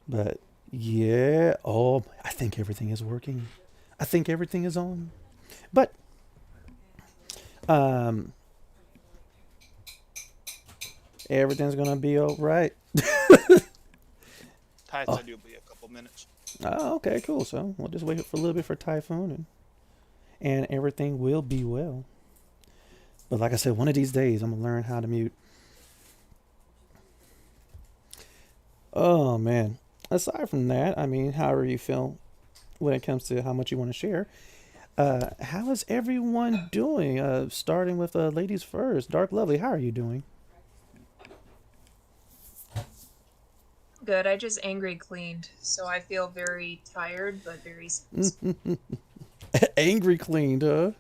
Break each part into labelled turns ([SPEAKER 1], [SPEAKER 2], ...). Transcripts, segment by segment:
[SPEAKER 1] But yeah, oh, I think everything is working. I think everything is on. But um, everything's gonna be all right.
[SPEAKER 2] Ty
[SPEAKER 1] Oh,
[SPEAKER 2] said you'll be a couple minutes.
[SPEAKER 1] oh, okay, cool. So we'll just wait for a little bit for Typhoon, and everything will be well. But like I said, one of these days I'm gonna learn how to mute. Oh man. Aside from that, I mean, however you feel when it comes to how much you want to share, how is everyone doing? Starting with ladies first. Dark Lovely, how are you doing?
[SPEAKER 3] Good. I just angry cleaned, so I feel very tired but very satisfied.
[SPEAKER 1] Angry cleaned, huh?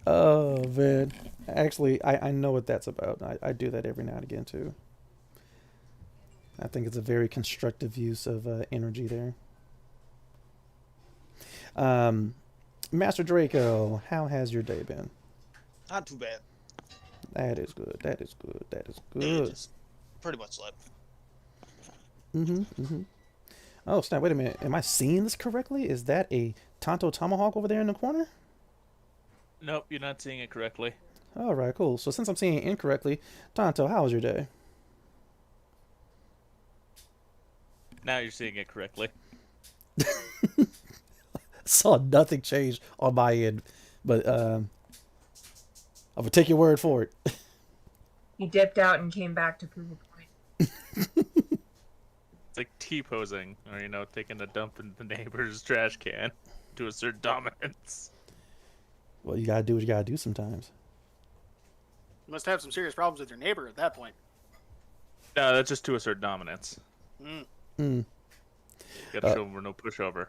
[SPEAKER 1] Oh man. Actually, I know what that's about. I do that every now and again too. I think it's a very constructive use of energy there. Um, Master Draco, how has your day been?
[SPEAKER 2] Not too bad.
[SPEAKER 1] That is good. That is good. That is
[SPEAKER 2] Yeah,
[SPEAKER 1] good.
[SPEAKER 2] just pretty much slept.
[SPEAKER 1] Mm-hmm. Mm-hmm. Oh snap! Wait a minute. Am I seeing this correctly? Is that a Tonto Tomahawk over there in the corner?
[SPEAKER 4] Nope, you're not seeing it correctly.
[SPEAKER 1] All right, cool. So since I'm seeing it incorrectly, Tonto, how was your day?
[SPEAKER 4] Now you're seeing it correctly.
[SPEAKER 1] Saw nothing change on my end, but I'm gonna take your word for it.
[SPEAKER 3] He dipped out and came back to prove a point.
[SPEAKER 4] It's like T-posing, or, taking a dump in the neighbor's trash can to assert dominance.
[SPEAKER 1] Well, you gotta do what you gotta do sometimes.
[SPEAKER 5] You must have some serious problems with your neighbor at that point.
[SPEAKER 4] No, that's just to assert dominance.
[SPEAKER 5] Mm.
[SPEAKER 1] Mm,
[SPEAKER 4] Gotta show them we're no pushover.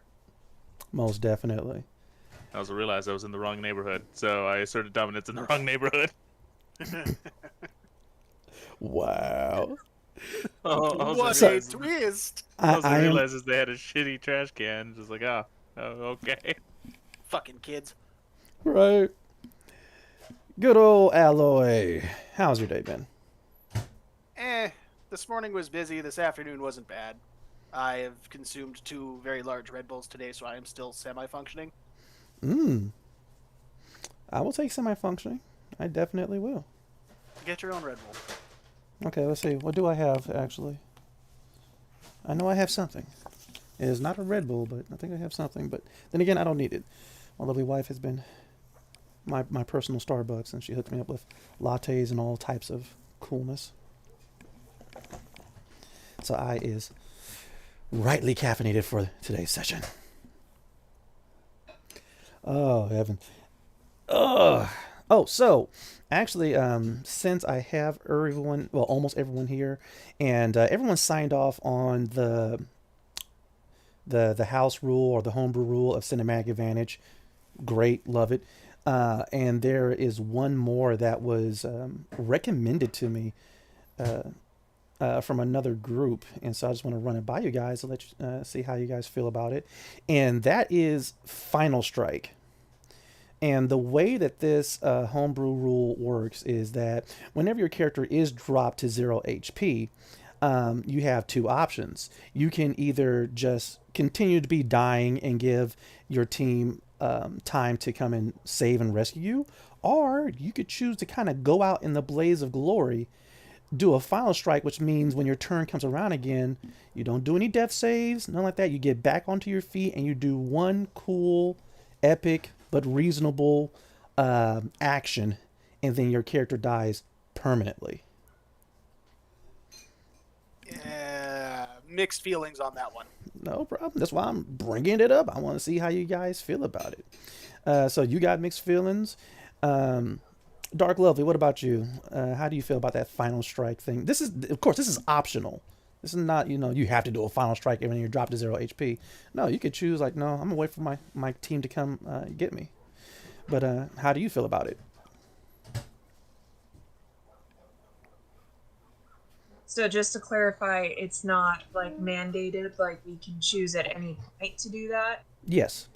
[SPEAKER 1] most definitely.
[SPEAKER 4] I also realized I was in the wrong neighborhood, so I asserted dominance in the wrong neighborhood.
[SPEAKER 1] Wow.
[SPEAKER 5] What a twist!
[SPEAKER 4] All I
[SPEAKER 1] I am
[SPEAKER 4] realized is they had a shitty trash can. Just like, oh, okay.
[SPEAKER 5] Fucking kids.
[SPEAKER 1] right. Good old Alloy. How's your day been?
[SPEAKER 5] This morning was busy. This afternoon wasn't bad. I have consumed 2 very large Red Bulls today, so I am still semi-functioning.
[SPEAKER 1] Mmm. I will take semi-functioning. I definitely will.
[SPEAKER 5] Get your own Red Bull.
[SPEAKER 1] Okay, let's see. What do I have actually? I know I have something. It is not a Red Bull, but I think I have something. But then again, I don't need it. My lovely wife has been my personal Starbucks, and she hooked me up with lattes and all types of coolness. So I is rightly caffeinated for today's session. Oh heaven. Ugh. Oh, so actually, since I have everyone, well, almost everyone here, and everyone signed off on the house rule or the homebrew rule of cinematic advantage, great, love it. And there is one more that was recommended to me from another group, and so I just want to run it by you guys to let you see how you guys feel about it, and that is Final Strike. And the way that this homebrew rule works is that whenever your character is dropped to 0 HP, you have two options. You can either just continue to be dying and give your team time to come and save and rescue you, or you could choose to kind of go out in the blaze of glory, do a final strike, which means when your turn comes around again, you don't do any death saves, nothing like that. You get back onto your feet and you do one cool, epic, but reasonable action, and then your character dies permanently.
[SPEAKER 5] Mixed feelings on that one.
[SPEAKER 1] No problem. That's why I'm bringing it up. I want to see how you guys feel about it. So you got mixed feelings. Dark Lovely, what about you? How do you feel about that final strike thing? This is, of course, this is optional. This is not, you have to do a final strike when you're dropped to 0 HP. No, you could choose, like, no, I'm going to wait for my team to come get me. But how do you feel about it?
[SPEAKER 3] So just to clarify, it's not like mandated, like we can choose at any point to do that.
[SPEAKER 1] Yes.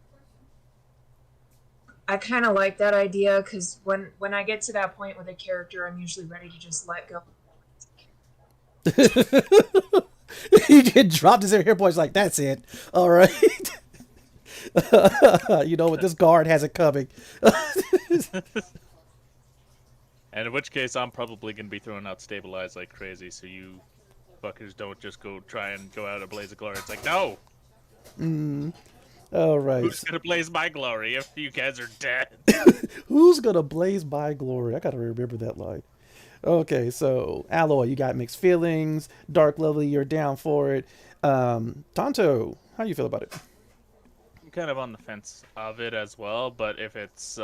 [SPEAKER 3] I kind of like that idea because when I get to that point with a character, I'm usually ready to just let go.
[SPEAKER 1] He just dropped his hit points like, that's it. All right. You know what? This guard has it coming.
[SPEAKER 4] And in which case, I'm probably going to be throwing out stabilize like crazy, so you fuckers don't just try and go out a blaze of glory. It's like, no!
[SPEAKER 1] All right.
[SPEAKER 4] Who's going to blaze my glory if you guys are dead?
[SPEAKER 1] Who's going to blaze my glory? I got to remember that line. Okay, so Alloy, you got mixed feelings. Dark Lovely, you're down for it. Tonto, how you feel about it?
[SPEAKER 4] I'm kind of on the fence of it as well, but if it's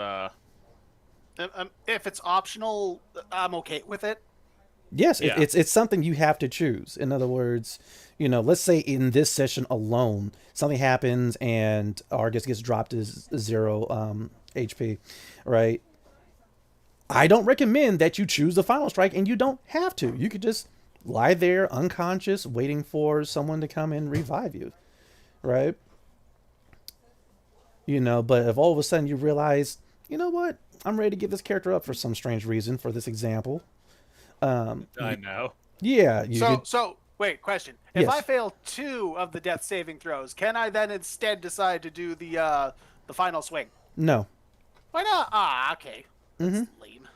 [SPEAKER 5] optional, I'm okay with it.
[SPEAKER 1] Yes,
[SPEAKER 4] Yeah.
[SPEAKER 1] it's something you have to choose. In other words, you know, let's say in this session alone, something happens and Argus gets dropped to 0 HP, right? I don't recommend that you choose the final strike, and you don't have to. You could just lie there unconscious, waiting for someone to come and revive you, right? You know, but if all of a sudden you realize, you know what, I'm ready to give this character up for some strange reason, for this example.
[SPEAKER 4] I know.
[SPEAKER 1] Yeah.
[SPEAKER 5] So wait, question. If
[SPEAKER 1] Yes.
[SPEAKER 5] I fail 2 of the death saving throws, can I then instead decide to do the final swing?
[SPEAKER 1] No.
[SPEAKER 5] Why not? Ah, okay. That's lame.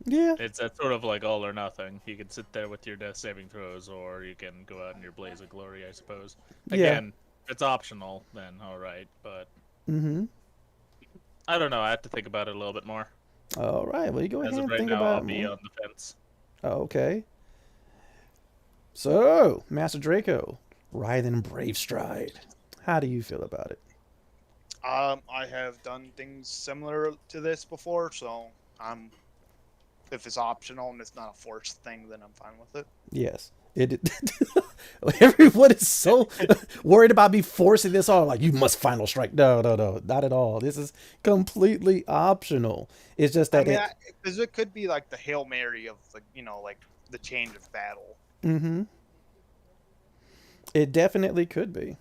[SPEAKER 1] Yeah.
[SPEAKER 4] It's that sort of like all or nothing. You can sit there with your death saving throws, or you can go out in your blaze of glory, I suppose.
[SPEAKER 1] Yeah.
[SPEAKER 4] Again, if it's optional, then alright, but I don't know, I have to think about it a little bit more.
[SPEAKER 1] All right. Well, you go
[SPEAKER 4] As
[SPEAKER 1] ahead
[SPEAKER 4] of
[SPEAKER 1] and
[SPEAKER 4] right
[SPEAKER 1] think
[SPEAKER 4] now,
[SPEAKER 1] about
[SPEAKER 4] I'll be
[SPEAKER 1] more.
[SPEAKER 4] on the fence.
[SPEAKER 1] Okay. So, Master Draco, Writhing Brave Stride. How do you feel about it?
[SPEAKER 2] I have done things similar to this before, so if it's optional and it's not a forced thing, then I'm fine with it.
[SPEAKER 1] Yes. Everyone is so worried about me forcing this on. Like, you must final strike. No, not at all. This is completely optional. It's just that
[SPEAKER 2] Because it could be like the Hail Mary of like the change of battle.
[SPEAKER 1] it definitely could be.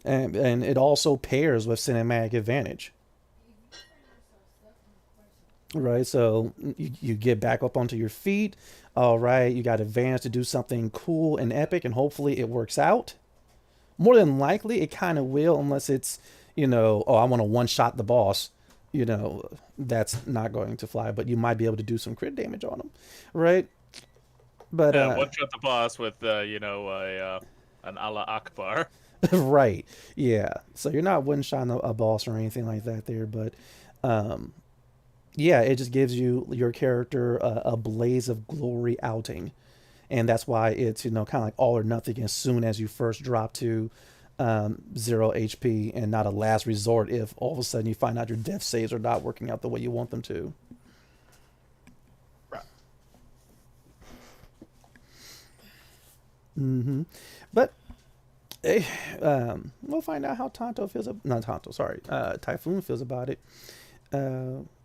[SPEAKER 1] And it also pairs with cinematic advantage. Right, so you get back up onto your feet. All right, you got advantage to do something cool and epic, and hopefully it works out. More than likely, it kind of will, unless it's, oh, I want to one-shot the boss. That's not going to fly, but you might be able to do some crit damage on them, right? But
[SPEAKER 4] one shot the boss with, an Allah Akbar.
[SPEAKER 1] right, yeah. So you're not one-shotting a boss or anything like that there, but yeah, it just gives your character a blaze of glory outing. And that's why it's, kind of like all or nothing as soon as you first drop to 0 HP, and not a last resort if all of a sudden you find out your death saves are not working out the way you want them to.
[SPEAKER 2] Right.
[SPEAKER 1] But we'll find out how Typhoon feels about it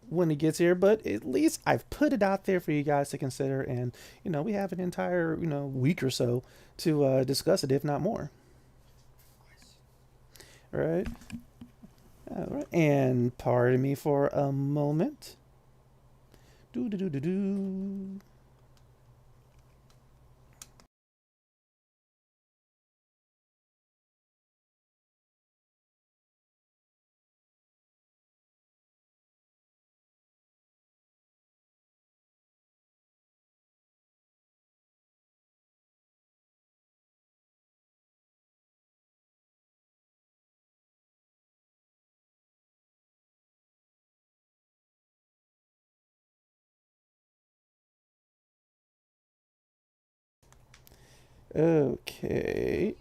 [SPEAKER 1] when he gets here. But at least I've put it out there for you guys to consider, and we have an entire week or so to discuss it, if not more. All right. All right, and pardon me for a moment. Do. Okay.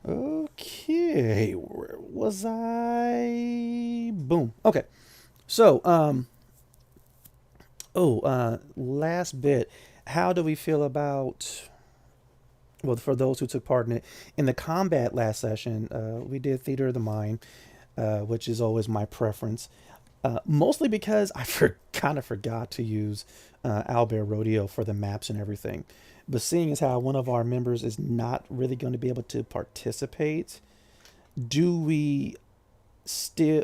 [SPEAKER 1] Okay, where was I? Boom. Okay. So, last bit. How do we feel about, well, for those who took part in it, in the combat last session, we did Theater of the Mind, which is always my preference. Mostly because I kind of forgot to use Owlbear Rodeo for the maps and everything. But seeing as how one of our members is not really going to be able to participate, do we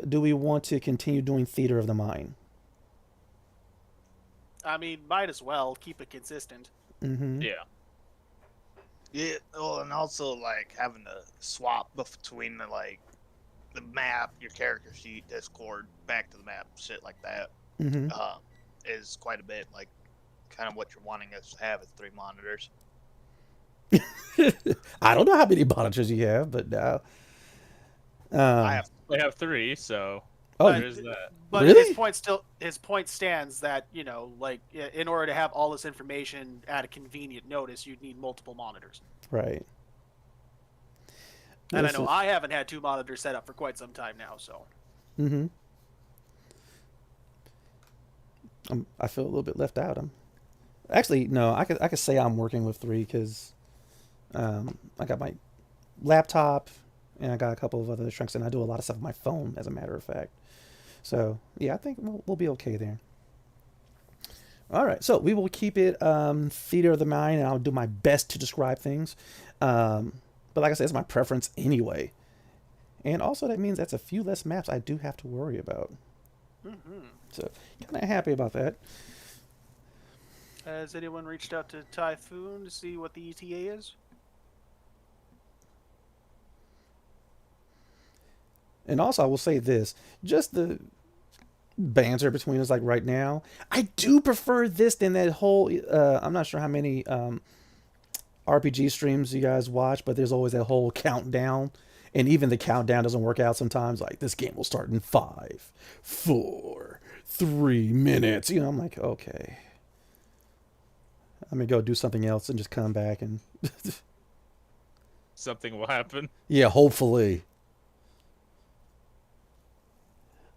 [SPEAKER 1] want to continue doing Theater of the Mind?
[SPEAKER 5] I mean, might as well keep it consistent.
[SPEAKER 1] Mm-hmm.
[SPEAKER 4] Yeah.
[SPEAKER 2] Yeah, well, and also like having to swap between the map, your character sheet, Discord, back to the map, shit like that,
[SPEAKER 1] Mm-hmm.
[SPEAKER 2] is quite a bit. Like, kind of what you're wanting us to have is 3 monitors.
[SPEAKER 1] I don't know how many monitors you have, but now
[SPEAKER 2] I have
[SPEAKER 4] We have 3, so
[SPEAKER 1] Oh,
[SPEAKER 4] there's that.
[SPEAKER 5] But
[SPEAKER 1] Really?
[SPEAKER 5] his point stands that, you know, like, in order to have all this information at a convenient notice, you'd need multiple monitors.
[SPEAKER 1] right.
[SPEAKER 5] And
[SPEAKER 1] This
[SPEAKER 5] I know
[SPEAKER 1] is-
[SPEAKER 5] I haven't had 2 monitors set up for quite some time now, so.
[SPEAKER 1] Mm-hmm. I feel a little bit left out. Actually, no. I could say I'm working with 3 because I got my laptop and I got a couple of other shrinks, and I do a lot of stuff on my phone, as a matter of fact. So yeah, I think we'll be okay there. All right, so we will keep it Theater of the Mind, and I'll do my best to describe things. But like I said, it's my preference anyway. And also that means that's a few less maps I do have to worry about.
[SPEAKER 5] Mm-hmm.
[SPEAKER 1] So kind of happy about that.
[SPEAKER 5] Has anyone reached out to Typhoon to see what the ETA is?
[SPEAKER 1] And also I will say this, just the banter between us like right now, I do prefer this than that whole, I'm not sure how many RPG streams you guys watch, but there's always that whole countdown. And even the countdown doesn't work out sometimes. Like, this game will start in 5, 4, 3 minutes. You know, I'm like, okay. I'm going to go do something else and just come back and...
[SPEAKER 4] Something will happen.
[SPEAKER 1] yeah, hopefully.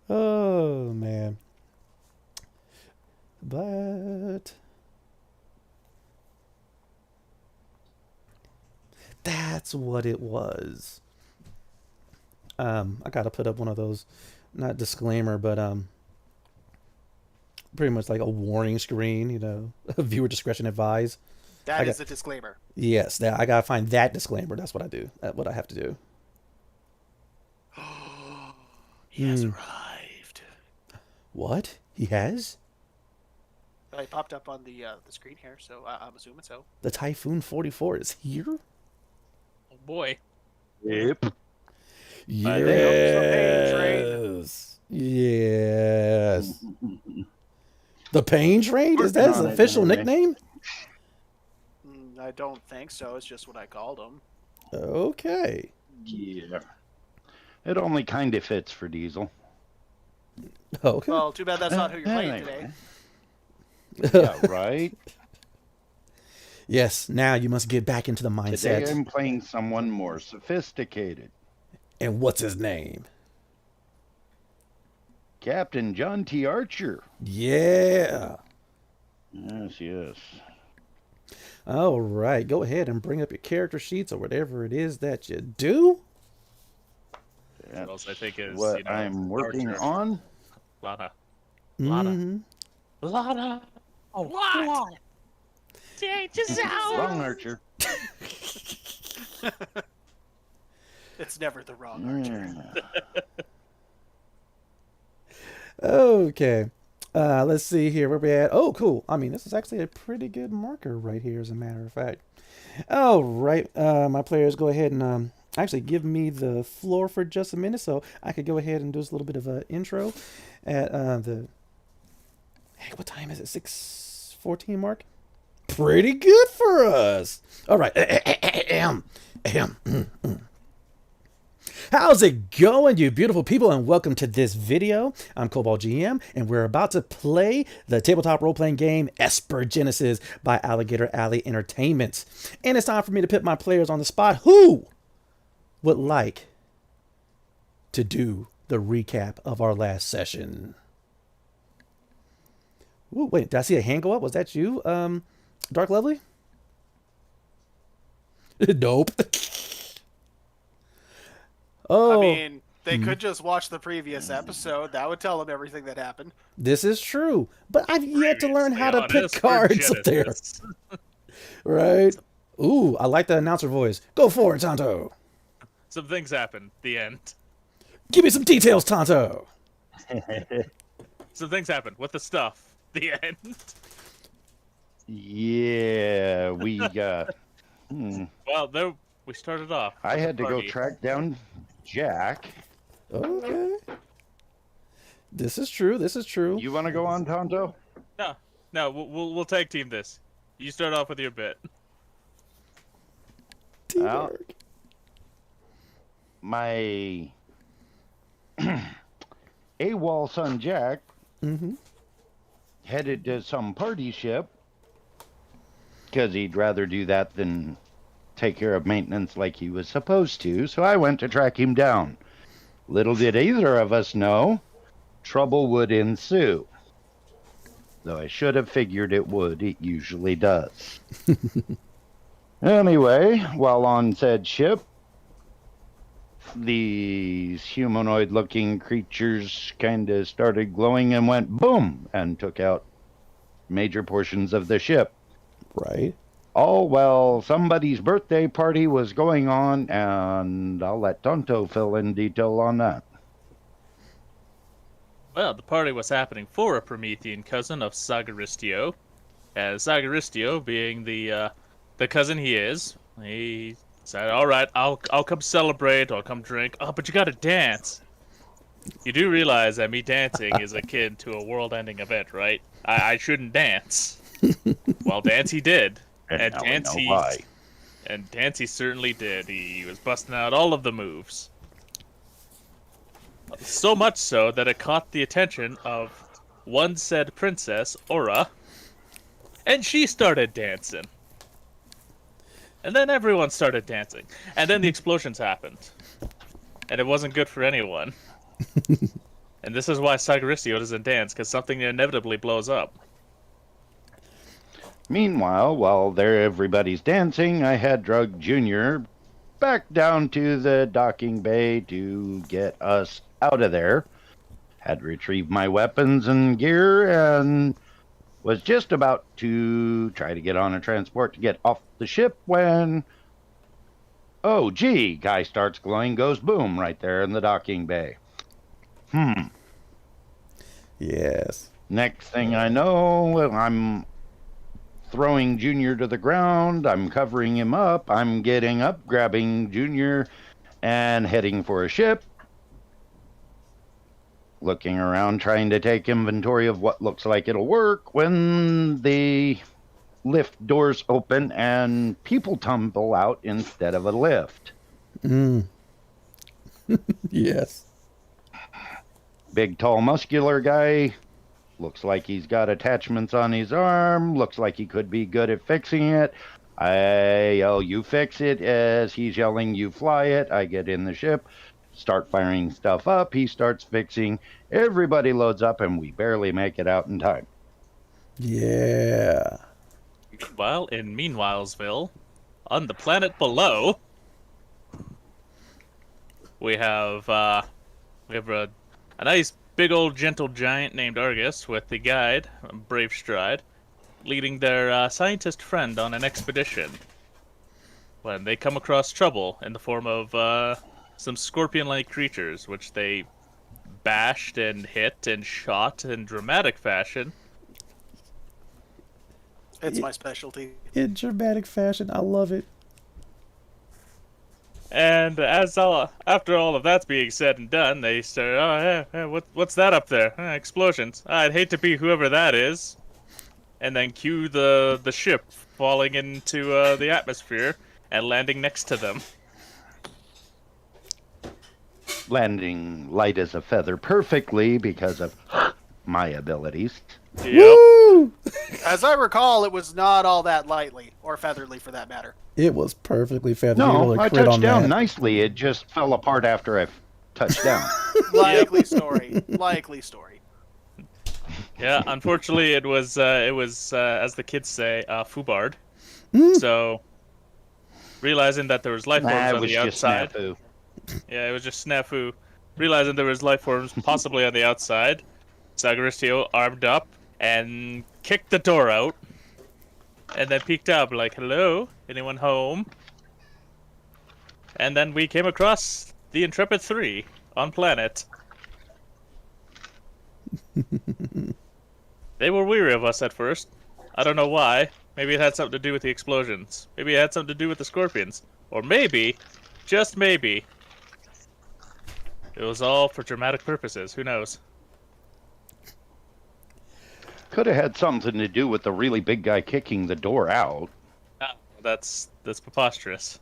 [SPEAKER 1] Oh, man. But... that's what it was. I gotta put up one of those, not disclaimer, but pretty much like a warning screen, you know, viewer discretion advised.
[SPEAKER 5] That is a disclaimer.
[SPEAKER 1] Yes, that I gotta find that disclaimer. That's what I do. That's what I have to do.
[SPEAKER 5] He has arrived.
[SPEAKER 1] What? He has?
[SPEAKER 5] He popped up on the screen here, so I'm assuming so.
[SPEAKER 1] The Typhoon 44 is here?
[SPEAKER 4] Oh boy.
[SPEAKER 6] Yep.
[SPEAKER 1] Yes. Yes. The Pain Train? Is that his
[SPEAKER 6] Working on it
[SPEAKER 1] official
[SPEAKER 6] anyway.
[SPEAKER 1] nickname?
[SPEAKER 5] I don't think so. It's just what I called him.
[SPEAKER 1] Okay.
[SPEAKER 6] Yeah. It only kind of fits for Diesel.
[SPEAKER 1] Okay.
[SPEAKER 5] Well, too bad that's not who you're playing
[SPEAKER 6] Anyway.
[SPEAKER 5] today.
[SPEAKER 6] Yeah, right?
[SPEAKER 1] Yes, now you must get back into the
[SPEAKER 6] Today
[SPEAKER 1] mindset.
[SPEAKER 6] I'm playing someone more sophisticated.
[SPEAKER 1] And what's his name?
[SPEAKER 6] Captain John T. Archer.
[SPEAKER 1] Yeah.
[SPEAKER 6] Yes, yes.
[SPEAKER 1] All right. Go ahead and bring up your character sheets or whatever it is that you do.
[SPEAKER 6] That's
[SPEAKER 4] What else I think is,
[SPEAKER 6] what
[SPEAKER 4] you know,
[SPEAKER 6] I'm working
[SPEAKER 4] Archer.
[SPEAKER 6] on.
[SPEAKER 4] Lana.
[SPEAKER 1] Mhm.
[SPEAKER 4] Lana. Oh, what? Change us out.
[SPEAKER 6] Wrong Archer.
[SPEAKER 5] It's never the wrong Archer.
[SPEAKER 6] Yeah.
[SPEAKER 1] Okay. Let's see here. Where we at? Oh, cool. I mean, this is actually a pretty good marker right here, as a matter of fact. All right. My players, go ahead and actually give me the floor for just a minute so I could go ahead and do this little bit of an intro at the... Heck, what time is it? 6:14 mark? Pretty good for us. All right. How's it going, you beautiful people, and welcome to this video. I'm Cobalt GM, and we're about to play the tabletop role-playing game Esper Genesis by Alligator Alley Entertainment. And it's time for me to put my players on the spot. Who would like to do the recap of our last session? Ooh, wait, did I see a hand go up? Was that you, Dark Lovely? Nope. Oh,
[SPEAKER 5] I mean, They could just watch the previous episode. That would tell them everything that happened.
[SPEAKER 1] This is true, but I've yet to learn how to
[SPEAKER 4] on
[SPEAKER 1] pick
[SPEAKER 4] Esper
[SPEAKER 1] cards up there.
[SPEAKER 4] Genesis.
[SPEAKER 1] Right? Ooh, I like the announcer voice. Go for it, Tonto.
[SPEAKER 4] Some things happen. The end.
[SPEAKER 1] Give me some details, Tonto.
[SPEAKER 4] Some things happen with the stuff. The end.
[SPEAKER 6] Yeah, we
[SPEAKER 4] Well, there we started off.
[SPEAKER 6] I had to go
[SPEAKER 4] Party.
[SPEAKER 6] track down Jack.
[SPEAKER 1] Okay. This is true. This is true.
[SPEAKER 6] You want to go on, Tonto?
[SPEAKER 4] No, we'll tag team this. You start off with your bit.
[SPEAKER 1] Teamwork.
[SPEAKER 6] My AWOL son Jack headed to some party ship because he'd rather do that than take care of maintenance like he was supposed to, so I went to track him down. Little did either of us know, trouble would ensue. Though I should have figured it would, it usually does. Anyway, while on said ship, these humanoid-looking creatures kind of started glowing and went boom and took out major portions of the ship.
[SPEAKER 1] Right.
[SPEAKER 6] All while somebody's birthday party was going on, and I'll let Tonto fill in detail on that.
[SPEAKER 4] Well, the party was happening for a Promethean cousin of Sagaristio. As Sagaristio, being the cousin he is, he said, "All right, I'll come celebrate. I'll come drink. Oh, but you gotta dance." You do realize that me dancing is akin to a world-ending event, right? I shouldn't dance. Well, dance he did, and
[SPEAKER 6] now we
[SPEAKER 4] dance
[SPEAKER 6] know
[SPEAKER 4] he
[SPEAKER 6] why.
[SPEAKER 4] and dance he certainly did. He was busting out all of the moves. So much so that it caught the attention of one said princess, Aura, and she started dancing. And then everyone started dancing. And then the explosions happened. And it wasn't good for anyone. And this is why Sagaristio doesn't dance, because something inevitably blows up.
[SPEAKER 6] Meanwhile, while there everybody's dancing, I had drugged Junior back down to the docking bay to get us out of there. Had retrieved my weapons and gear and was just about to try to get on a transport to get off the ship when, oh gee, guy starts glowing, goes boom right there in the docking bay.
[SPEAKER 1] Yes.
[SPEAKER 6] Next thing I know, I'm throwing Junior to the ground. I'm covering him up. I'm getting up, grabbing Junior, and heading for a ship. Looking around, trying to take inventory of what looks like it'll work when the lift doors open and people tumble out instead of a lift.
[SPEAKER 1] Yes.
[SPEAKER 6] Big, tall, muscular guy. Looks like he's got attachments on his arm. Looks like he could be good at fixing it. I yell, "You fix it," as he's yelling, "You fly it." I get in the ship, start firing stuff up. He starts fixing. Everybody loads up, and we barely make it out in time.
[SPEAKER 1] Yeah.
[SPEAKER 4] Meanwhile, in Meanwhilesville, on the planet below, we have a nice big old gentle giant named Argus with the guide, Brave Stride, leading their scientist friend on an expedition. When they come across trouble in the form of some scorpion-like creatures, which they bashed and hit and shot in dramatic fashion.
[SPEAKER 5] It's my specialty.
[SPEAKER 1] In dramatic fashion. I love it.
[SPEAKER 4] And after all of that's being said and done, they start, "Oh, yeah, what's that up there? Explosions. I'd hate to be whoever that is." And then cue the ship falling into the atmosphere and landing next to them.
[SPEAKER 6] Landing light as a feather perfectly because of my abilities.
[SPEAKER 4] Yep.
[SPEAKER 1] Woo!
[SPEAKER 5] As I recall, it was not all that lightly, or featherly for that matter.
[SPEAKER 1] It was perfectly feathered. You
[SPEAKER 6] No,
[SPEAKER 1] rolled a
[SPEAKER 6] I
[SPEAKER 1] crit
[SPEAKER 6] touched
[SPEAKER 1] on
[SPEAKER 6] down
[SPEAKER 1] that.
[SPEAKER 6] nicely. It just fell apart after I touched down.
[SPEAKER 5] Likely story. Likely story.
[SPEAKER 4] Yeah, unfortunately, it was as the kids say, foobarred. So, realizing that there was life forms
[SPEAKER 6] Nah, it
[SPEAKER 4] on
[SPEAKER 6] was
[SPEAKER 4] the
[SPEAKER 6] just
[SPEAKER 4] outside.
[SPEAKER 6] snafu.
[SPEAKER 4] Yeah, it was just snafu. realizing there was life forms possibly on the outside, Sagaristio armed up and kicked the door out, and then peeked up like, "Hello, anyone home?" And then we came across the Intrepid 3 on planet. They were weary of us at first. I don't know why. Maybe it had something to do with the explosions. Maybe it had something to do with the scorpions. Or maybe, just maybe, it was all for dramatic purposes. Who knows?
[SPEAKER 6] Could have had something to do with the really big guy kicking the door out.
[SPEAKER 4] That's preposterous.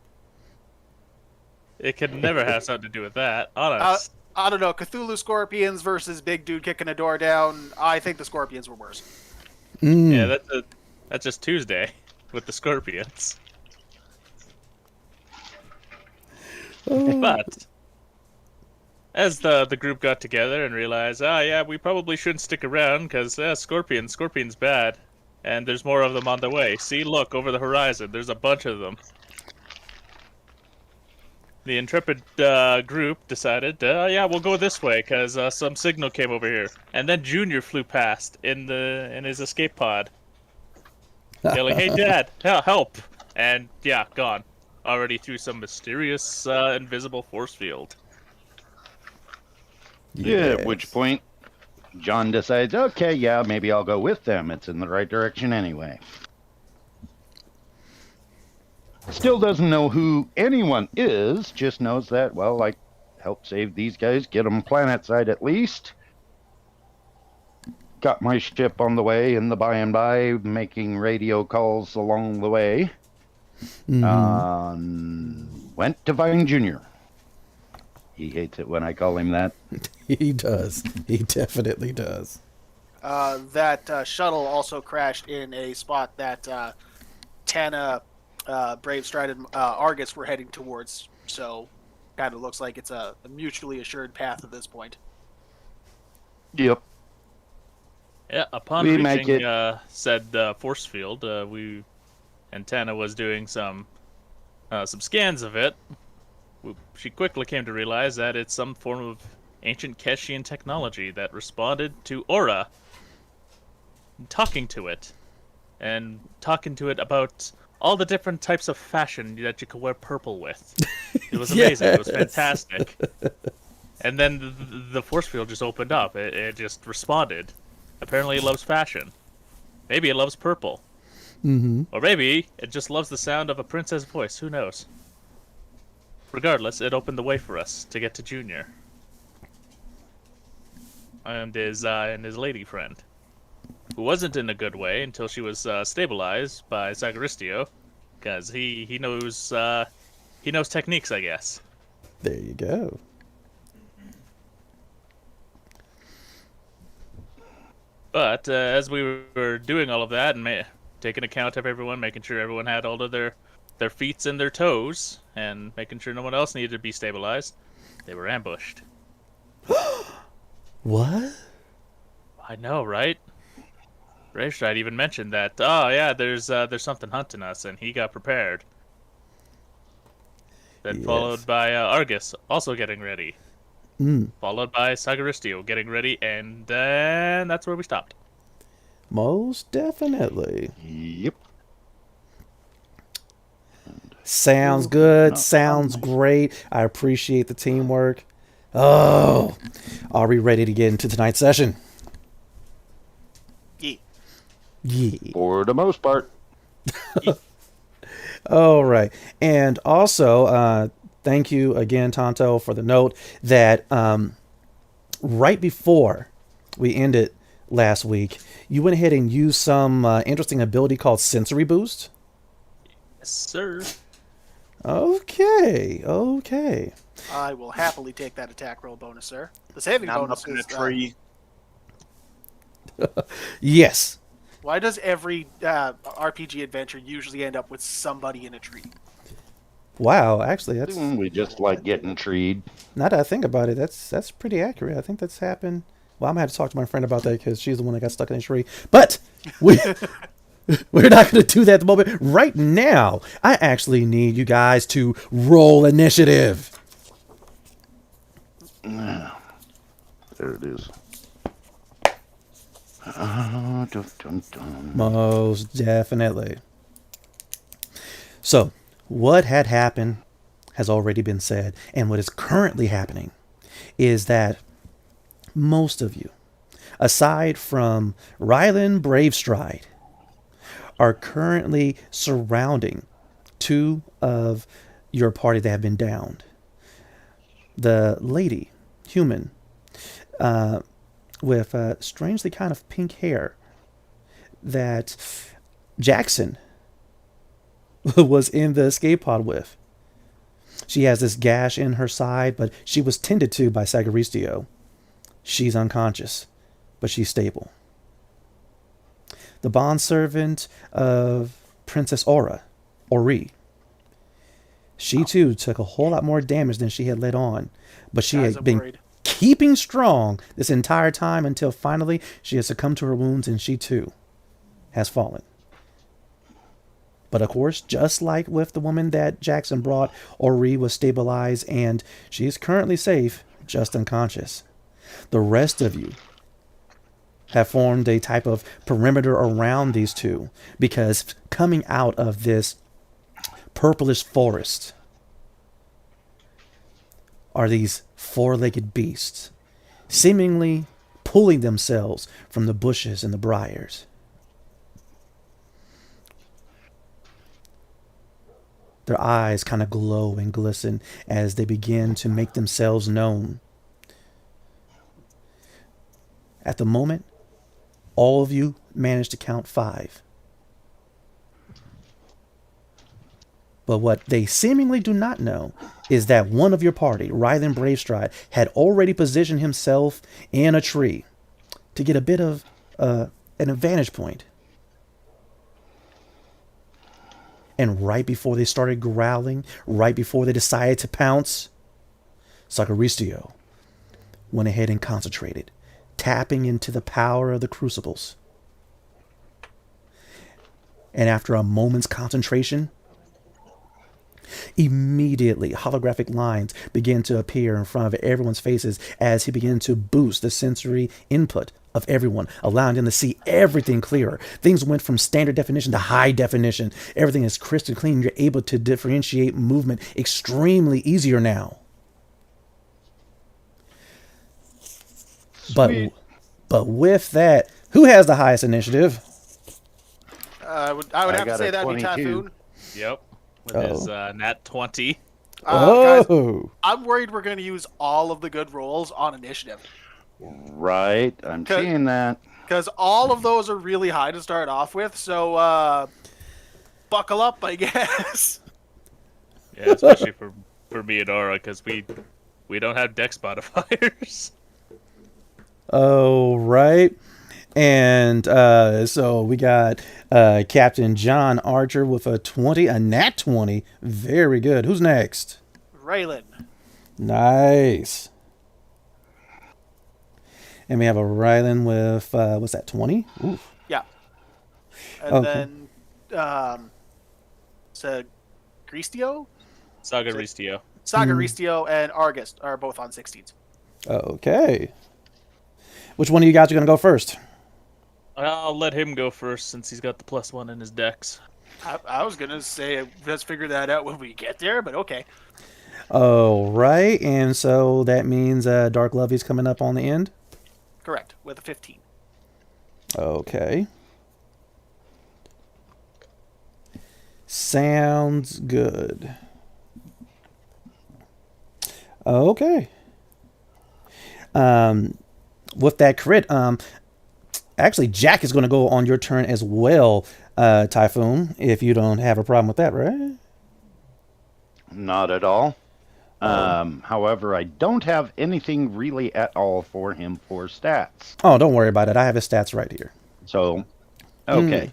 [SPEAKER 4] It could never have something to do with that. Honest.
[SPEAKER 5] I don't know. Cthulhu scorpions versus big dude kicking a door down. I think the scorpions were worse.
[SPEAKER 4] Yeah, that's just Tuesday with the scorpions. But as the group got together and realized, yeah, we probably shouldn't stick around because scorpion's bad, and there's more of them on the way. See, look over the horizon. There's a bunch of them. The Intrepid group decided, yeah, we'll go this way because some signal came over here. And then Junior flew past in his escape pod, yelling, "Hey, Dad, help!" And yeah, gone. Already through some mysterious invisible force field.
[SPEAKER 6] Yeah, at which point John decides, okay, yeah, maybe I'll go with them. It's in the right direction anyway. Still doesn't know who anyone is, just knows that, well, I helped save these guys, get them planet side at least. Got my ship on the way in the by and by, making radio calls along the way. Went to find Junior. He hates it when I call him that.
[SPEAKER 1] He does. He definitely does.
[SPEAKER 5] That shuttle also crashed in a spot that Tana, Brave Stride, and Argus were heading towards. So, kind of looks like it's a mutually assured path at this point.
[SPEAKER 6] Yep.
[SPEAKER 4] Yeah, upon reaching said force field, and Tana was doing some scans of it. She quickly came to realize that it's some form of ancient Keshian technology that responded to aura, talking to it about all the different types of fashion that you could wear purple with. It was amazing. Yes. It was fantastic. And then the force field just opened up. It just responded. Apparently it loves fashion. Maybe it loves purple.
[SPEAKER 1] Mm-hmm.
[SPEAKER 4] Or maybe it just loves the sound of a princess voice. Who knows? Regardless, it opened the way for us to get to Junior and his lady friend, who wasn't in a good way until she was stabilized by Sagaristio, because he knows techniques, I guess.
[SPEAKER 1] There you go.
[SPEAKER 4] But as we were doing all of that and taking account of everyone, making sure everyone had all of their feet and their toes, and making sure no one else needed to be stabilized, they were ambushed.
[SPEAKER 1] What?
[SPEAKER 4] I know, right? Raystide even mentioned that. Oh yeah, there's something hunting us, and he got prepared. Then
[SPEAKER 1] Yes.
[SPEAKER 4] followed by Argus, also getting ready. Followed by Sagaristio getting ready, and then that's where we stopped.
[SPEAKER 1] Most definitely.
[SPEAKER 6] Yep.
[SPEAKER 1] Sounds good. Sounds great. I appreciate the teamwork. Oh, are we ready to get into tonight's session?
[SPEAKER 5] Yeah.
[SPEAKER 1] Yeah.
[SPEAKER 6] For the most part.
[SPEAKER 1] All right. And also, thank you again, Tonto, for the note that right before we ended last week, you went ahead and used some interesting ability called Sensory Boost.
[SPEAKER 4] Yes, sir.
[SPEAKER 1] Okay.
[SPEAKER 5] I will happily take that attack roll bonus, sir. The saving
[SPEAKER 2] I'm
[SPEAKER 5] bonus
[SPEAKER 2] up in a
[SPEAKER 5] is
[SPEAKER 2] tree.
[SPEAKER 1] Yes.
[SPEAKER 5] Why does every RPG adventure usually end up with somebody in a tree?
[SPEAKER 1] Wow. Actually, that's
[SPEAKER 6] We just like getting treed.
[SPEAKER 1] now that I think about it, that's pretty accurate. I think that's happened. Well, I'm gonna have to talk to my friend about that because she's the one that got stuck in a tree. But we're not gonna do that at the moment. Right now, I actually need you guys to roll initiative.
[SPEAKER 6] There it is. Dun, dun, dun.
[SPEAKER 1] Most definitely. So, what had happened has already been said, and what is currently happening is that most of you, aside from Rylan Bravestride, are currently surrounding two of your party that have been downed. The lady, human, with strangely kind of pink hair that Jackson was in the escape pod with. She has this gash in her side, but she was tended to by Sagaristio. She's unconscious, but she's stable. The bondservant of Princess Ori. She too took a whole lot more damage than she had let on, but she
[SPEAKER 5] Guys,
[SPEAKER 1] had
[SPEAKER 5] I'm
[SPEAKER 1] been
[SPEAKER 5] worried.
[SPEAKER 1] keeping strong this entire time until finally she has succumbed to her wounds and she too has fallen. But of course, just like with the woman that Jackson brought, Ori was stabilized and she is currently safe, just unconscious. The rest of you have formed a type of perimeter around these two because coming out of this purplish forest are these four-legged beasts, seemingly pulling themselves from the bushes and the briars. Their eyes kind of glow and glisten as they begin to make themselves known. At the moment, all of you manage to count 5. But what they seemingly do not know is that one of your party, Rylan Bravestride, had already positioned himself in a tree to get a bit of an advantage point. And right before they started growling, right before they decided to pounce, Sagaristio went ahead and concentrated, tapping into the power of the crucibles. And after a moment's concentration, immediately holographic lines began to appear in front of everyone's faces as he began to boost the sensory input of everyone, allowing them to see everything clearer. Things went from standard definition to high definition. Everything is crystal clean. You're able to differentiate movement extremely easier now.
[SPEAKER 6] Sweet.
[SPEAKER 1] But with that, who has the highest initiative?
[SPEAKER 5] I would
[SPEAKER 6] I
[SPEAKER 5] have to
[SPEAKER 6] got
[SPEAKER 5] say
[SPEAKER 6] a
[SPEAKER 5] that'd be
[SPEAKER 6] 22.
[SPEAKER 5] Typhoon.
[SPEAKER 4] Yep. With his nat 20.
[SPEAKER 5] Guys,
[SPEAKER 1] Oh,
[SPEAKER 5] I'm worried we're going to use all of the good rolls on initiative.
[SPEAKER 6] Right, I'm
[SPEAKER 5] Okay.
[SPEAKER 6] seeing that.
[SPEAKER 5] Because all of those are really high to start off with, so buckle up, I guess.
[SPEAKER 4] Yeah, especially for me and Aura, because we don't have dex modifiers.
[SPEAKER 1] oh, right. And so we got Captain John Archer with a 20, a nat 20. Very good. Who's next?
[SPEAKER 5] Raylan.
[SPEAKER 1] Nice. And we have a Rylan with, what's that, 20? Ooh.
[SPEAKER 5] Yeah. And
[SPEAKER 1] Okay.
[SPEAKER 5] then Sagristio?
[SPEAKER 4] Sagaristio.
[SPEAKER 5] Sagaristio and Argus are both on 16s.
[SPEAKER 1] Okay. Which one of you guys are going to go first?
[SPEAKER 4] I'll let him go first since he's got the +1 in his dex.
[SPEAKER 5] I was going to say, let's figure that out when we get there, but okay.
[SPEAKER 1] All right. And so that means Dark Lovey's coming up on the end?
[SPEAKER 5] Correct, with a 15.
[SPEAKER 1] Okay. Sounds good. Okay. With that crit, actually Jack is going to go on your turn as well, Typhoon, if you don't have a problem with that, right?
[SPEAKER 6] Not at all. However, I don't have anything really at all for him for stats.
[SPEAKER 1] Oh, don't worry about it. I have his stats right here.
[SPEAKER 6] So, okay.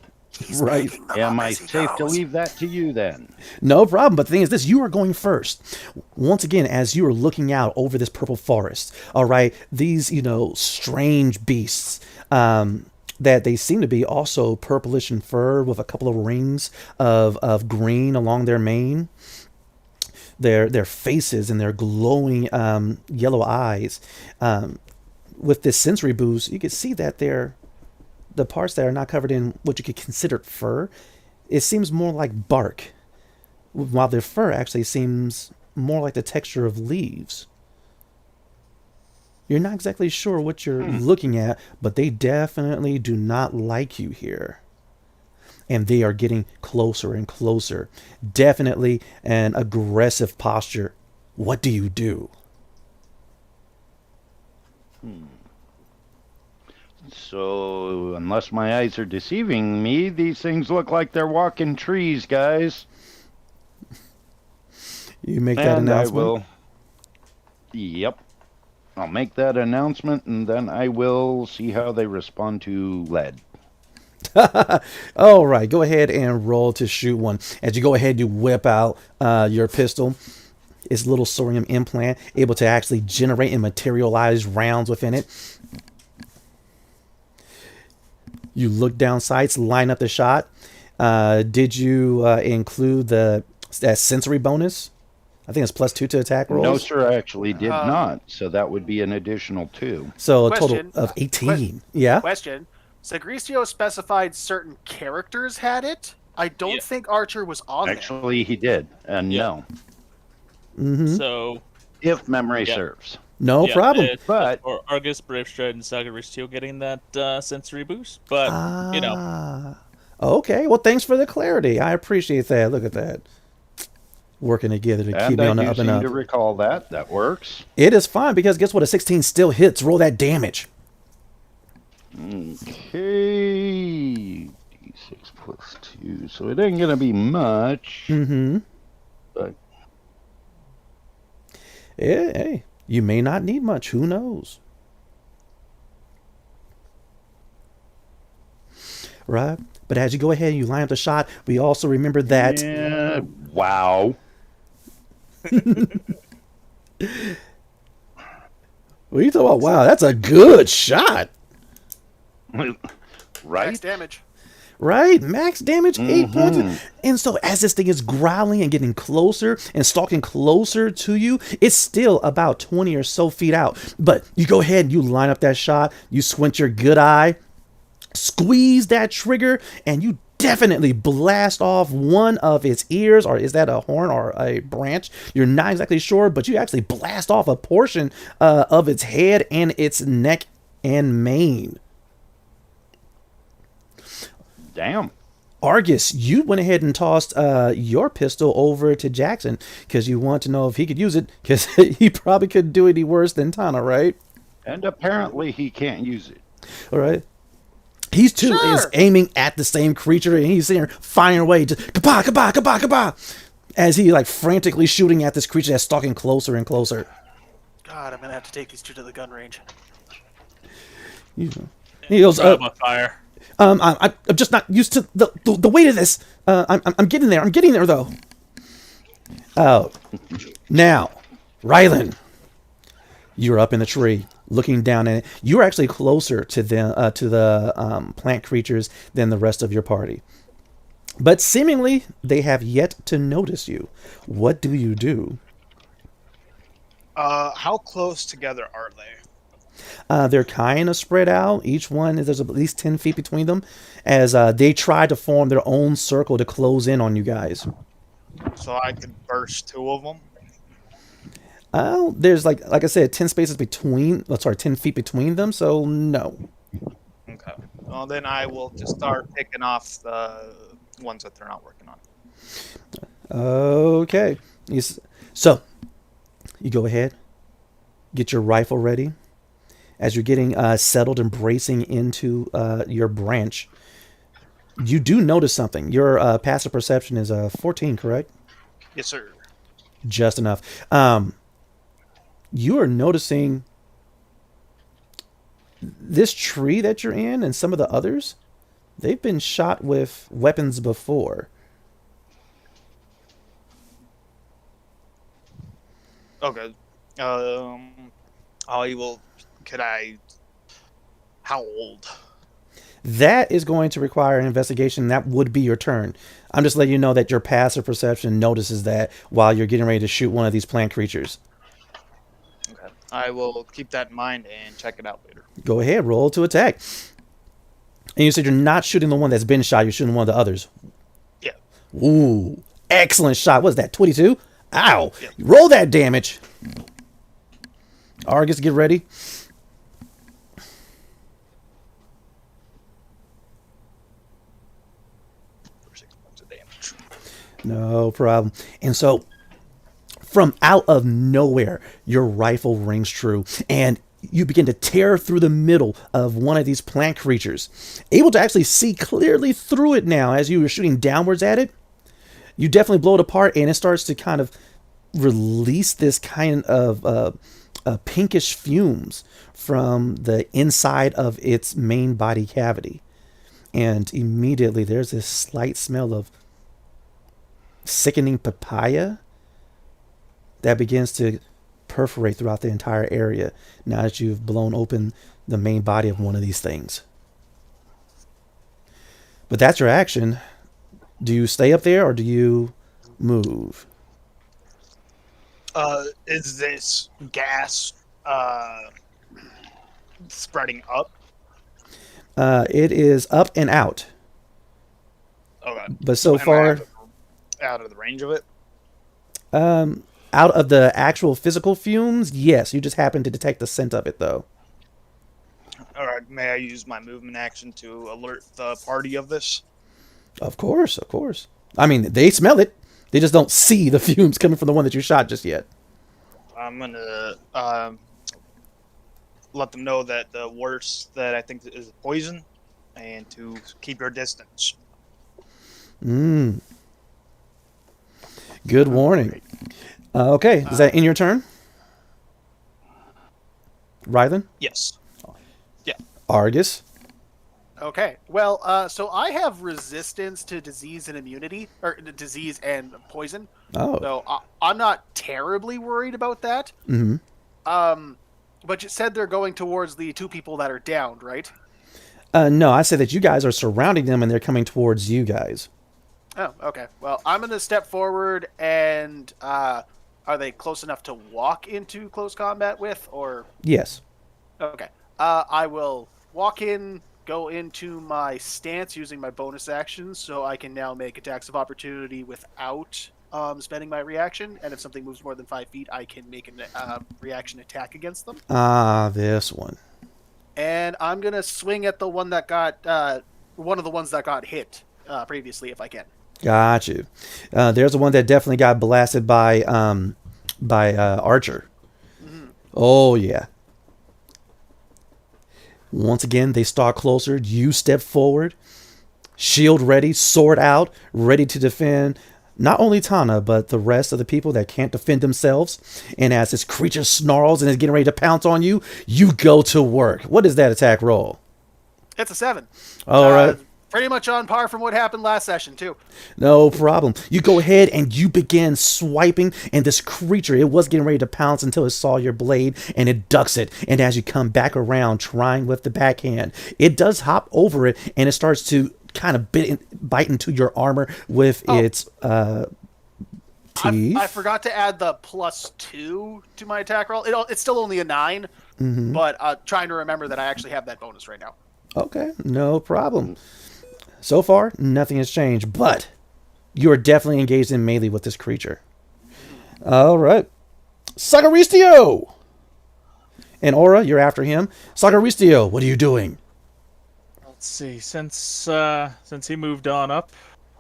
[SPEAKER 1] Right.
[SPEAKER 6] Am I safe to leave that to you then?
[SPEAKER 1] No problem. But the thing is this, you are going first. Once again, as you are looking out over this purple forest, all right, these, strange beasts, that they seem to be also purplish in fur with a couple of rings of green along their mane. their faces and their glowing yellow eyes. With this sensory boost, you can see that the parts that are not covered in what you could consider fur, it seems more like bark, while their fur actually seems more like the texture of leaves. You're not exactly sure what you're looking at, but they definitely do not like you here. And they are getting closer and closer. Definitely an aggressive posture. What do you do?
[SPEAKER 6] So, unless my eyes are deceiving me, these things look like they're walking trees, guys.
[SPEAKER 1] You make that
[SPEAKER 6] And
[SPEAKER 1] announcement.
[SPEAKER 6] I will. Yep. I'll make that announcement, and then I will see how they respond to lead.
[SPEAKER 1] All right, go ahead and roll to shoot one. As you go ahead, you whip out your pistol. Its little corium implant, able to actually generate and materialize rounds within it. You look down sights, line up the shot. Did you include that sensory bonus? I think it's +2 to attack rolls.
[SPEAKER 6] No, sir, I actually did not. So that would be an additional 2.
[SPEAKER 1] So a
[SPEAKER 5] Question.
[SPEAKER 1] total of 18. Yeah.
[SPEAKER 5] Question. Zagrecio specified certain characters had it. I don't think Archer was on there.
[SPEAKER 6] Actually, he did. And no,
[SPEAKER 4] So
[SPEAKER 6] if memory serves.
[SPEAKER 1] No problem.
[SPEAKER 6] But-
[SPEAKER 4] or Argus, Brave Stride, and Sagaristio getting that sensory boost. But you know,
[SPEAKER 1] Okay. Well, thanks for the clarity. I appreciate that. Look at that. Working together to keep
[SPEAKER 6] And
[SPEAKER 1] me
[SPEAKER 6] I
[SPEAKER 1] on the
[SPEAKER 6] do
[SPEAKER 1] up and
[SPEAKER 6] seem
[SPEAKER 1] up.
[SPEAKER 6] to recall that. That works.
[SPEAKER 1] It is fine because guess what? A 16 still hits. Roll that damage.
[SPEAKER 6] Okay. D6 +2. So it ain't going to be much. But
[SPEAKER 1] Yeah, hey, you may not need much. Who knows? Right? But as you go ahead and you line up the shot, we also remember that.
[SPEAKER 6] yeah, wow.
[SPEAKER 1] What are you talking about? Wow, that's a good shot.
[SPEAKER 6] Right?
[SPEAKER 5] Max damage.
[SPEAKER 1] Right? Max damage, 8 points. And so as this thing is growling and getting closer and stalking closer to you, it's still about 20 or so feet out. But you go ahead and you line up that shot. You squint your good eye, squeeze that trigger, and you definitely blast off one of its ears. Or is that a horn or a branch? You're not exactly sure, but you actually blast off a portion of its head and its neck and mane.
[SPEAKER 6] Damn.
[SPEAKER 1] Argus, you went ahead and tossed your pistol over to Jackson because you want to know if he could use it, because he probably couldn't do any worse than Tana, right?
[SPEAKER 6] And apparently he can't use it.
[SPEAKER 1] All right. He's too is aiming at the same creature, and he's sitting there firing away, just kabah, kabah, kabah, kabah, as he like frantically shooting at this creature that's stalking closer and closer.
[SPEAKER 5] God, I'm gonna have to take these two to the gun range.
[SPEAKER 1] He goes,
[SPEAKER 4] I'm on fire.
[SPEAKER 1] I'm just not used to the weight of this. I'm getting there. I'm getting there though. Oh, now, Rylan, you're up in the tree, looking down at it. You're actually closer to the plant creatures than the rest of your party, but seemingly they have yet to notice you. What do you do?
[SPEAKER 2] How close together are they?
[SPEAKER 1] They're kind of spread out. Each one, there's at least 10 feet between them, as they try to form their own circle to close in on you guys.
[SPEAKER 2] So I could burst 2 of them.
[SPEAKER 1] There's like I said, 10 spaces between. 10 feet between them. So no.
[SPEAKER 2] Okay. Well, then I will just start picking off the ones that they're not working on.
[SPEAKER 1] Okay. So you go ahead, get your rifle ready. As you're getting settled and bracing into your branch, you do notice something. Your passive perception is 14, correct?
[SPEAKER 2] Yes, sir.
[SPEAKER 1] Just enough. You are noticing this tree that you're in and some of the others, they've been shot with weapons before.
[SPEAKER 2] Okay. I will. Could I? How old?
[SPEAKER 1] That is going to require an investigation. That would be your turn. I'm just letting you know that your passive perception notices that while you're getting ready to shoot one of these plant creatures.
[SPEAKER 2] Okay. I will keep that in mind and check it out later.
[SPEAKER 1] Go ahead, roll to attack. And you said you're not shooting the one that's been shot, you're shooting one of the others.
[SPEAKER 2] Yeah.
[SPEAKER 1] Ooh, excellent shot. What is that, 22? Ow.
[SPEAKER 2] Yeah.
[SPEAKER 1] Roll that damage. Argus, get ready.
[SPEAKER 2] For 6 points of damage.
[SPEAKER 1] No problem. And so, from out of nowhere, your rifle rings true, and you begin to tear through the middle of one of these plant creatures. Able to actually see clearly through it now as you were shooting downwards at it. You definitely blow it apart, and it starts to kind of release this kind of pinkish fumes from the inside of its main body cavity. And immediately there's this slight smell of sickening papaya that begins to perforate throughout the entire area now that you've blown open the main body of one of these things. But that's your action. Do you stay up there or do you move?
[SPEAKER 2] Is this gas spreading up?
[SPEAKER 1] It is up and out.
[SPEAKER 2] Okay.
[SPEAKER 1] But so
[SPEAKER 2] Am I
[SPEAKER 1] far,
[SPEAKER 2] out of the range of it?
[SPEAKER 1] out of the actual physical fumes, yes. You just happen to detect the scent of it, though.
[SPEAKER 2] All right. May I use my movement action to alert the party of this?
[SPEAKER 1] Of course, of course. I mean, they smell it. They just don't see the fumes coming from the one that you shot just yet.
[SPEAKER 2] I'm gonna let them know that the worst that I think is poison, and to keep your distance.
[SPEAKER 1] Good warning. Okay, is that in your turn? Rylan?
[SPEAKER 2] Yes.
[SPEAKER 1] Argus?
[SPEAKER 5] Okay. Well, so I have resistance to disease and immunity, or disease and poison.
[SPEAKER 1] Oh.
[SPEAKER 5] So I'm not terribly worried about that.
[SPEAKER 1] Mm-hmm.
[SPEAKER 5] But you said they're going towards the two people that are downed, right?
[SPEAKER 1] No, I said that you guys are surrounding them and they're coming towards you guys.
[SPEAKER 5] Oh, okay. Well, I'm going to step forward and are they close enough to walk into close combat with, or?
[SPEAKER 1] Yes.
[SPEAKER 5] Okay. I will walk in, go into my stance using my bonus actions, so I can now make attacks of opportunity without spending my reaction. And if something moves more than 5 feet, I can make a reaction attack against them.
[SPEAKER 1] This one.
[SPEAKER 5] And I'm gonna swing at the one that got one of the ones that got hit previously, if I can.
[SPEAKER 1] Got you. There's the one that definitely got blasted by Archer. Mm-hmm. Oh yeah. Once again, they stalk closer. You step forward, shield ready, sword out, ready to defend not only Tana, but the rest of the people that can't defend themselves. And as this creature snarls and is getting ready to pounce on you, you go to work. What is that attack roll?
[SPEAKER 5] It's a 7.
[SPEAKER 1] All right.
[SPEAKER 5] Pretty much on par from what happened last session, too.
[SPEAKER 1] No problem. You go ahead and you begin swiping, and this creature, it was getting ready to pounce until it saw your blade, and it ducks it. And as you come back around, trying with the backhand, it does hop over it, and it starts to kind of bite into your armor with its teeth.
[SPEAKER 5] I forgot to add the +2 to my attack roll. It's still only a 9, but trying to remember that I actually have that bonus right now.
[SPEAKER 1] Okay, no problem. So far, nothing has changed, but you are definitely engaged in melee with this creature. All right. Sagaristio! And Aura, you're after him. Sagaristio, what are you doing?
[SPEAKER 4] Let's see. Since he moved on up,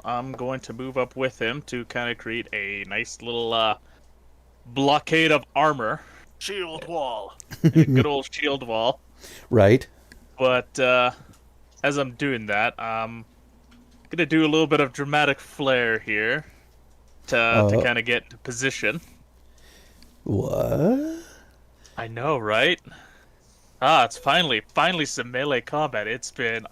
[SPEAKER 4] I'm going to move up with him to kind of create a nice little blockade of armor.
[SPEAKER 5] Shield wall.
[SPEAKER 4] Good old shield wall.
[SPEAKER 1] Right.
[SPEAKER 4] But as I'm doing that, I'm gonna do a little bit of dramatic flair here to kind of get into position.
[SPEAKER 1] What?
[SPEAKER 4] I know, right? It's finally some melee combat. It's been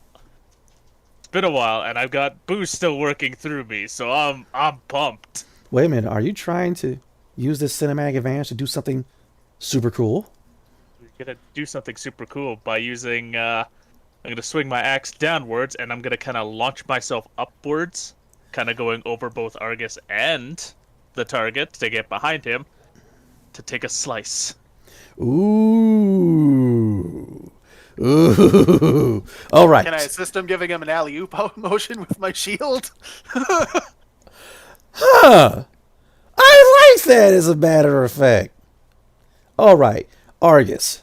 [SPEAKER 4] a while, and I've got boost still working through me, so I'm pumped.
[SPEAKER 1] Wait a minute. Are you trying to use this cinematic advantage to do something super cool?
[SPEAKER 4] We're gonna do something super cool by using I'm gonna swing my axe downwards, and I'm gonna kind of launch myself upwards, kind of going over both Argus and the target to get behind him to take a slice.
[SPEAKER 1] Ooh. Ooh. All right.
[SPEAKER 5] Can I assist him, giving him an alley-oop motion with my shield?
[SPEAKER 1] Huh. I like that, as a matter of fact. All right. Argus.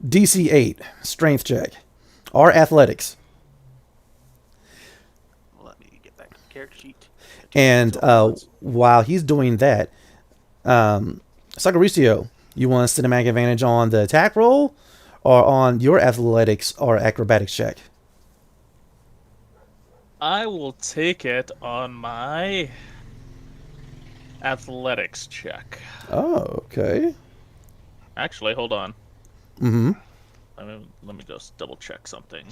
[SPEAKER 1] DC 8. Strength check. Or athletics.
[SPEAKER 5] Let me get back to the character sheet.
[SPEAKER 1] And while he's doing that, Sagaricio, you want a cinematic advantage on the attack roll or on your athletics or acrobatics check?
[SPEAKER 4] I will take it on my athletics check.
[SPEAKER 1] Oh, okay.
[SPEAKER 4] Actually, hold on.
[SPEAKER 1] Mm-hmm.
[SPEAKER 4] Let me just double check something.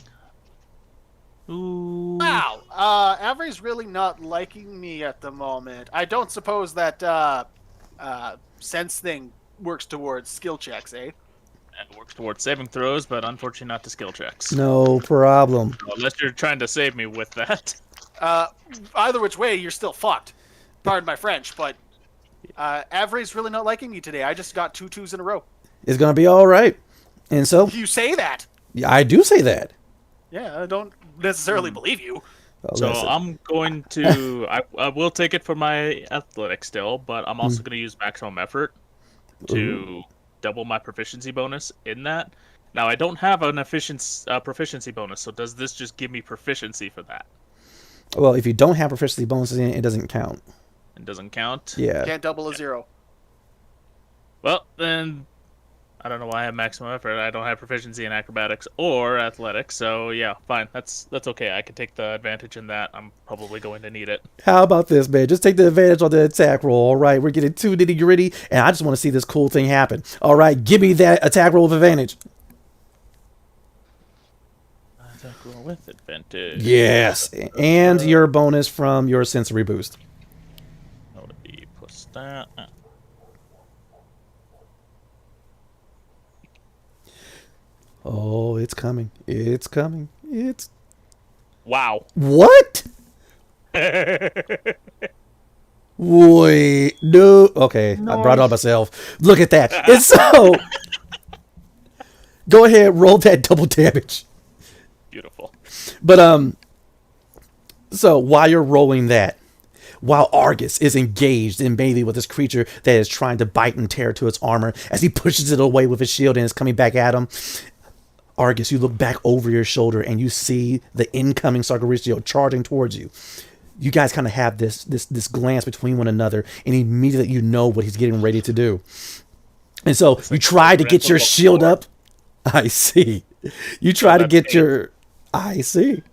[SPEAKER 4] Ooh.
[SPEAKER 5] Wow, Avery's really not liking me at the moment. I don't suppose that sense thing works towards skill checks, eh?
[SPEAKER 4] It works towards saving throws, but unfortunately not to skill checks.
[SPEAKER 1] No problem.
[SPEAKER 4] Unless you're trying to save me with that.
[SPEAKER 5] Either which way, you're still fucked. Pardon my French, but Avery's really not liking me today. I just got 2 2s in a row.
[SPEAKER 1] It's going to be all right. And so,
[SPEAKER 5] You say that?
[SPEAKER 1] yeah, I do say that.
[SPEAKER 5] Yeah, I don't necessarily believe you.
[SPEAKER 1] Well,
[SPEAKER 4] So
[SPEAKER 1] listen.
[SPEAKER 4] I'm going to... I will take it for my athletics still, but I'm also going to use maximum effort to double my proficiency bonus in that. Now, I don't have an proficiency bonus, so does this just give me proficiency for that?
[SPEAKER 1] Well, if you don't have proficiency bonuses in it, it doesn't count.
[SPEAKER 4] It doesn't count?
[SPEAKER 1] Yeah.
[SPEAKER 5] Can't double a 0.
[SPEAKER 4] Well, then... I don't know why I have maximum effort. I don't have proficiency in acrobatics or athletics, so yeah, fine. That's okay. I can take the advantage in that. I'm probably going to need it.
[SPEAKER 1] How about this, man? Just take the advantage on the attack roll. All right, we're getting too nitty gritty, and I just want to see this cool thing happen. All right, give me that attack roll with advantage.
[SPEAKER 4] Attack roll with advantage.
[SPEAKER 1] Yes, and your bonus from your sensory boost.
[SPEAKER 4] That would be plus that.
[SPEAKER 1] Oh, it's coming. It's coming. It's...
[SPEAKER 4] Wow.
[SPEAKER 1] What? Wait, no. Okay, I brought it on myself. Look at that. And so, go ahead, roll that double damage.
[SPEAKER 4] Beautiful.
[SPEAKER 1] But so while you're rolling that, while Argus is engaged in melee with this creature that is trying to bite and tear to its armor, as he pushes it away with his shield and is coming back at him, Argus, you look back over your shoulder and you see the incoming Sargaricio charging towards you. You guys kind of have this glance between one another, and immediately you know what he's getting ready to do. And so you try to get your shield up. I see. You try to get your... I see.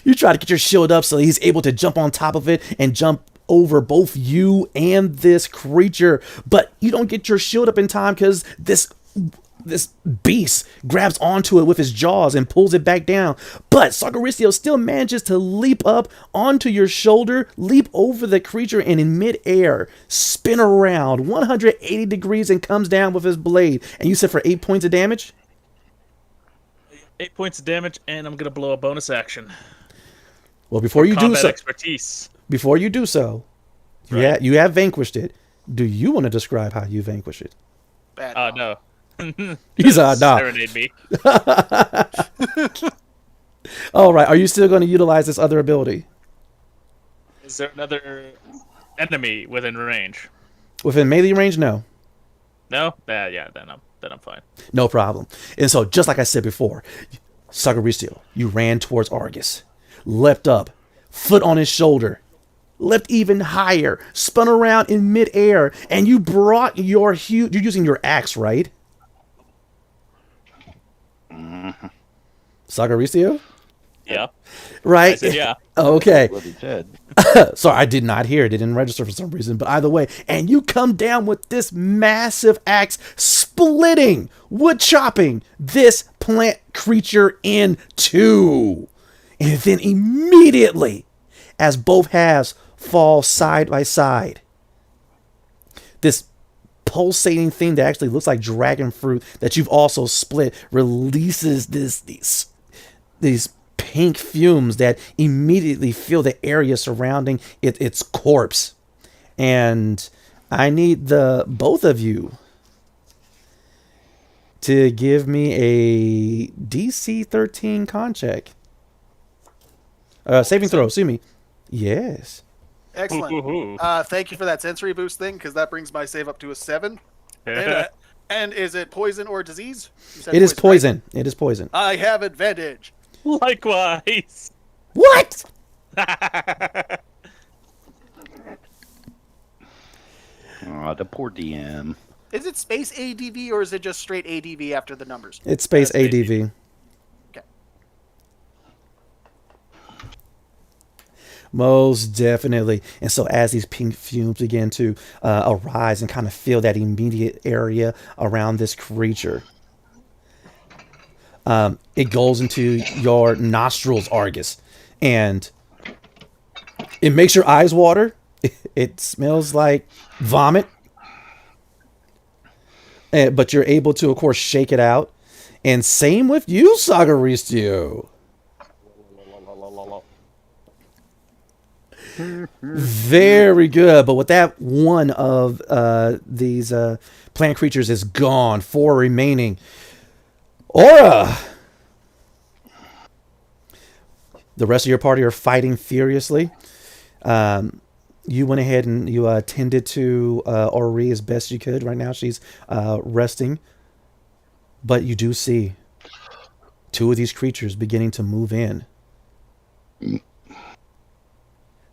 [SPEAKER 1] You try to get your shield up so he's able to jump on top of it and jump over both you and this creature. But you don't get your shield up in time because this beast grabs onto it with his jaws and pulls it back down. But Sargaricio still manages to leap up onto your shoulder, leap over the creature, and in midair, spin around 180 degrees and comes down with his blade. And you said for 8 points of damage?
[SPEAKER 4] 8 points of damage, and I'm gonna blow a bonus action.
[SPEAKER 1] Well, before you do
[SPEAKER 4] Combat
[SPEAKER 1] so,
[SPEAKER 4] expertise.
[SPEAKER 1] yeah, you have vanquished it. Do you want to describe how you vanquish it?
[SPEAKER 5] Bad.
[SPEAKER 4] No.
[SPEAKER 1] He's nah.
[SPEAKER 4] Serenade me.
[SPEAKER 1] All right. Are you still going to utilize this other ability?
[SPEAKER 4] Is there another enemy within range?
[SPEAKER 1] Within melee range? No.
[SPEAKER 4] No? Yeah, then I'm fine.
[SPEAKER 1] No problem. And so, just like I said before, Sagaricio, you ran towards Argus, leapt up, foot on his shoulder, leapt even higher, spun around in midair, and you brought your huge... You're using your axe, right? Sagaricio?
[SPEAKER 4] Yeah.
[SPEAKER 1] Right?
[SPEAKER 4] I said yeah.
[SPEAKER 1] Okay.
[SPEAKER 6] What he said.
[SPEAKER 1] Sorry, I did not hear it. It didn't register for some reason. But either way, and you come down with this massive axe, splitting, wood chopping this plant creature in two. And then immediately, as both halves fall side by side, this pulsating thing that actually looks like dragon fruit that you've also split releases these pink fumes that immediately fill the area surrounding its corpse. And I need the both of you to give me a DC 13 con check. Saving throw, excuse me. Yes.
[SPEAKER 5] Excellent. Thank you for that sensory boost thing, because that brings my save up to a 7. And is it poison or disease?
[SPEAKER 1] It is poison. Right? It is poison.
[SPEAKER 5] I have advantage.
[SPEAKER 4] Likewise.
[SPEAKER 1] What?
[SPEAKER 6] Oh, the poor DM.
[SPEAKER 5] Is it space ADV or is it just straight ADV after the numbers?
[SPEAKER 1] It's space ADV.
[SPEAKER 5] Okay.
[SPEAKER 1] Most definitely. And so as these pink fumes begin to arise and kind of fill that immediate area around this creature, it goes into your nostrils, Argus, and it makes your eyes water. It smells like vomit. But you're able to, of course, shake it out. And same with you, Sagaristio. Very good. But with that, one of these plant creatures is gone. 4 remaining. Aura! The rest of your party are fighting furiously. You went ahead and you tended to Ori as best you could. Right now she's resting. But you do see 2 of these creatures beginning to move in.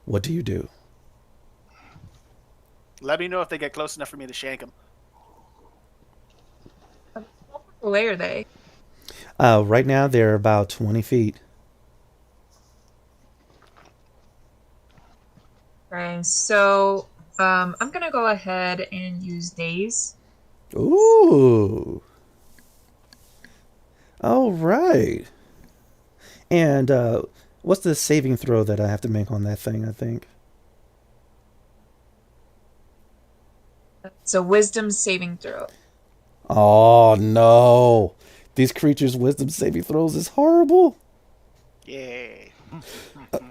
[SPEAKER 1] What do you do?
[SPEAKER 5] Let me know if they get close enough for me to shank them.
[SPEAKER 3] How far away are they?
[SPEAKER 1] Right now they're about 20 feet.
[SPEAKER 3] Okay, so I'm gonna go ahead and use Daze.
[SPEAKER 1] Ooh. All right. And what's the saving throw that I have to make on that thing, I think?
[SPEAKER 3] It's a Wisdom saving throw.
[SPEAKER 1] Oh, no. These creatures' wisdom saving throws is horrible.
[SPEAKER 5] Yay.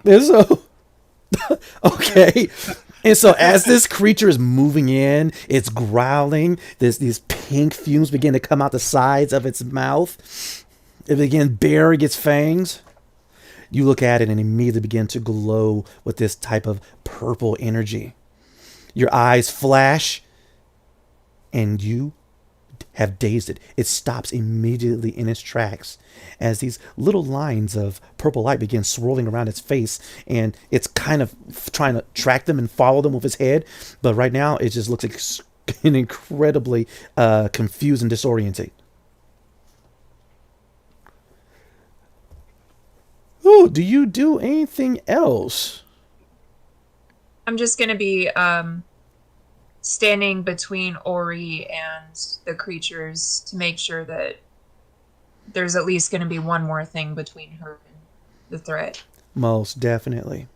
[SPEAKER 1] So... Okay. And so as this creature is moving in, it's growling. These pink fumes begin to come out the sides of its mouth. It begins baring its fangs. You look at it and immediately begin to glow with this type of purple energy. Your eyes flash and you have dazed it. It stops immediately in its tracks as these little lines of purple light begin swirling around its face, and it's kind of trying to track them and follow them with its head. But right now, it just looks incredibly confused and disoriented. Oh, do you do anything else?
[SPEAKER 3] I'm just gonna be standing between Ori and the creatures to make sure that there's at least going to be one more thing between her and the threat.
[SPEAKER 1] Most definitely.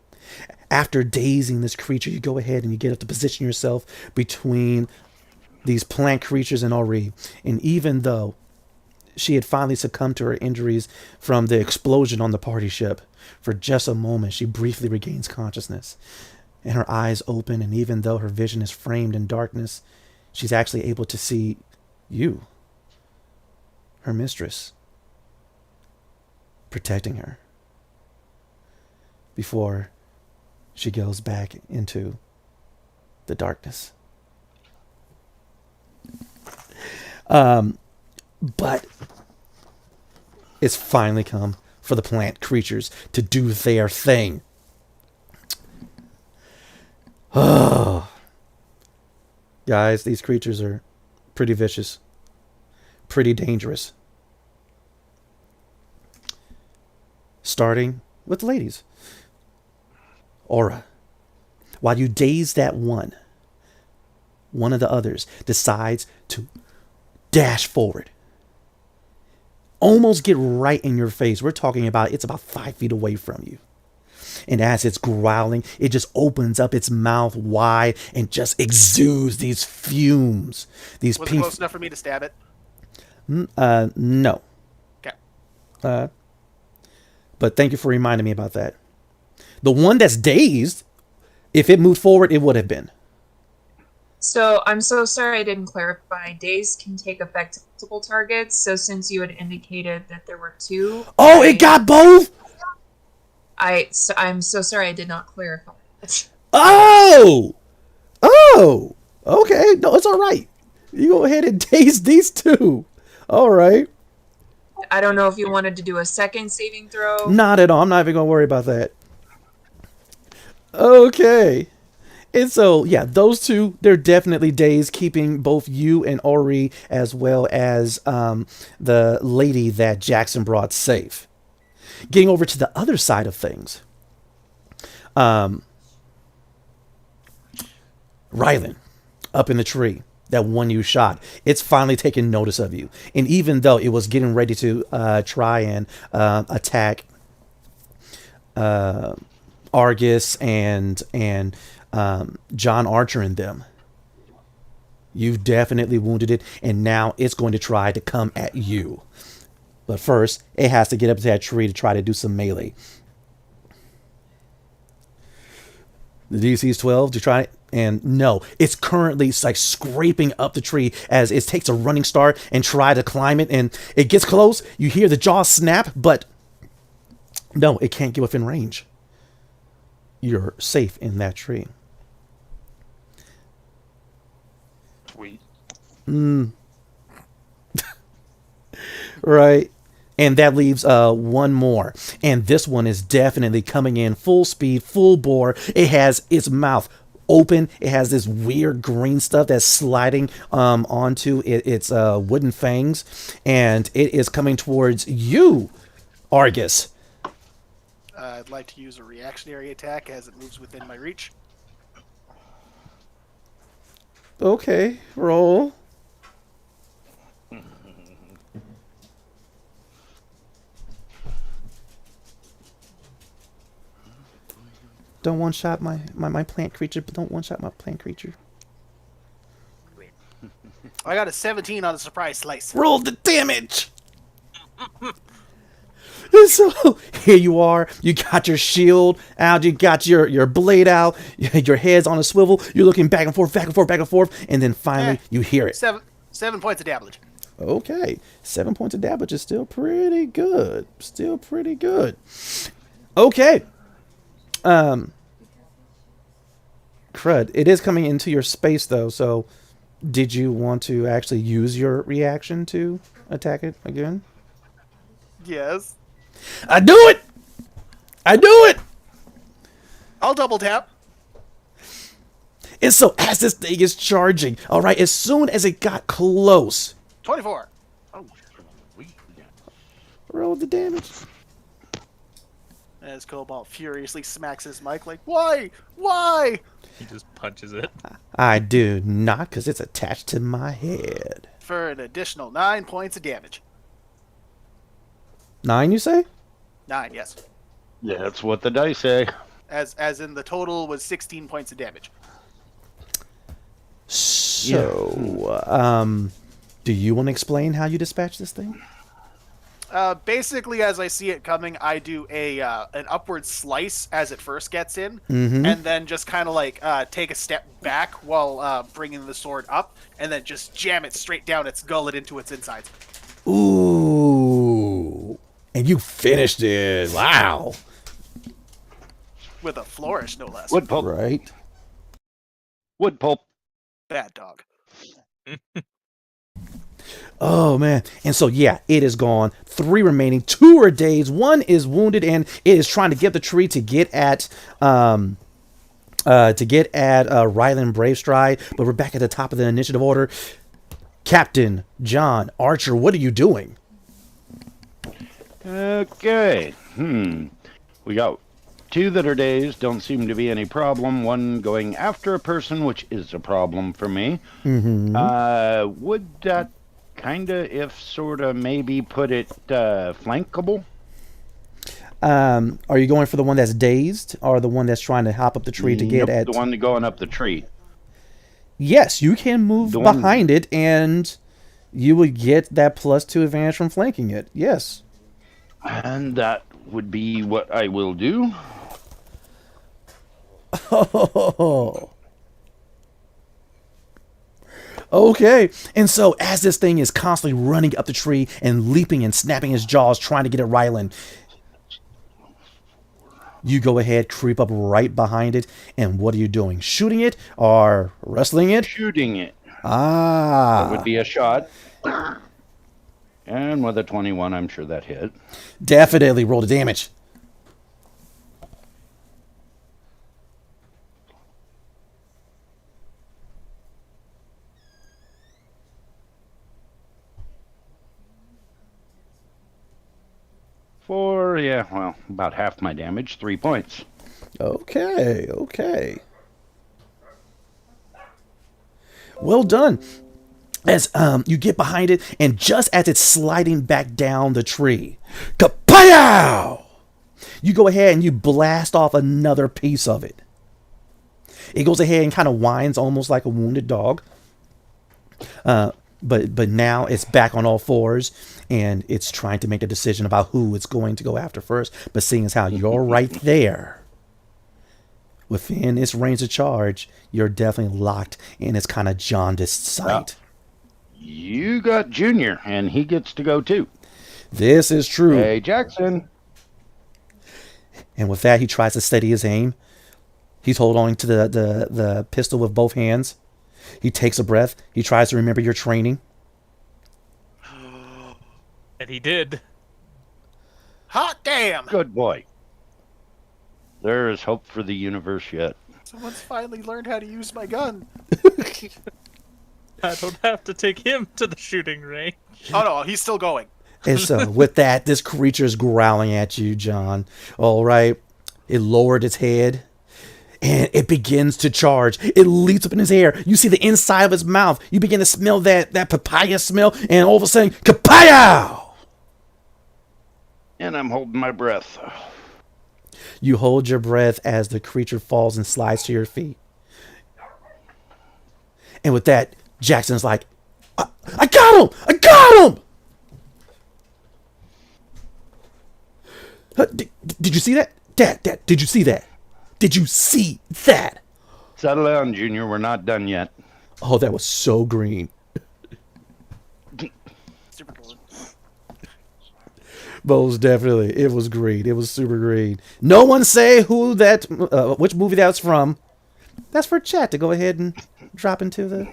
[SPEAKER 1] After dazing this creature, you go ahead and you get up to position yourself between these plant creatures and Ori. And even though she had finally succumbed to her injuries from the explosion on the party ship, for just a moment, she briefly regains consciousness. And her eyes open, and even though her vision is framed in darkness, she's actually able to see you, her mistress, protecting her before she goes back into the darkness. But it's finally come for the plant creatures to do their thing. Oh, guys, these creatures are pretty vicious, pretty dangerous. Starting with the ladies. Aura, while you daze that one of the others decides to dash forward. Almost get right in your face. We're talking about it's about 5 feet away from you. And as it's growling, it just opens up its mouth wide and just exudes these fumes. These
[SPEAKER 5] Was it
[SPEAKER 1] pink.
[SPEAKER 5] close enough for me to stab it?
[SPEAKER 1] No.
[SPEAKER 5] Okay.
[SPEAKER 1] But thank you for reminding me about that. The one that's dazed, if it moved forward, it would have been.
[SPEAKER 3] So I'm so sorry I didn't clarify. Daze can take effect to multiple targets. So since you had indicated that there were two,
[SPEAKER 1] Oh, it got both.
[SPEAKER 3] I'm so sorry I did not clarify.
[SPEAKER 1] Oh. Okay. No, it's all right. You go ahead and daze these two. All right.
[SPEAKER 3] I don't know if you wanted to do a second saving throw.
[SPEAKER 1] Not at all. I'm not even gonna worry about that. Okay. And so, yeah, those two, they're definitely dazed, keeping both you and Ori as well as the lady that Jackson brought safe. Getting over to the other side of things. Rylan, up in the tree, that one you shot, it's finally taken notice of you. And even though it was getting ready to try and attack Argus and John Archer and them, you've definitely wounded it, and now it's going to try to come at you. But first, it has to get up to that tree to try to do some melee. The DC is 12 to try it, and no, it's currently like scraping up the tree as it takes a running start and try to climb it, and it gets close. You hear the jaw snap, but no, it can't get within range. You're safe in that tree.
[SPEAKER 2] Sweet.
[SPEAKER 1] Right. And that leaves one more. And this one is definitely coming in full speed, full bore. It has its mouth open. It has this weird green stuff that's sliding onto its wooden fangs. And it is coming towards you, Argus.
[SPEAKER 5] I'd like to use a reactionary attack as it moves within my reach.
[SPEAKER 1] Okay, roll. Don't one-shot my plant creature, but don't one-shot my plant creature.
[SPEAKER 5] I got a 17 on the surprise slice.
[SPEAKER 1] Roll the damage! And so, here you are. You got your shield out. You got your blade out. Your head's on a swivel. You're looking back and forth, back and forth, back and forth. And then finally, you hear it.
[SPEAKER 5] 7 points of damage.
[SPEAKER 1] Okay. 7 points of damage is still pretty good. Still pretty good. Okay. Crud. It is coming into your space, though. So, did you want to actually use your reaction to attack it again?
[SPEAKER 5] Yes.
[SPEAKER 1] I do it! I do it!
[SPEAKER 5] I'll double tap.
[SPEAKER 1] And so, as this thing is charging, all right, as soon as it got close,
[SPEAKER 5] 24.
[SPEAKER 6] Oh, sweet.
[SPEAKER 1] roll the damage.
[SPEAKER 5] As Cobalt furiously smacks his mic like, why? Why?
[SPEAKER 4] He just punches it.
[SPEAKER 1] I do not, because it's attached to my head.
[SPEAKER 5] For an additional 9 points of damage.
[SPEAKER 1] 9, you say?
[SPEAKER 5] 9, yes.
[SPEAKER 6] Yeah, that's what the dice say.
[SPEAKER 5] As in the total was 16 points of damage.
[SPEAKER 1] So, do you want to explain how you dispatch this thing?
[SPEAKER 5] Basically, as I see it coming, I do an upward slice as it first gets in,
[SPEAKER 1] Mm-hmm.
[SPEAKER 5] and then just kind of like take a step back while bringing the sword up, and then just jam it straight down its gullet into its insides.
[SPEAKER 1] Ooh. And you finished it. Wow.
[SPEAKER 5] With a flourish, no less.
[SPEAKER 6] Wood pulp.
[SPEAKER 1] Right.
[SPEAKER 6] Wood pulp.
[SPEAKER 5] Bad dog.
[SPEAKER 1] Oh, man. And so, yeah, it is gone. 3 remaining. 2 are dazed. 1 is wounded, and it is trying to get the tree to get at Rylan Bravestride. But we're back at the top of the initiative order. Captain John Archer, what are you doing?
[SPEAKER 6] Okay. We got 2 that are dazed. Don't seem to be any problem. 1 going after a person, which is a problem for me.
[SPEAKER 1] Mm-hmm.
[SPEAKER 6] Would that kind of, if sort of, maybe put it flankable?
[SPEAKER 1] Are you going for the one that's dazed, or the one that's trying to hop up the tree to get
[SPEAKER 6] Nope,
[SPEAKER 1] at?
[SPEAKER 6] the one going up the tree.
[SPEAKER 1] Yes, you can move
[SPEAKER 6] The one-
[SPEAKER 1] behind it, and you would get that +2 advantage from flanking it. Yes.
[SPEAKER 6] And that would be what I will do.
[SPEAKER 1] Okay. And so as this thing is constantly running up the tree and leaping and snapping his jaws, trying to get at Rylan, you go ahead, creep up right behind it, and what are you doing? Shooting it or wrestling it?
[SPEAKER 6] Shooting it.
[SPEAKER 1] Ah.
[SPEAKER 6] That would be a shot. And with a 21, I'm sure that hit.
[SPEAKER 1] Definitely roll the damage.
[SPEAKER 6] For, yeah, well, about half my damage, 3 points.
[SPEAKER 1] Okay, okay. Well done. As you get behind it, and just as it's sliding back down the tree, kapow! You go ahead and you blast off another piece of it. It goes ahead and kind of whines almost like a wounded dog. But now it's back on all fours, and it's trying to make a decision about who it's going to go after first. But seeing as how you're right there, within its range of charge, you're definitely locked in its kind of jaundiced sight.
[SPEAKER 6] You got Junior, and he gets to go too.
[SPEAKER 1] This is true.
[SPEAKER 6] Hey, Jackson.
[SPEAKER 1] And with that, he tries to steady his aim. He's holding on to the pistol with both hands. He takes a breath. He tries to remember your training.
[SPEAKER 4] And he did.
[SPEAKER 5] Hot damn!
[SPEAKER 6] Good boy. There is hope for the universe yet.
[SPEAKER 5] Someone's finally learned how to use my gun.
[SPEAKER 4] I don't have to take him to the shooting range.
[SPEAKER 5] Oh no, he's still going.
[SPEAKER 1] And so with that, this creature is growling at you, John. All right. It lowered its head, and it begins to charge. It leaps up in his air. You see the inside of his mouth. You begin to smell that papaya smell, and all of a sudden, kapow!
[SPEAKER 6] And I'm holding my breath.
[SPEAKER 1] You hold your breath as the creature falls and slides to your feet. And with that, Jackson's like, I got him! I got him! Did you see that? Dad, did you see that? Did you see that?
[SPEAKER 6] Settle down, Junior. We're not done yet.
[SPEAKER 1] Oh, that was so green.
[SPEAKER 5] Super cool.
[SPEAKER 1] Most definitely. It was green. It was super green. No one say who that, which movie that's from. That's for chat to go ahead and drop into the...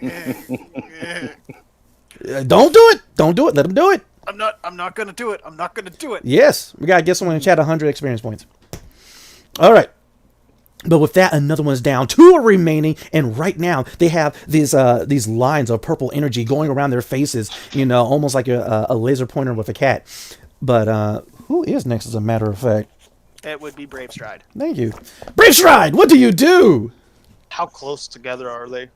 [SPEAKER 1] Don't do it. Don't do it. Let them do it.
[SPEAKER 5] I'm not gonna do it. I'm not gonna do it.
[SPEAKER 1] Yes. We got to get someone in chat 100 experience points. All right. But with that, another one's down. 2 are remaining, and right now they have these lines of purple energy going around their faces, almost like a laser pointer with a cat. But who is next, as a matter of fact?
[SPEAKER 5] It would be Brave Stride.
[SPEAKER 1] Thank you. Brave Stride, what do you do?
[SPEAKER 2] How close together are they?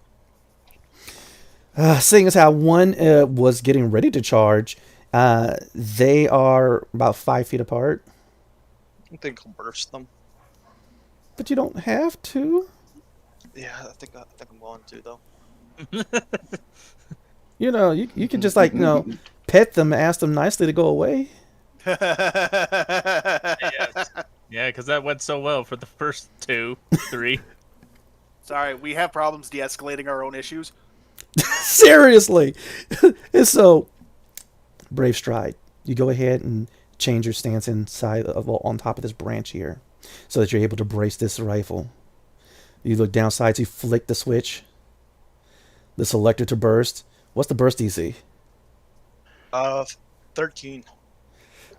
[SPEAKER 1] Seeing as how one was getting ready to charge, they are about 5 feet apart.
[SPEAKER 2] I think I'll burst them.
[SPEAKER 1] But you don't have to.
[SPEAKER 2] Yeah, I think I'm going to though.
[SPEAKER 1] You can just pet them, ask them nicely to go away.
[SPEAKER 4] Yes. Yeah, because that went so well for the first 2, 3.
[SPEAKER 5] Sorry, we have problems de-escalating our own issues.
[SPEAKER 1] Seriously. And so, Brave Stride, you go ahead and change your stance inside on top of this branch here, so that you're able to brace this rifle. You look down sides, you flick the switch, the selector to burst. What's the burst DC?
[SPEAKER 2] 13.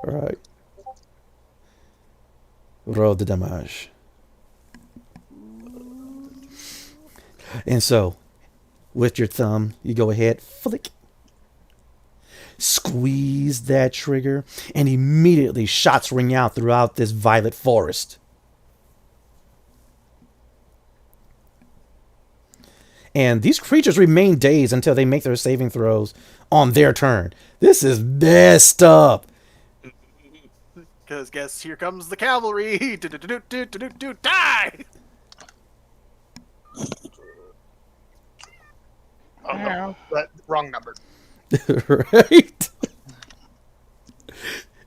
[SPEAKER 1] All right. Roll the damage. And so, with your thumb, you go ahead, flick, squeeze that trigger, and immediately shots ring out throughout this violet forest. And these creatures remain dazed until they make their saving throws on their turn. This is messed up.
[SPEAKER 5] Because guess here comes the cavalry. Die!
[SPEAKER 2] Oh, no. Wrong number.
[SPEAKER 1] Right?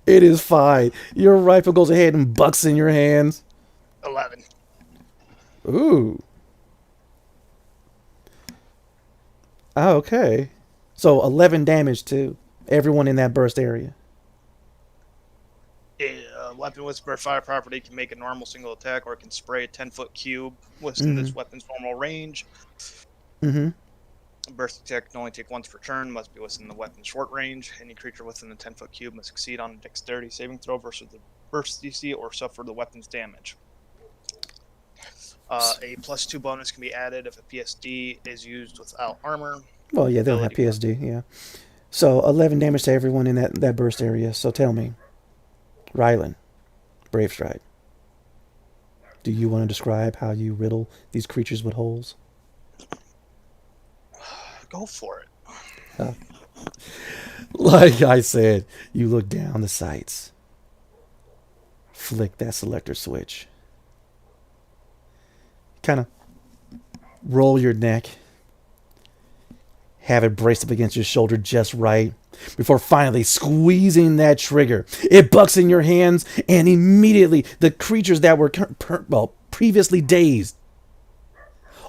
[SPEAKER 1] It is fine. Your rifle goes ahead and bucks in your hands.
[SPEAKER 2] 11.
[SPEAKER 1] Ooh. Oh, okay. So 11 damage to everyone in that burst area.
[SPEAKER 2] A weapon with spare fire property can make a normal single attack or can spray a 10-foot cube within this weapon's normal range.
[SPEAKER 1] Mm-hmm.
[SPEAKER 2] A burst attack can only take once per turn, must be within the weapon's short range. Any creature within the 10-foot cube must succeed on a dexterity saving throw versus the burst DC or suffer the weapon's damage. A +2 bonus can be added if a PSD is used without armor.
[SPEAKER 1] Well, yeah, they'll have
[SPEAKER 2] Ability
[SPEAKER 1] PSD, yeah. So 11 damage to everyone in that burst area. So tell me, Rylan, Brave Stride, do you want to describe how you riddle these creatures with holes?
[SPEAKER 2] Go for it.
[SPEAKER 1] Like I said, you look down the sights, flick that selector switch, kind of roll your neck, have it braced up against your shoulder just right, before finally squeezing that trigger. It bucks in your hands, and immediately the creatures that were previously dazed,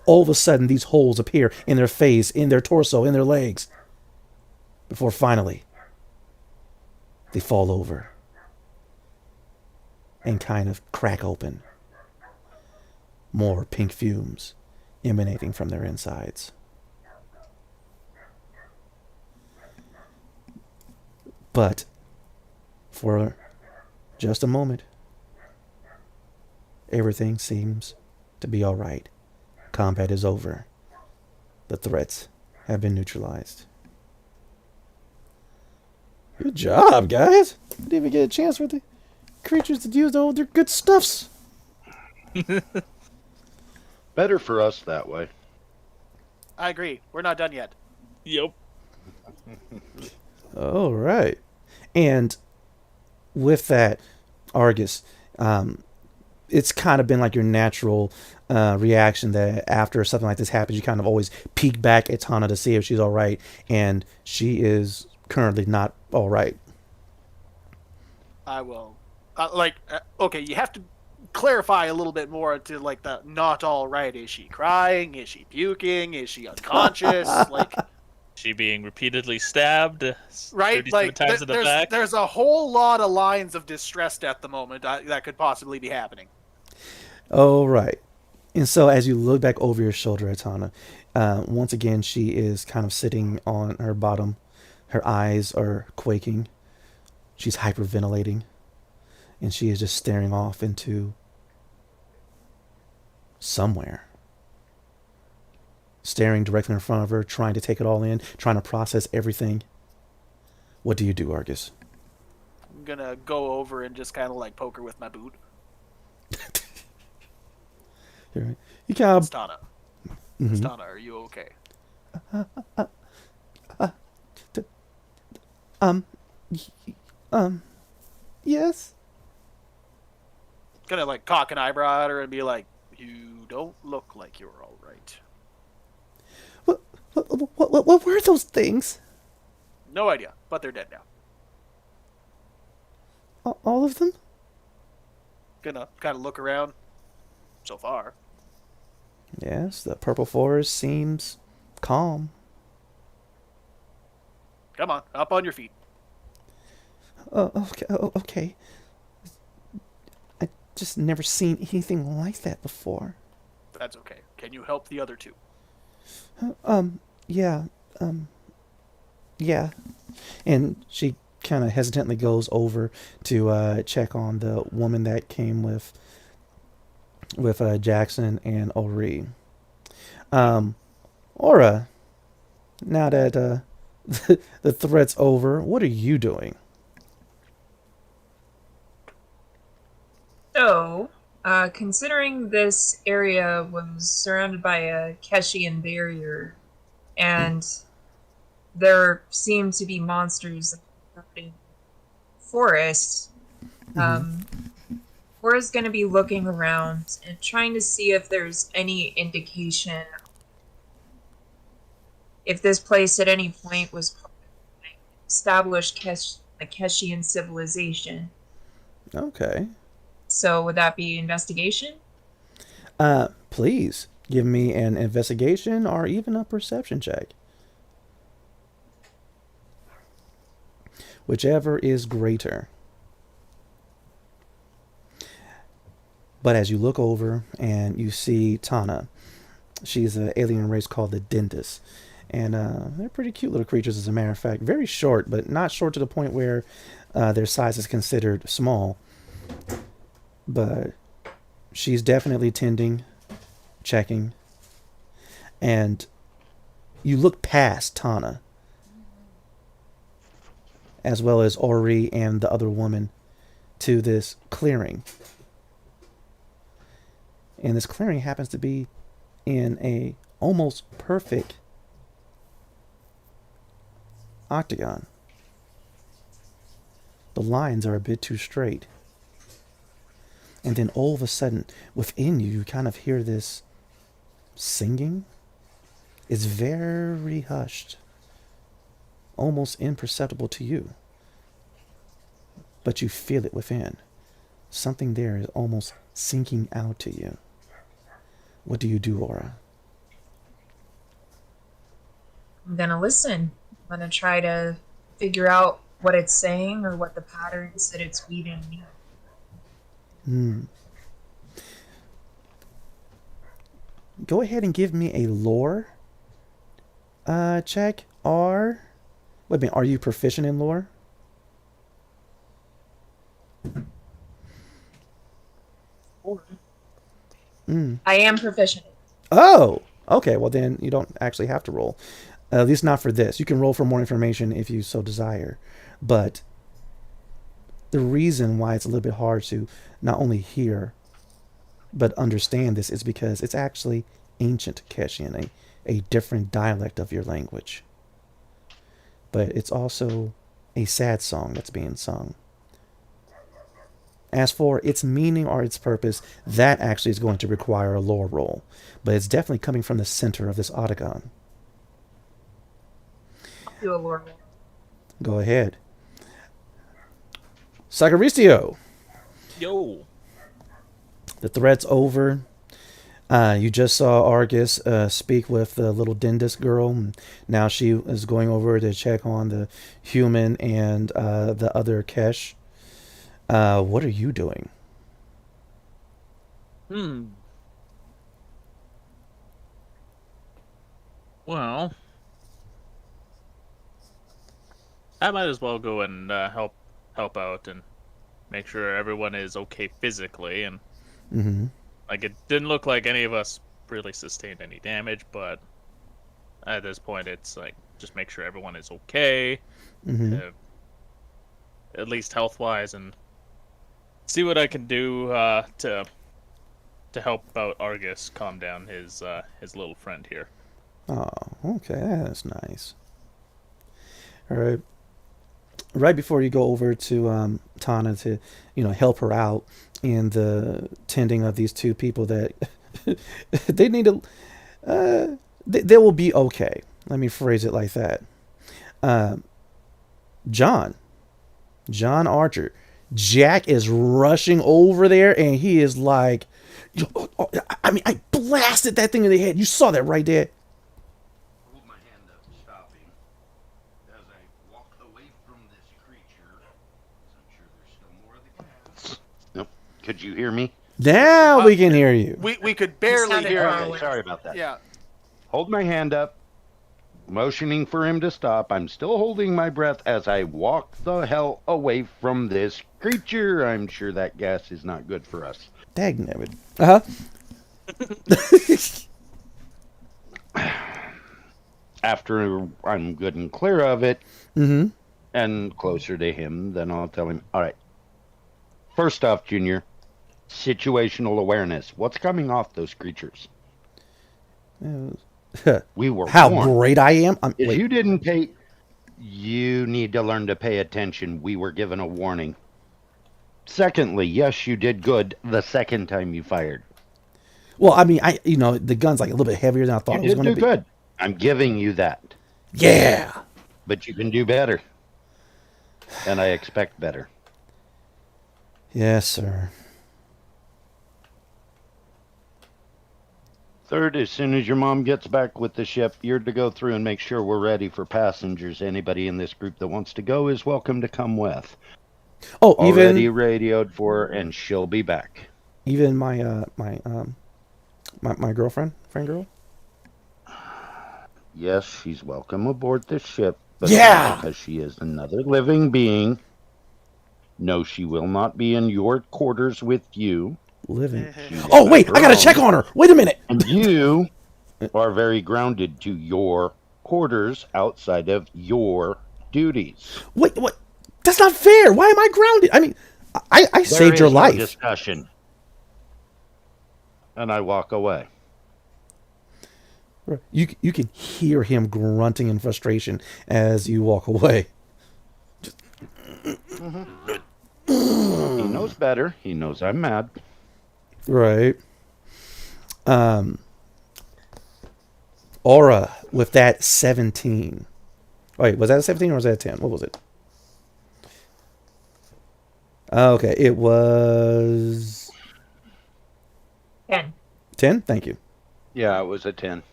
[SPEAKER 1] all of a sudden these holes appear in their face, in their torso, in their legs, before finally they fall over and kind of crack open. More pink fumes emanating from their insides. But for just a moment, everything seems to be all right. Combat is over. The threats have been neutralized. Good job, guys. Didn't even get a chance for the creatures to use all their good stuffs.
[SPEAKER 6] Better for us that way.
[SPEAKER 5] I agree. We're not done yet.
[SPEAKER 4] Yep.
[SPEAKER 1] All right. And with that, Argus, it's kind of been like your natural reaction that after something like this happens, you kind of always peek back at Tana to see if she's all right. And she is currently not all right.
[SPEAKER 5] I will. Okay, you have to clarify a little bit more to like the not all right. Is she crying? Is she puking? Is she unconscious? Like,
[SPEAKER 4] She being repeatedly stabbed,
[SPEAKER 5] right?
[SPEAKER 4] 37
[SPEAKER 5] Like,
[SPEAKER 4] times in the back.
[SPEAKER 5] there's a whole lot of lines of distress at the moment that could possibly be happening.
[SPEAKER 1] All right. And so as you look back over your shoulder at Tana, once again, she is kind of sitting on her bottom. Her eyes are quaking. She's hyperventilating. And she is just staring off into somewhere. Staring directly in front of her, trying to take it all in, trying to process everything. What do you do, Argus?
[SPEAKER 5] I'm gonna go over and just kind of like poke her with my boot.
[SPEAKER 1] You kind of...
[SPEAKER 5] Stana.
[SPEAKER 1] Mhm.
[SPEAKER 5] Stana, are you okay?
[SPEAKER 1] Yes?
[SPEAKER 5] Gonna like cock an eyebrow at her and be like, "You don't look like you're all right."
[SPEAKER 1] What were those things?
[SPEAKER 5] No idea, but they're dead now.
[SPEAKER 1] All of them?
[SPEAKER 5] Gonna kind of look around. So far.
[SPEAKER 1] Yes, the purple forest seems calm.
[SPEAKER 5] Come on, up on your feet.
[SPEAKER 1] Okay, okay. I just never seen anything like that before.
[SPEAKER 5] That's okay. Can you help the other two?
[SPEAKER 1] Yeah, yeah. And she kind of hesitantly goes over to check on the woman that came with Jackson and Ulrich. Aura, now that the threat's over, what are you doing?
[SPEAKER 3] So, considering this area was surrounded by a Keshian barrier, and there seemed to be monsters in the forest, Cora's going to be looking around and trying to see if there's any indication if this place at any point was part of like, established Keshian civilization.
[SPEAKER 1] Okay.
[SPEAKER 3] So would that be investigation?
[SPEAKER 1] Please give me an investigation or even a perception check. Whichever is greater. But as you look over and you see Tana, she's an alien race called the Dentists. And they're pretty cute little creatures, as a matter of fact. Very short, but not short to the point where their size is considered small. But she's definitely tending, checking. And you look past Tana, as well as Ori and the other woman, to this clearing. And this clearing happens to be in a almost perfect octagon. The lines are a bit too straight. And then all of a sudden, within you, you kind of hear this singing. It's very hushed. Almost imperceptible to you. But you feel it within. Something there is almost sinking out to you. What do you do, Aura?
[SPEAKER 3] I'm going to listen. I'm going to try to figure out what it's saying or what the patterns that it's weaving mean.
[SPEAKER 1] Go ahead and give me a lore check. Wait a minute, are you proficient in lore?
[SPEAKER 3] I am proficient.
[SPEAKER 1] Oh, okay. Well, then you don't actually have to roll. At least not for this. You can roll for more information if you so desire. But the reason why it's a little bit hard to not only hear but understand this is because it's actually ancient Keshian, a different dialect of your language. But it's also a sad song that's being sung. As for its meaning or its purpose, that actually is going to require a lore roll. But it's definitely coming from the center of this octagon.
[SPEAKER 3] Do a lore roll.
[SPEAKER 1] Go ahead. Sagaristio.
[SPEAKER 4] Yo.
[SPEAKER 1] The threat's over. You just saw Argus speak with the little dentist girl. And now she is going over to check on the human and the other Kesh. What are you doing?
[SPEAKER 4] Well, I might as well go and help out and make sure everyone is okay physically. And like, it didn't look like any of us really sustained any damage, but at this point, it's like just make sure everyone is okay, at least health-wise, and see what I can do to help out Argus calm down his little friend here.
[SPEAKER 1] Oh, okay, that's nice. All right. Right before you go over to Tana to, help her out in the tending of these two people that they need to, they will be okay. Let me phrase it like that. John Archer. Jack is rushing over there, and he is like, I blasted that thing in the head. You saw that right there.
[SPEAKER 6] Hold my hand up, stopping. As I walk away from this creature, I'm sure there's still more of the cats. Nope. Could you hear me?
[SPEAKER 1] Now we can hear you.
[SPEAKER 5] We could barely
[SPEAKER 3] sounded
[SPEAKER 5] hear
[SPEAKER 3] far
[SPEAKER 5] you.
[SPEAKER 3] away.
[SPEAKER 6] Sorry about that.
[SPEAKER 5] Yeah.
[SPEAKER 6] Hold my hand up, motioning for him to stop. I'm still holding my breath as I walk the hell away from this creature. I'm sure that gas is not good for us.
[SPEAKER 1] Dagnabbit.
[SPEAKER 6] After I'm good and clear of it, and closer to him, then I'll tell him, all right, first off, Junior, situational awareness. What's coming off those creatures? We were
[SPEAKER 1] How
[SPEAKER 6] warned.
[SPEAKER 1] great I am.
[SPEAKER 6] If you didn't pay, you need to learn to pay attention. We were given a warning. Secondly, yes, you did good the second time you fired.
[SPEAKER 1] Well, I mean, the gun's like a little bit heavier than I thought
[SPEAKER 6] You
[SPEAKER 1] it was
[SPEAKER 6] did
[SPEAKER 1] going to
[SPEAKER 6] do
[SPEAKER 1] be.
[SPEAKER 6] good. I'm giving you that.
[SPEAKER 1] Yeah.
[SPEAKER 6] But you can do better. And I expect better.
[SPEAKER 1] Yes, sir.
[SPEAKER 6] Third, as soon as your mom gets back with the ship, you're to go through and make sure we're ready for passengers. Anybody in this group that wants to go is welcome to come with.
[SPEAKER 1] Oh,
[SPEAKER 6] Already radioed for her, and she'll be back.
[SPEAKER 1] even my my girlfriend, friend girl.
[SPEAKER 6] Yes, she's welcome aboard the ship, but
[SPEAKER 1] Yeah!
[SPEAKER 6] because she is another living being, no, she will not be in your quarters with you.
[SPEAKER 1] Living.
[SPEAKER 6] She will
[SPEAKER 1] Oh,
[SPEAKER 6] have
[SPEAKER 1] wait,
[SPEAKER 6] her
[SPEAKER 1] I gotta
[SPEAKER 6] own.
[SPEAKER 1] check on her. Wait a minute.
[SPEAKER 6] And you are very grounded to your quarters outside of your duties.
[SPEAKER 1] Wait, what? That's not fair. Why am I grounded? I mean, I saved your
[SPEAKER 6] There is no
[SPEAKER 1] life.
[SPEAKER 6] discussion. And I walk away.
[SPEAKER 1] You can hear him grunting in frustration as you walk away.
[SPEAKER 6] He knows better. He knows I'm mad.
[SPEAKER 1] Right. Aura with that 17. Wait, was that a 17 or was that a 10? What was it? Okay, it was
[SPEAKER 3] 10.
[SPEAKER 1] 10. Thank you.
[SPEAKER 6] Yeah, it was a 10.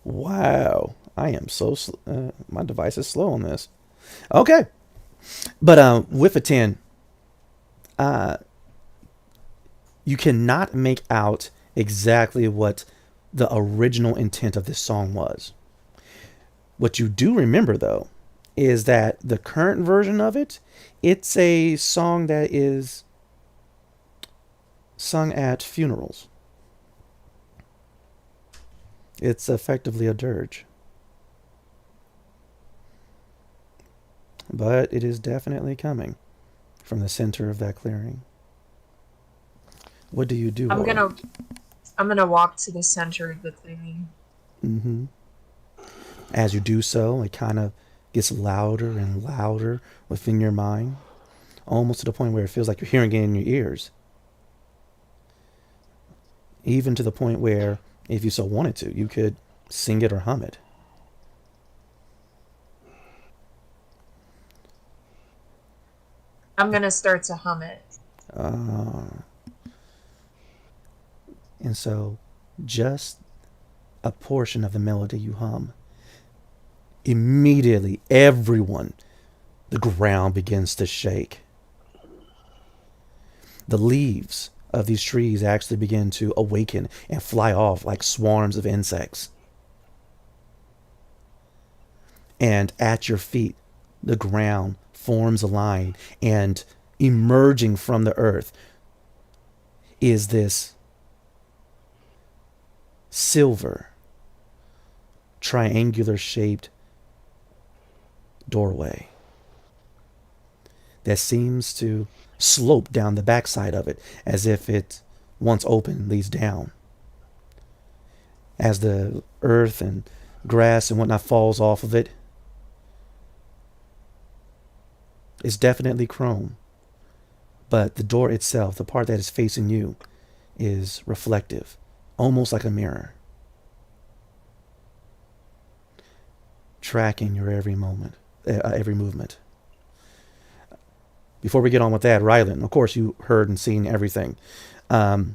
[SPEAKER 1] Wow, I am so my device is slow on this. Okay, but with a 10, you cannot make out exactly what the original intent of this song was. What you do remember, though, is that the current version of it, it's a song that is sung at funerals. It's effectively a dirge. But it is definitely coming from the center of that clearing. What do you do?
[SPEAKER 3] I'm gonna walk to the center of the clearing.
[SPEAKER 1] Mm-hmm. As you do so, it kind of gets louder and louder within your mind, almost to the point where it feels like you're hearing it in your ears. Even to the point where, if you so wanted to, you could sing it or hum it.
[SPEAKER 3] I'm gonna start to hum it.
[SPEAKER 1] And so, just a portion of the melody you hum, immediately everyone, the ground begins to shake. The leaves of these trees actually begin to awaken and fly off like swarms of insects. And at your feet, the ground forms a line, and emerging from the earth is this silver, triangular shaped doorway that seems to slope down the backside of it as if it, once open, leads down. As the earth and grass and whatnot falls off of it, it's definitely chrome. But the door itself, the part that is facing you, is reflective, almost like a mirror, tracking your every moment, every movement. Before we get on with that, Rylan, of course you heard and seen everything. You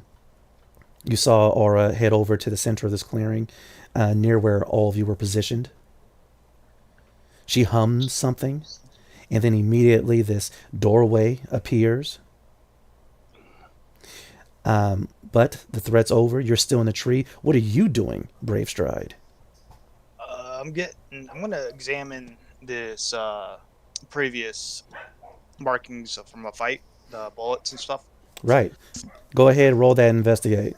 [SPEAKER 1] saw Aura head over to the center of this clearing, near where all of you were positioned. She hums something, and then immediately this doorway appears. But the threat's over. You're still in the tree. What are you doing, Brave Stride?
[SPEAKER 2] I'm gonna examine this previous markings from a fight, the bullets and stuff.
[SPEAKER 1] Right. Go ahead, roll that investigate.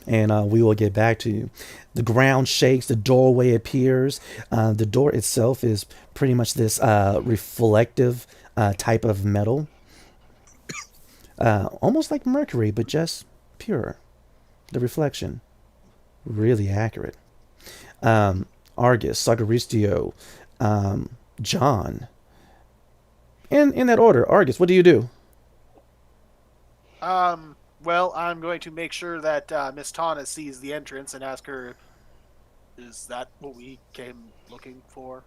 [SPEAKER 1] And we will get back to you. The ground shakes, the doorway appears. The door itself is pretty much this reflective type of metal. Almost like mercury, but just pure. The reflection. Really accurate. Argus, Sagaristio, John, in that order, Argus, what do you do?
[SPEAKER 5] Well, I'm going to make sure that Miss Tana sees the entrance and ask her, "Is that what we came looking for?"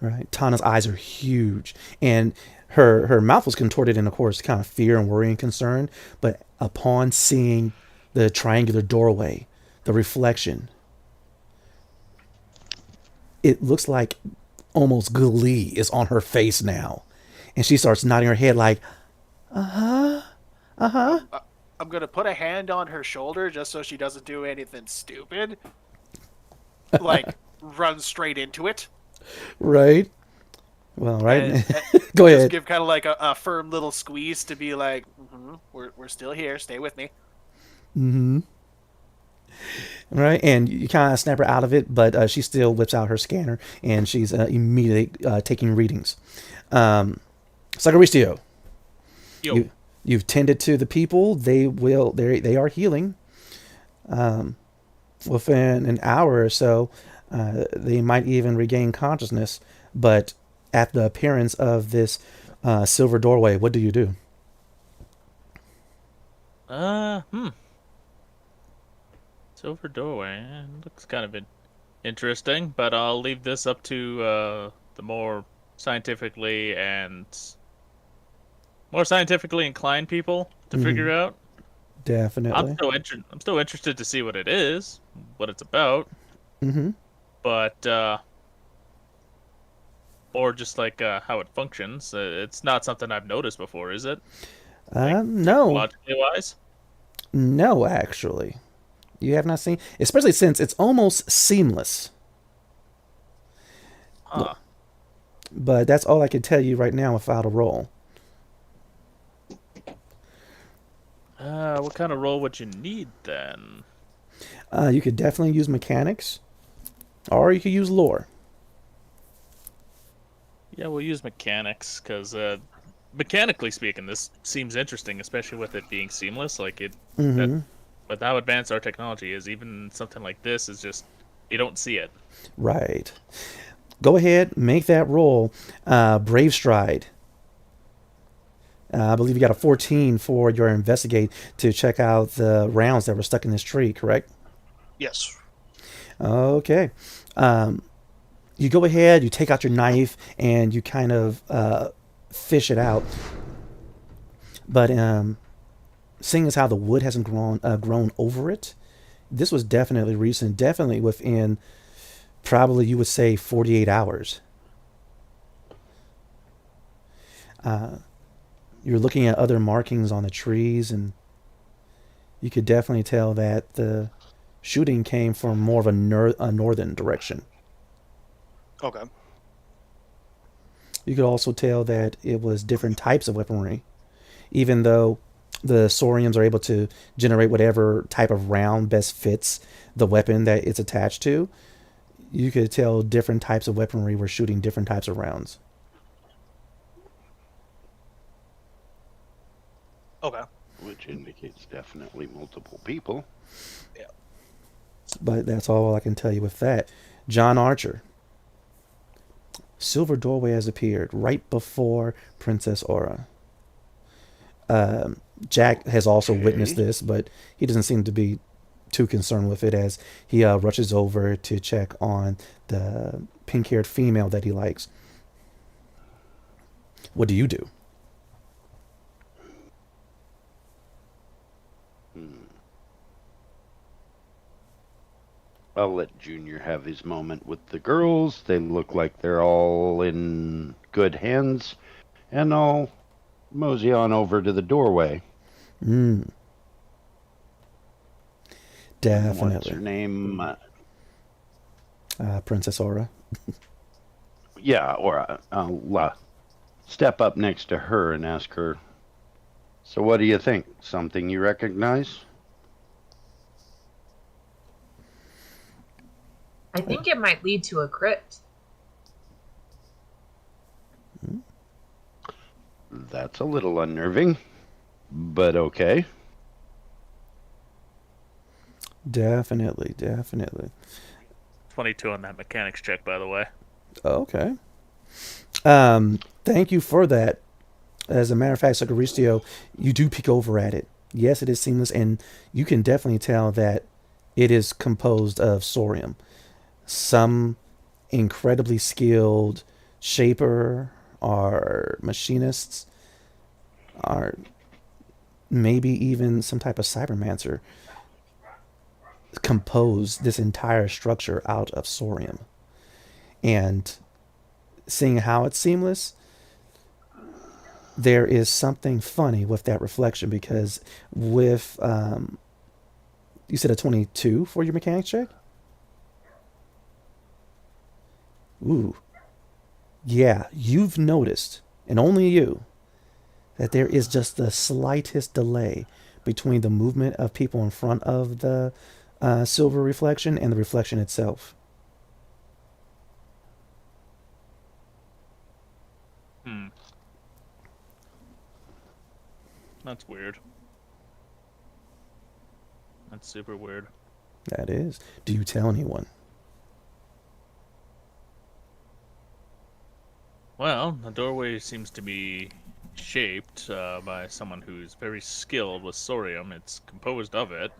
[SPEAKER 1] Right. Tana's eyes are huge, and her mouth was contorted in, of course, kind of fear and worry and concern. But upon seeing the triangular doorway, the reflection, it looks like almost glee is on her face now, and she starts nodding her head like,
[SPEAKER 5] I'm gonna put a hand on her shoulder just so she doesn't do anything stupid, like run straight into it.
[SPEAKER 1] right. Well, right.
[SPEAKER 5] And,
[SPEAKER 1] Go
[SPEAKER 5] just
[SPEAKER 1] ahead.
[SPEAKER 5] give kind of like a firm little squeeze to be like, we're still here. Stay with me.
[SPEAKER 1] Mm-hmm. Right, and you kind of snap her out of it, but she still whips out her scanner, and she's immediately taking readings. Sagaristio,
[SPEAKER 4] Yo.
[SPEAKER 1] you've tended to the people. They are healing. Within an hour or so, they might even regain consciousness. But at the appearance of this silver doorway, what do you do?
[SPEAKER 4] Silver doorway. Looks kind of interesting, but I'll leave this up to the more scientifically inclined people to figure out.
[SPEAKER 1] Definitely.
[SPEAKER 4] I'm still interested to see what it is, what it's about.
[SPEAKER 1] Mm-hmm.
[SPEAKER 4] But or just like how it functions. It's not something I've noticed before, is it?
[SPEAKER 1] No,
[SPEAKER 4] Logically wise.
[SPEAKER 1] no, actually, you have not seen, especially since it's almost seamless.
[SPEAKER 4] Huh.
[SPEAKER 1] But that's all I can tell you right now without a roll.
[SPEAKER 4] What kind of role would you need then?
[SPEAKER 1] You could definitely use mechanics, or you could use lore.
[SPEAKER 4] Yeah, we'll use mechanics, because mechanically speaking, this seems interesting, especially with it being seamless. Like with how advanced our technology is, even something like this is just, you don't see it.
[SPEAKER 1] Right. Go ahead, make that roll. Brave Stride. I believe you got a 14 for your investigate to check out the rounds that were stuck in this tree, correct?
[SPEAKER 2] Yes.
[SPEAKER 1] Okay. You go ahead, you take out your knife, and you kind of fish it out. But seeing as how the wood hasn't grown over it, this was definitely recent, definitely within probably, you would say, 48 hours. You're looking at other markings on the trees, and you could definitely tell that the shooting came from more of a northern direction.
[SPEAKER 2] Okay.
[SPEAKER 1] You could also tell that it was different types of weaponry, even though the Saurians are able to generate whatever type of round best fits the weapon that it's attached to. You could tell different types of weaponry were shooting different types of rounds.
[SPEAKER 2] Okay.
[SPEAKER 6] Which indicates definitely multiple people.
[SPEAKER 2] Yeah.
[SPEAKER 1] But that's all I can tell you with that. John Archer. Silver doorway has appeared right before Princess Aura. Jack has also witnessed this, but he doesn't seem to be too concerned with it as he rushes over to check on the pink-haired female that he likes. What do you do?
[SPEAKER 6] I'll let Junior have his moment with the girls. They look like they're all in good hands. And I'll mosey on over to the doorway.
[SPEAKER 1] Definitely.
[SPEAKER 6] What's her name?
[SPEAKER 1] Princess Aura.
[SPEAKER 6] Yeah, or I'll step up next to her and ask her, so what do you think? Something you recognize?
[SPEAKER 3] I think it might lead to a crypt.
[SPEAKER 6] That's a little unnerving, but okay.
[SPEAKER 1] Definitely.
[SPEAKER 4] 22 on that mechanics check, by the way.
[SPEAKER 1] Okay. Thank you for that. As a matter of fact, Sagaristio, you do peek over at it. Yes, it is seamless, and you can definitely tell that it is composed of sorium. Some incredibly skilled shaper or machinists, or maybe even some type of cybermancer, compose this entire structure out of sorium. And seeing how it's seamless, there is something funny with that reflection because with you said a 22 for your mechanics check? Ooh. Yeah, you've noticed, and only you, that there is just the slightest delay between the movement of people in front of the silver reflection and the reflection itself.
[SPEAKER 4] That's weird. That's super weird.
[SPEAKER 1] That is. Do you tell anyone?
[SPEAKER 4] Well, the doorway seems to be shaped by someone who's very skilled with sorium. It's composed of it.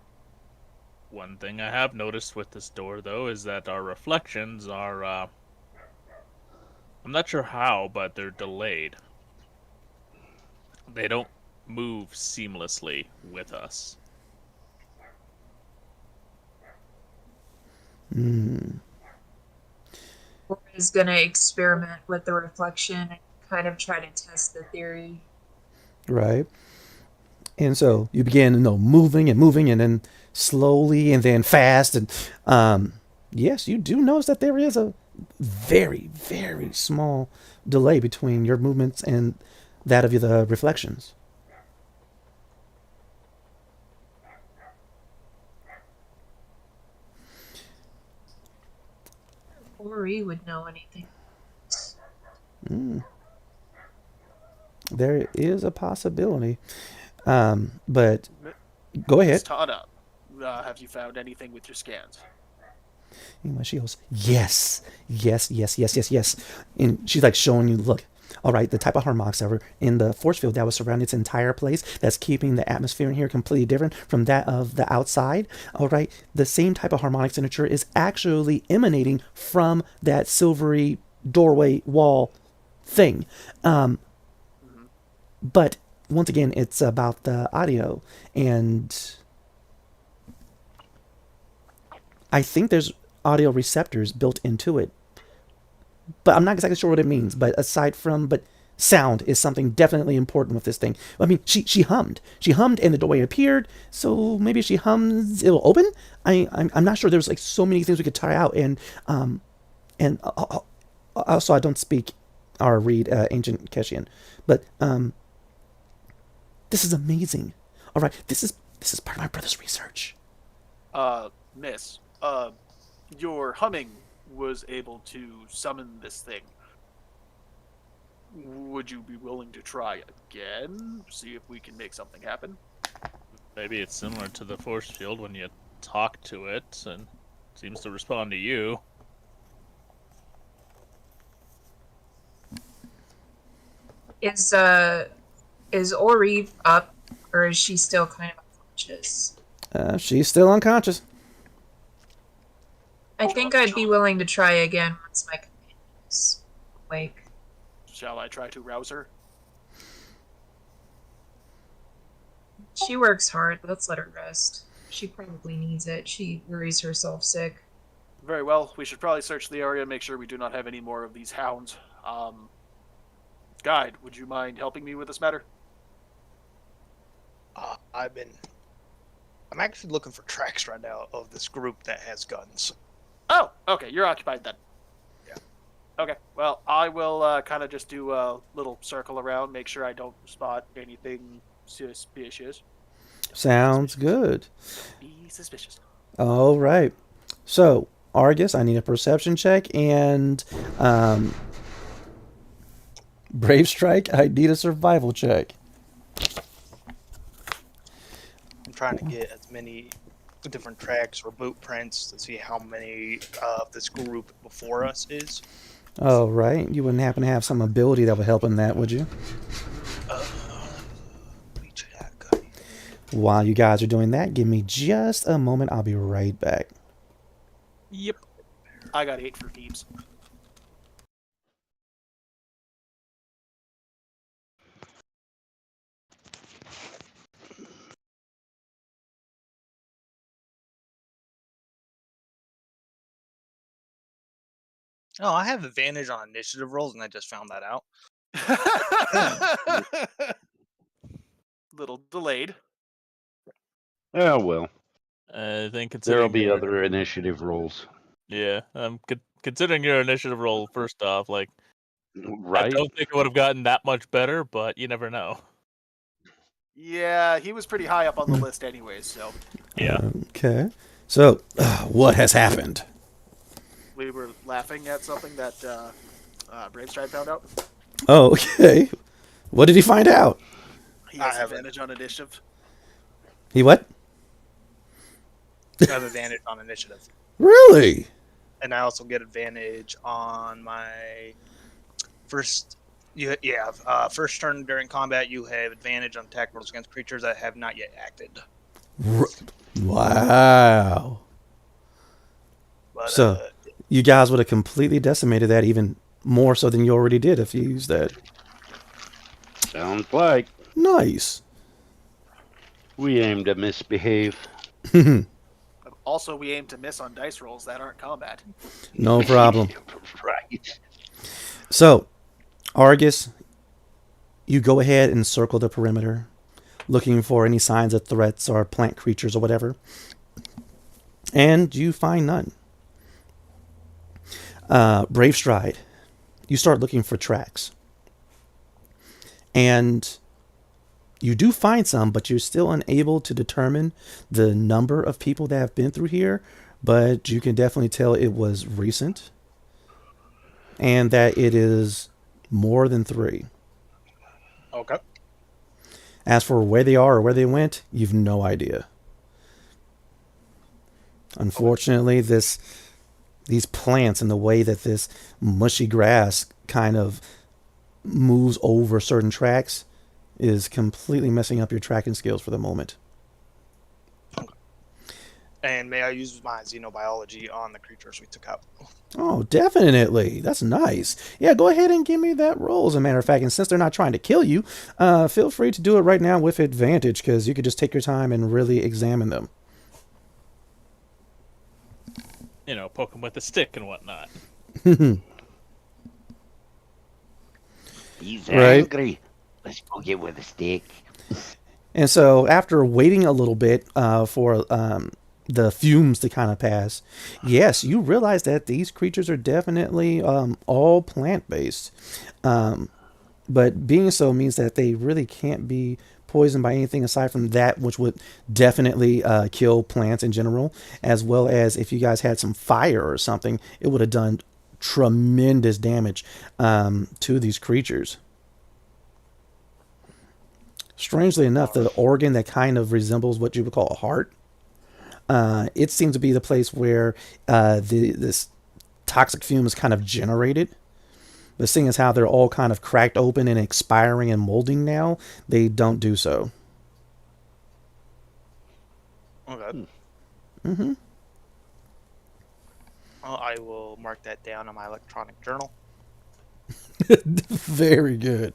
[SPEAKER 4] One thing I have noticed with this door, though, is that our reflections are... I'm not sure how, but they're delayed. They don't move seamlessly with us.
[SPEAKER 3] Is going to experiment with the reflection and kind of try to test the theory.
[SPEAKER 1] Right. And so you begin, moving and then slowly and then fast. And yes, you do notice that there is a very, very small delay between your movements and that of the reflections.
[SPEAKER 3] Ori would know anything.
[SPEAKER 1] There is a possibility. But go ahead.
[SPEAKER 5] Miss Tana, have you found anything with your scans?
[SPEAKER 1] And she goes, yes. And she's like showing you, look, all right, the type of harmonics that were in the force field that was surrounding its entire place, that's keeping the atmosphere in here completely different from that of the outside. All right, the same type of harmonic signature is actually emanating from that silvery doorway wall thing. But once again, it's about the audio, and I think there's audio receptors built into it, but I'm not exactly sure what it means. But sound is something definitely important with this thing. I mean, she hummed, and the doorway appeared. So maybe she hums, it'll open. I'm not sure. There's like so many things we could try out, and also I don't speak or read ancient Keshian, but this is amazing. All right, this is part of my brother's research.
[SPEAKER 5] Miss, your humming was able to summon this thing. Would you be willing to try again? See if we can make something happen?
[SPEAKER 4] Maybe it's similar to the force field when you talk to it and it seems to respond to you.
[SPEAKER 3] Is Ori up, or is she still kind of unconscious?
[SPEAKER 1] She's still unconscious.
[SPEAKER 3] I think I'd be willing to try again once my companion is awake.
[SPEAKER 5] Shall I try to rouse her?
[SPEAKER 3] She works hard. Let's let her rest. She probably needs it. She worries herself sick.
[SPEAKER 5] Very well. We should probably search the area and make sure we do not have any more of these hounds. Guide, would you mind helping me with this matter?
[SPEAKER 2] I'm actually looking for tracks right now of this group that has guns.
[SPEAKER 5] Oh, okay. You're occupied then.
[SPEAKER 2] Yeah.
[SPEAKER 5] Okay. Well, I will kind of just do a little circle around, make sure I don't spot anything suspicious.
[SPEAKER 1] Sounds good.
[SPEAKER 5] Be suspicious.
[SPEAKER 1] All right. So, Argus, I need a perception check, and Brave Strike, I need a survival check.
[SPEAKER 2] I'm trying to get as many different tracks or boot prints to see how many of this group before us is.
[SPEAKER 1] Oh, right. You wouldn't happen to have some ability that would help in that, would you?
[SPEAKER 2] Let me check.
[SPEAKER 1] While you guys are doing that, give me just a moment. I'll be right back.
[SPEAKER 4] Yep.
[SPEAKER 5] I got 8 for keeps.
[SPEAKER 2] Oh, I have advantage on initiative rolls, and I just found that out.
[SPEAKER 5] Little delayed.
[SPEAKER 6] Oh, well.
[SPEAKER 4] I think
[SPEAKER 6] There'll
[SPEAKER 4] considering
[SPEAKER 6] be
[SPEAKER 4] your,
[SPEAKER 6] other initiative rolls.
[SPEAKER 4] yeah, considering your initiative roll, first off, like I
[SPEAKER 6] Right?
[SPEAKER 4] don't think it would have gotten that much better, but you never know.
[SPEAKER 5] Yeah, he was pretty high up on the list anyways, so
[SPEAKER 4] Yeah.
[SPEAKER 1] Okay. So, what has happened?
[SPEAKER 5] we were laughing at something that Bravestride found out.
[SPEAKER 1] Oh, okay. What did he find out?
[SPEAKER 5] He
[SPEAKER 2] I
[SPEAKER 5] has
[SPEAKER 2] haven't.
[SPEAKER 5] advantage on initiative.
[SPEAKER 1] He what?
[SPEAKER 2] I have advantage on initiative,
[SPEAKER 1] Really?
[SPEAKER 2] and I also get advantage on my first. First turn during combat, you have advantage on attack rolls against creatures that have not yet acted.
[SPEAKER 1] Wow.
[SPEAKER 2] But,
[SPEAKER 1] So, you guys would have completely decimated that even more so than you already did if you used that.
[SPEAKER 6] Sounds like
[SPEAKER 1] Nice.
[SPEAKER 6] we aim to misbehave.
[SPEAKER 5] Also, we aim to miss on dice rolls that aren't combat.
[SPEAKER 1] No problem.
[SPEAKER 6] Right.
[SPEAKER 1] So, Argus, you go ahead and circle the perimeter, looking for any signs of threats or plant creatures or whatever. And you find none. Brave Stride, you start looking for tracks. And you do find some, but you're still unable to determine the number of people that have been through here. But you can definitely tell it was recent. And that it is more than 3.
[SPEAKER 2] okay.
[SPEAKER 1] As for where they are or where they went, you've no idea. Unfortunately, these plants and the way that this mushy grass kind of moves over certain tracks is completely messing up your tracking skills for the moment.
[SPEAKER 2] And may I use my xenobiology on the creatures we took out?
[SPEAKER 1] Oh, definitely. That's nice. Yeah, go ahead and give me that roll, as a matter of fact. And since they're not trying to kill you, feel free to do it right now with advantage, because you could just take your time and really examine them.
[SPEAKER 4] You know, poke them with a stick and whatnot.
[SPEAKER 6] He's
[SPEAKER 1] Right.
[SPEAKER 6] angry. Let's go get with a stick.
[SPEAKER 1] And so after waiting a little bit for the fumes to kind of pass, yes, you realize that these creatures are definitely all plant-based. But being so means that they really can't be poisoned by anything aside from that which would definitely kill plants in general, as well as if you guys had some fire or something, it would have done tremendous damage to these creatures. Strangely enough, the organ that kind of resembles what you would call a heart, it seems to be the place where this toxic fume is kind of generated. But seeing as how they're all kind of cracked open and expiring and molding now, they don't do so.
[SPEAKER 2] Okay.
[SPEAKER 1] Mm-hmm.
[SPEAKER 2] Well, I will mark that down on my electronic journal.
[SPEAKER 1] Very good.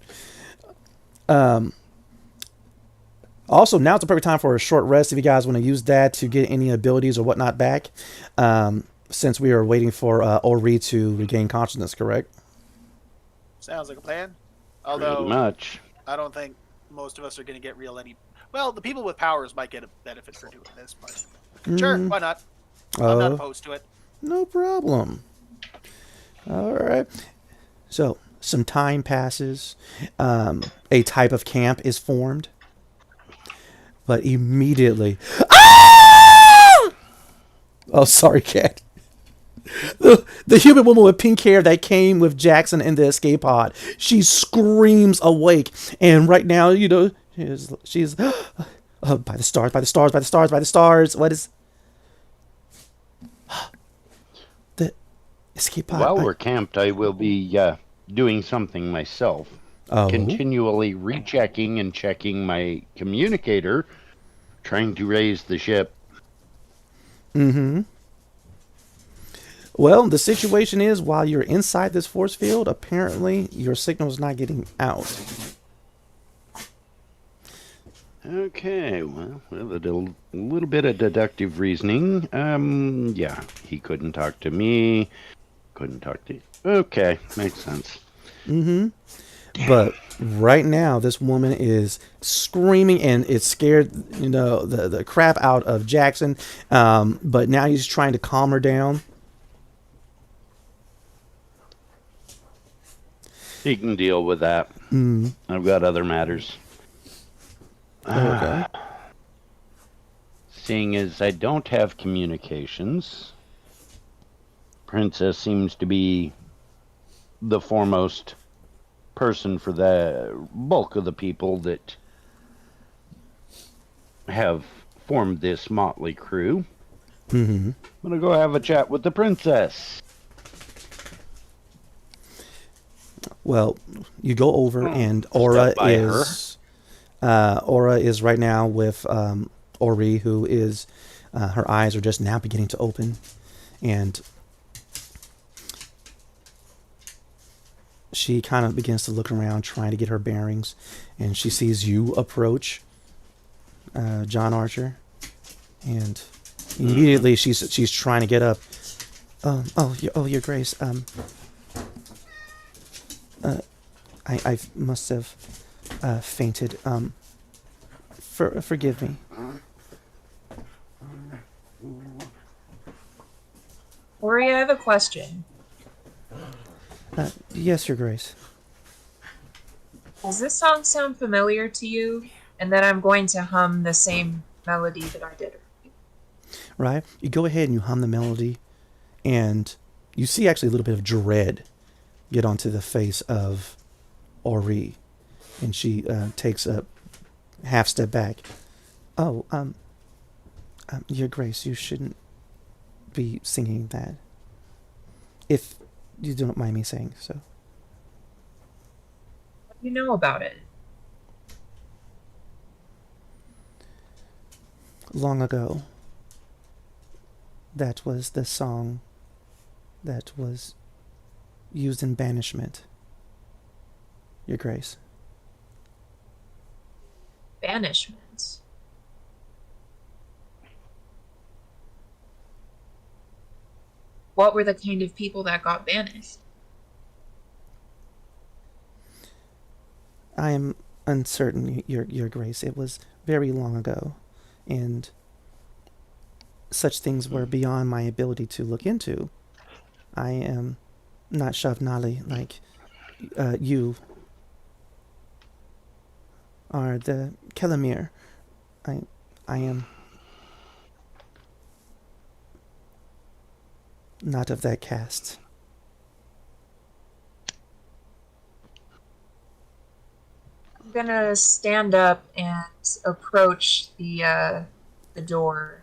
[SPEAKER 1] Also, now's the perfect time for a short rest if you guys want to use that to get any abilities or whatnot back. Since we are waiting for Ori to regain consciousness, correct?
[SPEAKER 5] Sounds like a plan.
[SPEAKER 6] Pretty
[SPEAKER 5] Although
[SPEAKER 6] much.
[SPEAKER 5] I don't think most of us are going to get real any. Well, the people with powers might get a benefit for doing this, but sure, why not? I'm not opposed to it.
[SPEAKER 1] No problem. All right. So, some time passes. A type of camp is formed. But immediately... Ah! Oh, sorry, cat. The human woman with pink hair that came with Jackson in the escape pod. She screams awake. And right now, you know, she's by the stars, by the stars, by the stars, by the stars. What is... escape pod.
[SPEAKER 6] While we're camped, I will be doing something myself.
[SPEAKER 1] Oh.
[SPEAKER 6] Continually rechecking and checking my communicator, trying to raise the ship.
[SPEAKER 1] Mm-hmm. Well, the situation is, while you're inside this force field, apparently your signal is not getting out.
[SPEAKER 6] Okay, well, a little bit of deductive reasoning. Yeah, he couldn't talk to me. Couldn't talk to you. Okay, makes sense.
[SPEAKER 1] Mm-hmm. But right now, this woman is screaming, and it scared, the crap out of Jackson. But now he's trying to calm her down.
[SPEAKER 6] He can deal with that.
[SPEAKER 1] Mm.
[SPEAKER 6] I've got other matters.
[SPEAKER 1] Okay.
[SPEAKER 6] Seeing as I don't have communications, Princess seems to be the foremost person for the bulk of the people that have formed this motley crew.
[SPEAKER 1] Mm-hmm.
[SPEAKER 6] I'm gonna go have a chat with the princess.
[SPEAKER 1] Well, you go over, and Aura
[SPEAKER 6] by
[SPEAKER 1] is right now with Ori, who is her eyes are just now beginning to open, and she kind of begins to look around, trying to get her bearings, and she sees you approach, John Archer, and immediately she's trying to get up. Your Grace. I must have fainted. Forgive me.
[SPEAKER 3] Ori, I have a question.
[SPEAKER 1] Yes, Your Grace.
[SPEAKER 3] Does this song sound familiar to you? And then I'm going to hum the same melody that I did.
[SPEAKER 1] Right? You go ahead and you hum the melody, and you see actually a little bit of dread get onto the face of Ori, and she takes a half step back. Oh, Your Grace, you shouldn't be singing that. If you don't mind me saying so.
[SPEAKER 3] What do you know about it?
[SPEAKER 1] Long ago, that was the song that was used in banishment, Your Grace.
[SPEAKER 3] Banishment. What were the kind of people that got banished?
[SPEAKER 1] I am uncertain, Your Grace. It was very long ago, and such things were beyond my ability to look into. I am not Shavnali like you are the Kelamir. I am not of that caste.
[SPEAKER 3] I'm gonna stand up and approach the door.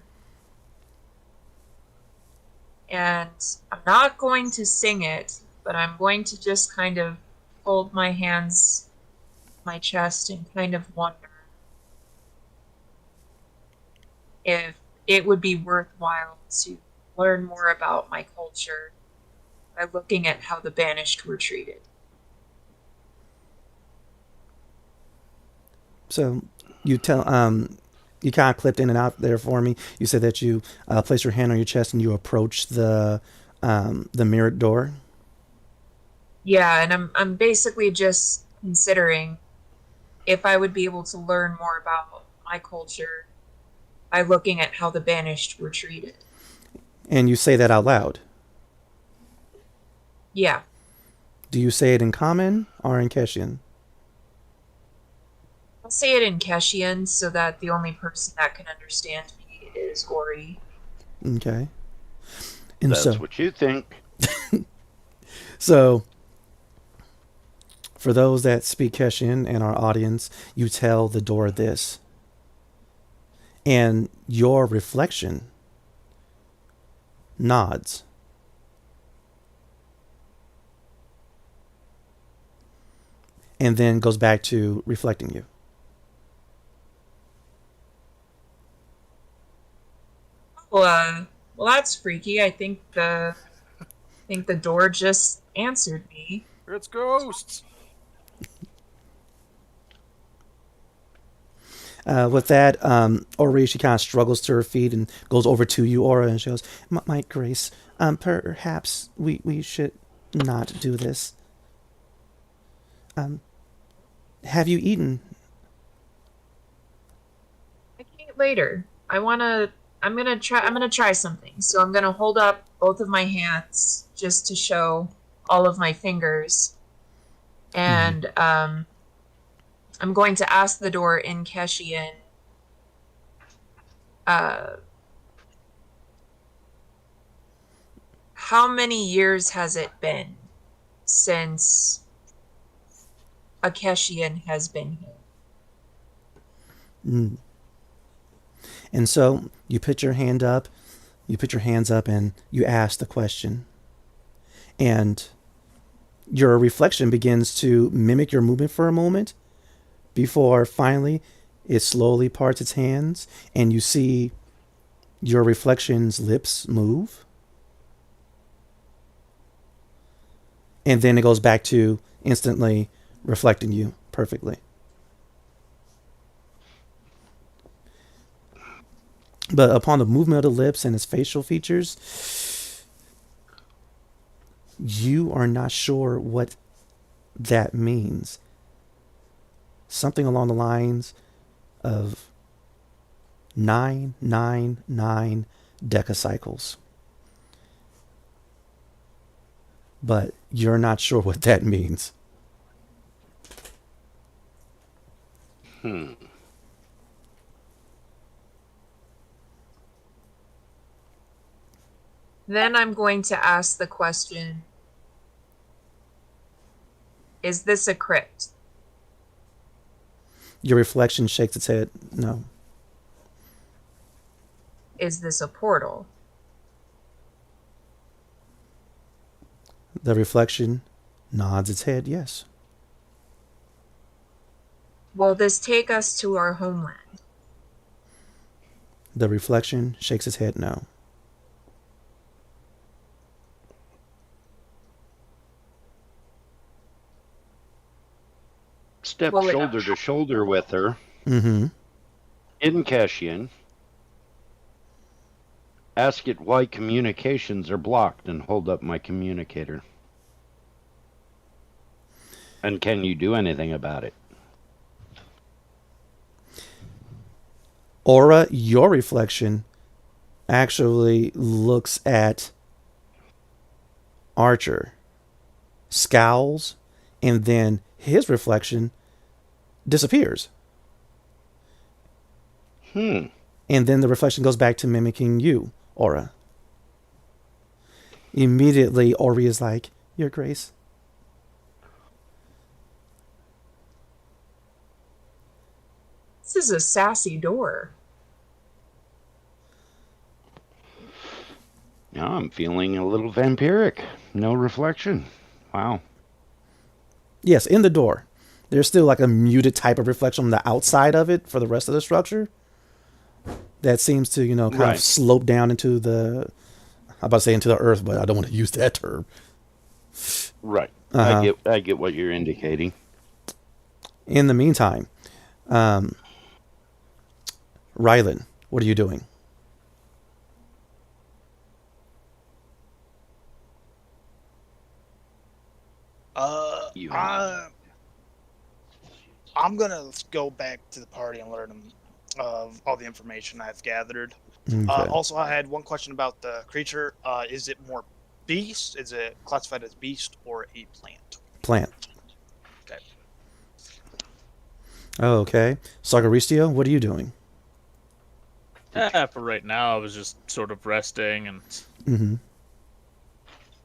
[SPEAKER 3] And I'm not going to sing it, but I'm going to just kind of fold my hands, my chest, and kind of wonder if it would be worthwhile to learn more about my culture by looking at how the banished were treated.
[SPEAKER 1] So you tell you kind of clipped in and out there for me. You said that you place your hand on your chest and you approach the mirrored door.
[SPEAKER 3] Yeah, and I'm basically just considering if I would be able to learn more about my culture by looking at how the banished were treated.
[SPEAKER 1] And you say that out loud.
[SPEAKER 3] Yeah.
[SPEAKER 1] Do you say it in common or in Keshian?
[SPEAKER 3] I'll say it in Keshian so that the only person that can understand me is Ori.
[SPEAKER 1] Okay. And
[SPEAKER 6] That's what you think.
[SPEAKER 1] So, for those that speak Keshian and our audience, you tell the door this. And your reflection nods. and then goes back to reflecting you.
[SPEAKER 3] Well, that's freaky. I think the door just answered me.
[SPEAKER 5] It's ghosts.
[SPEAKER 1] With that, Ori, she kind of struggles to her feet and goes over to you, Aura, and she goes, My Grace, perhaps we should not do this. Have you eaten?
[SPEAKER 3] I can eat later. I'm gonna try something. So I'm gonna hold up both of my hands just to show all of my fingers. And I'm going to ask the door in Keshian, how many years has it been since a Keshian has been here?
[SPEAKER 1] And so you put your hands up, and you ask the question. And your reflection begins to mimic your movement for a moment before finally it slowly parts its hands and you see your reflection's lips move. And then it goes back to instantly reflecting you perfectly. But upon the movement of the lips and its facial features, you are not sure what that means. Something along the lines of 999 decacycles. But you're not sure what that means.
[SPEAKER 3] Then I'm going to ask the question, is this a crypt?
[SPEAKER 1] Your reflection shakes its head. No.
[SPEAKER 3] Is this a portal?
[SPEAKER 1] The reflection nods its head, yes.
[SPEAKER 3] Will this take us to our homeland?
[SPEAKER 1] The reflection shakes its head, no.
[SPEAKER 6] Step
[SPEAKER 3] Well,
[SPEAKER 6] shoulder to shoulder with her
[SPEAKER 1] Mm-hmm.
[SPEAKER 6] in Keshian. Ask it why communications are blocked and hold up my communicator. And can you do anything about it?
[SPEAKER 1] Aura, your reflection actually looks at Archer, scowls, and then his reflection disappears. And then the reflection goes back to mimicking you, Aura. Immediately, Ori is like, Your Grace.
[SPEAKER 3] This is a sassy door.
[SPEAKER 6] Now I'm feeling a little vampiric. No reflection. Wow.
[SPEAKER 1] Yes, in the door. There's still like a muted type of reflection on the outside of it for the rest of the structure. That seems to, kind of slope down into the, I'm about to say into the earth, but I don't want to use that term.
[SPEAKER 6] Right.
[SPEAKER 1] Uh-huh.
[SPEAKER 6] I get what you're indicating.
[SPEAKER 1] In the meantime, Rylan, what are you doing?
[SPEAKER 2] I'm gonna go back to the party and learn them of all the information I've gathered.
[SPEAKER 1] Okay.
[SPEAKER 2] Also, I had one question about the creature. Is it more beast? Is it classified as beast or a plant?
[SPEAKER 1] Plant.
[SPEAKER 2] Okay.
[SPEAKER 1] Oh, okay. Sagaristio, what are you doing?
[SPEAKER 4] For right now, I was just sort of resting and
[SPEAKER 1] Mm-hmm.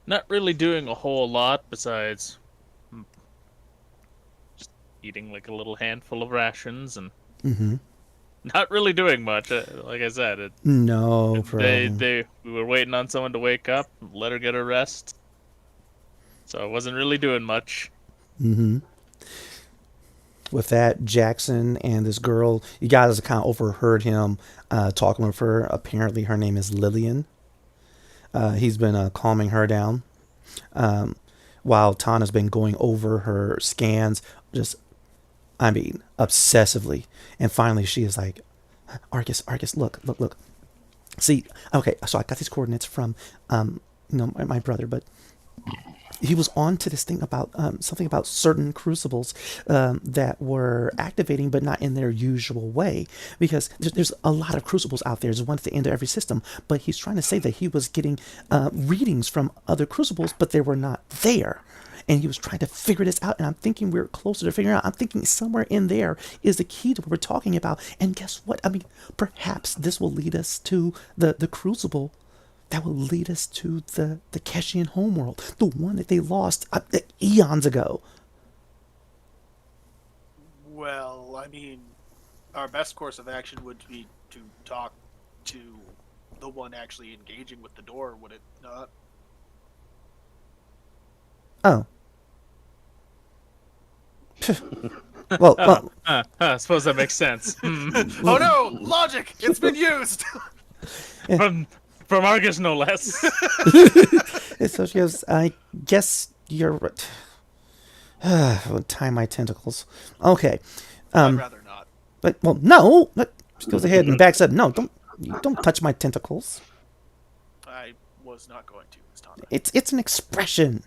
[SPEAKER 4] not really doing a whole lot besides just eating like a little handful of rations and
[SPEAKER 1] Mm-hmm.
[SPEAKER 4] not really doing much. Like I said,
[SPEAKER 1] No problem.
[SPEAKER 4] we were waiting on someone to wake up, let her get her rest. So I wasn't really doing much.
[SPEAKER 1] Mm-hmm. with that, Jackson and this girl, you guys kind of overheard him talking with her. Apparently, her name is Lillian. He's been calming her down while Tana's been going over her scans, just, I mean, obsessively. And finally, she is like, Argus, look. See, okay, so I got these coordinates from, my brother, but he was on to this thing about something about certain crucibles that were activating, but not in their usual way. Because there's a lot of crucibles out there. There's one at the end of every system. But he's trying to say that he was getting readings from other crucibles, but they were not there. And he was trying to figure this out. And I'm thinking we're closer to figuring out. I'm thinking somewhere in there is the key to what we're talking about. And guess what? I mean, perhaps this will lead us to the crucible that will lead us to the Keshian homeworld, the one that they lost eons ago.
[SPEAKER 5] Well, I mean, our best course of action would be to talk to the one actually engaging with the door, would it not?
[SPEAKER 1] Oh. well,
[SPEAKER 4] I suppose that makes sense.
[SPEAKER 5] Oh no! Logic! It's been used!
[SPEAKER 4] From Argus, no less.
[SPEAKER 1] so she goes, I guess you're right. Tie my tentacles. Okay.
[SPEAKER 5] I'd rather not.
[SPEAKER 1] But, well, no. She goes ahead and backs up. No, don't touch my tentacles.
[SPEAKER 5] I was not going to, Miss Tonto.
[SPEAKER 1] It's an expression.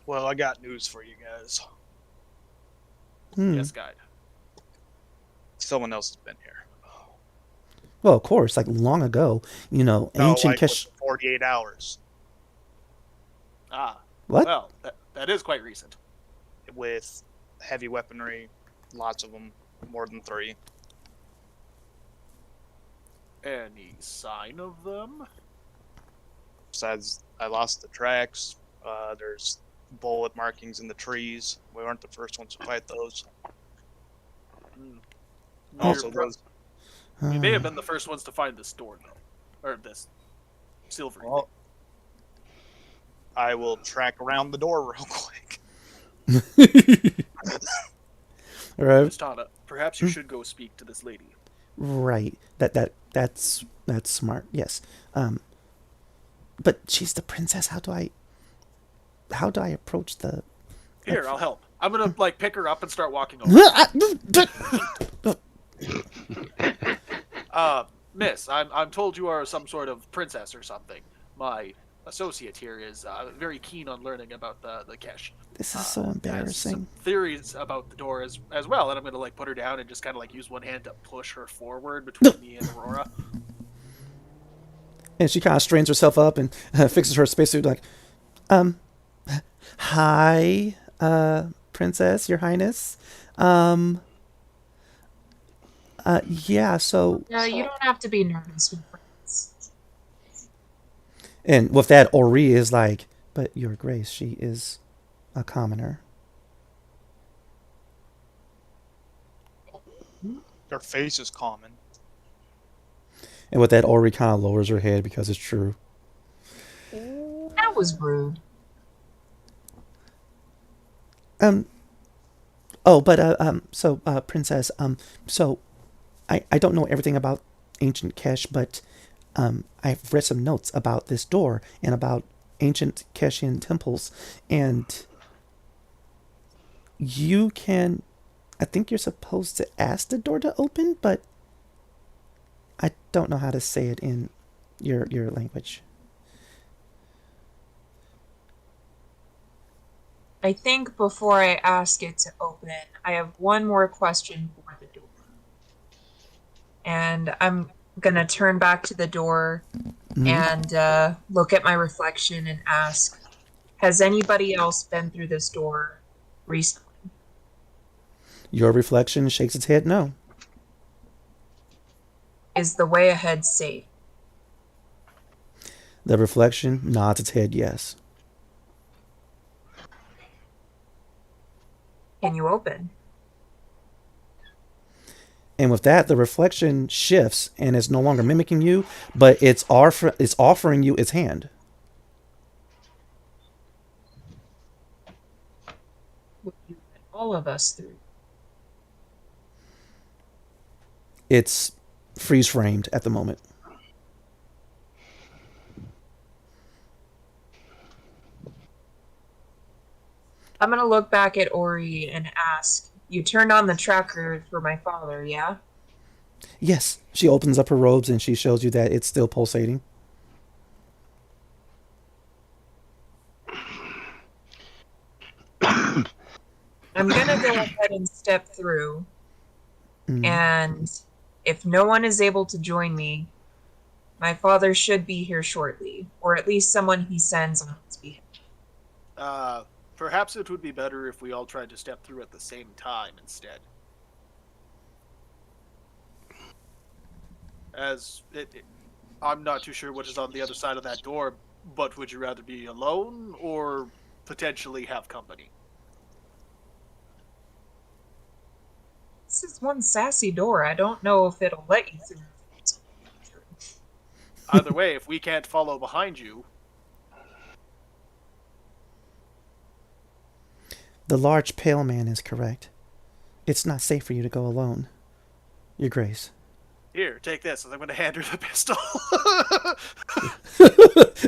[SPEAKER 2] Well, I got news for you guys.
[SPEAKER 5] Yes, guide.
[SPEAKER 2] Someone else has been here.
[SPEAKER 1] Well, of course, like long ago,
[SPEAKER 2] No,
[SPEAKER 1] ancient
[SPEAKER 2] like within 48 hours.
[SPEAKER 5] Ah.
[SPEAKER 1] What?
[SPEAKER 5] Well, that is quite recent.
[SPEAKER 2] With heavy weaponry, lots of them, more than 3.
[SPEAKER 5] Any sign of them?
[SPEAKER 2] Besides, I lost the tracks. There's bullet markings in the trees. We weren't the first ones to fight those. Also, those.
[SPEAKER 5] We may have been the first ones to find this door, though. Or this silvery thing.
[SPEAKER 2] Well, I will track around the door real quick.
[SPEAKER 1] All right.
[SPEAKER 5] Miss Tonto, perhaps you should go speak to this lady.
[SPEAKER 1] Right. That's smart. Yes. But she's the princess. How do I approach the?
[SPEAKER 5] Here, I'll help. I'm gonna pick her up and start walking over. Miss, I'm told you are some sort of princess or something. My associate here is very keen on learning about the Kesh.
[SPEAKER 1] This is so
[SPEAKER 5] Has
[SPEAKER 1] embarrassing.
[SPEAKER 5] some theories about the door as well, and I'm gonna put her down and just kind of use one hand to push her forward between me and Aurora.
[SPEAKER 1] And she kind of strains herself up and fixes her spacesuit like, hi, princess, your highness. Yeah, so...
[SPEAKER 3] No, you don't have to be nervous with friends.
[SPEAKER 1] And with that, Ori is like, but your grace, she is a commoner.
[SPEAKER 2] Her face is common.
[SPEAKER 1] And with that, Ori kind of lowers her head because it's true.
[SPEAKER 3] That was rude.
[SPEAKER 1] Princess, so I don't know everything about ancient Kesh, but I've read some notes about this door and about ancient Keshian temples, and I think you're supposed to ask the door to open, but I don't know how to say it in your language.
[SPEAKER 3] I think before I ask it to open, I have one more question for the door. And I'm gonna turn back to the door and look at my reflection and ask, has anybody else been through this door recently?
[SPEAKER 1] Your reflection shakes its head no.
[SPEAKER 3] Is the way ahead safe?
[SPEAKER 1] The reflection nods its head yes.
[SPEAKER 3] Can you open?
[SPEAKER 1] And with that, the reflection shifts and is no longer mimicking you, but it's offering you its hand.
[SPEAKER 3] Would you all of us through?
[SPEAKER 1] It's freeze framed at the moment.
[SPEAKER 3] I'm gonna look back at Ori and ask, you turned on the tracker for my father, yeah?
[SPEAKER 1] Yes. She opens up her robes and she shows you that it's still pulsating.
[SPEAKER 3] I'm gonna go ahead and step through, and if no one is able to join me, my father should be here shortly, or at least someone he sends on his behalf.
[SPEAKER 5] Perhaps it would be better if we all tried to step through at the same time instead. I'm not too sure what is on the other side of that door, but would you rather be alone or potentially have company?
[SPEAKER 3] This is one sassy door. I don't know if it'll let you through.
[SPEAKER 5] Either way, if we can't follow behind you...
[SPEAKER 1] The large pale man is correct. It's not safe for you to go alone. Your Grace.
[SPEAKER 5] Here, take this, and I'm going to hand her the pistol.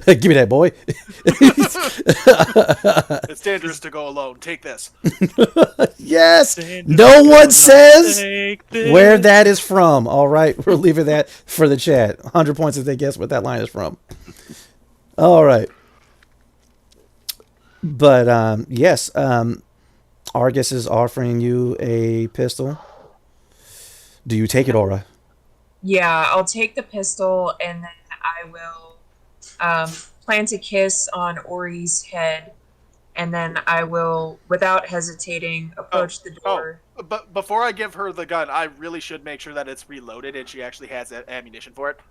[SPEAKER 1] Give me that, boy.
[SPEAKER 5] It's dangerous to go alone. Take this.
[SPEAKER 1] Yes! No one says where that is from. All right, we're leaving that for the chat. 100 points if they guess what that line is from. All right. But, yes, Argus is offering you a pistol. Do you take it, Aura?
[SPEAKER 3] Yeah, I'll take the pistol, and then I will plant a kiss on Ori's head, and then I will, without hesitating, approach the door.
[SPEAKER 5] But before I give her the gun, I really should make sure that it's reloaded and she actually has ammunition for it.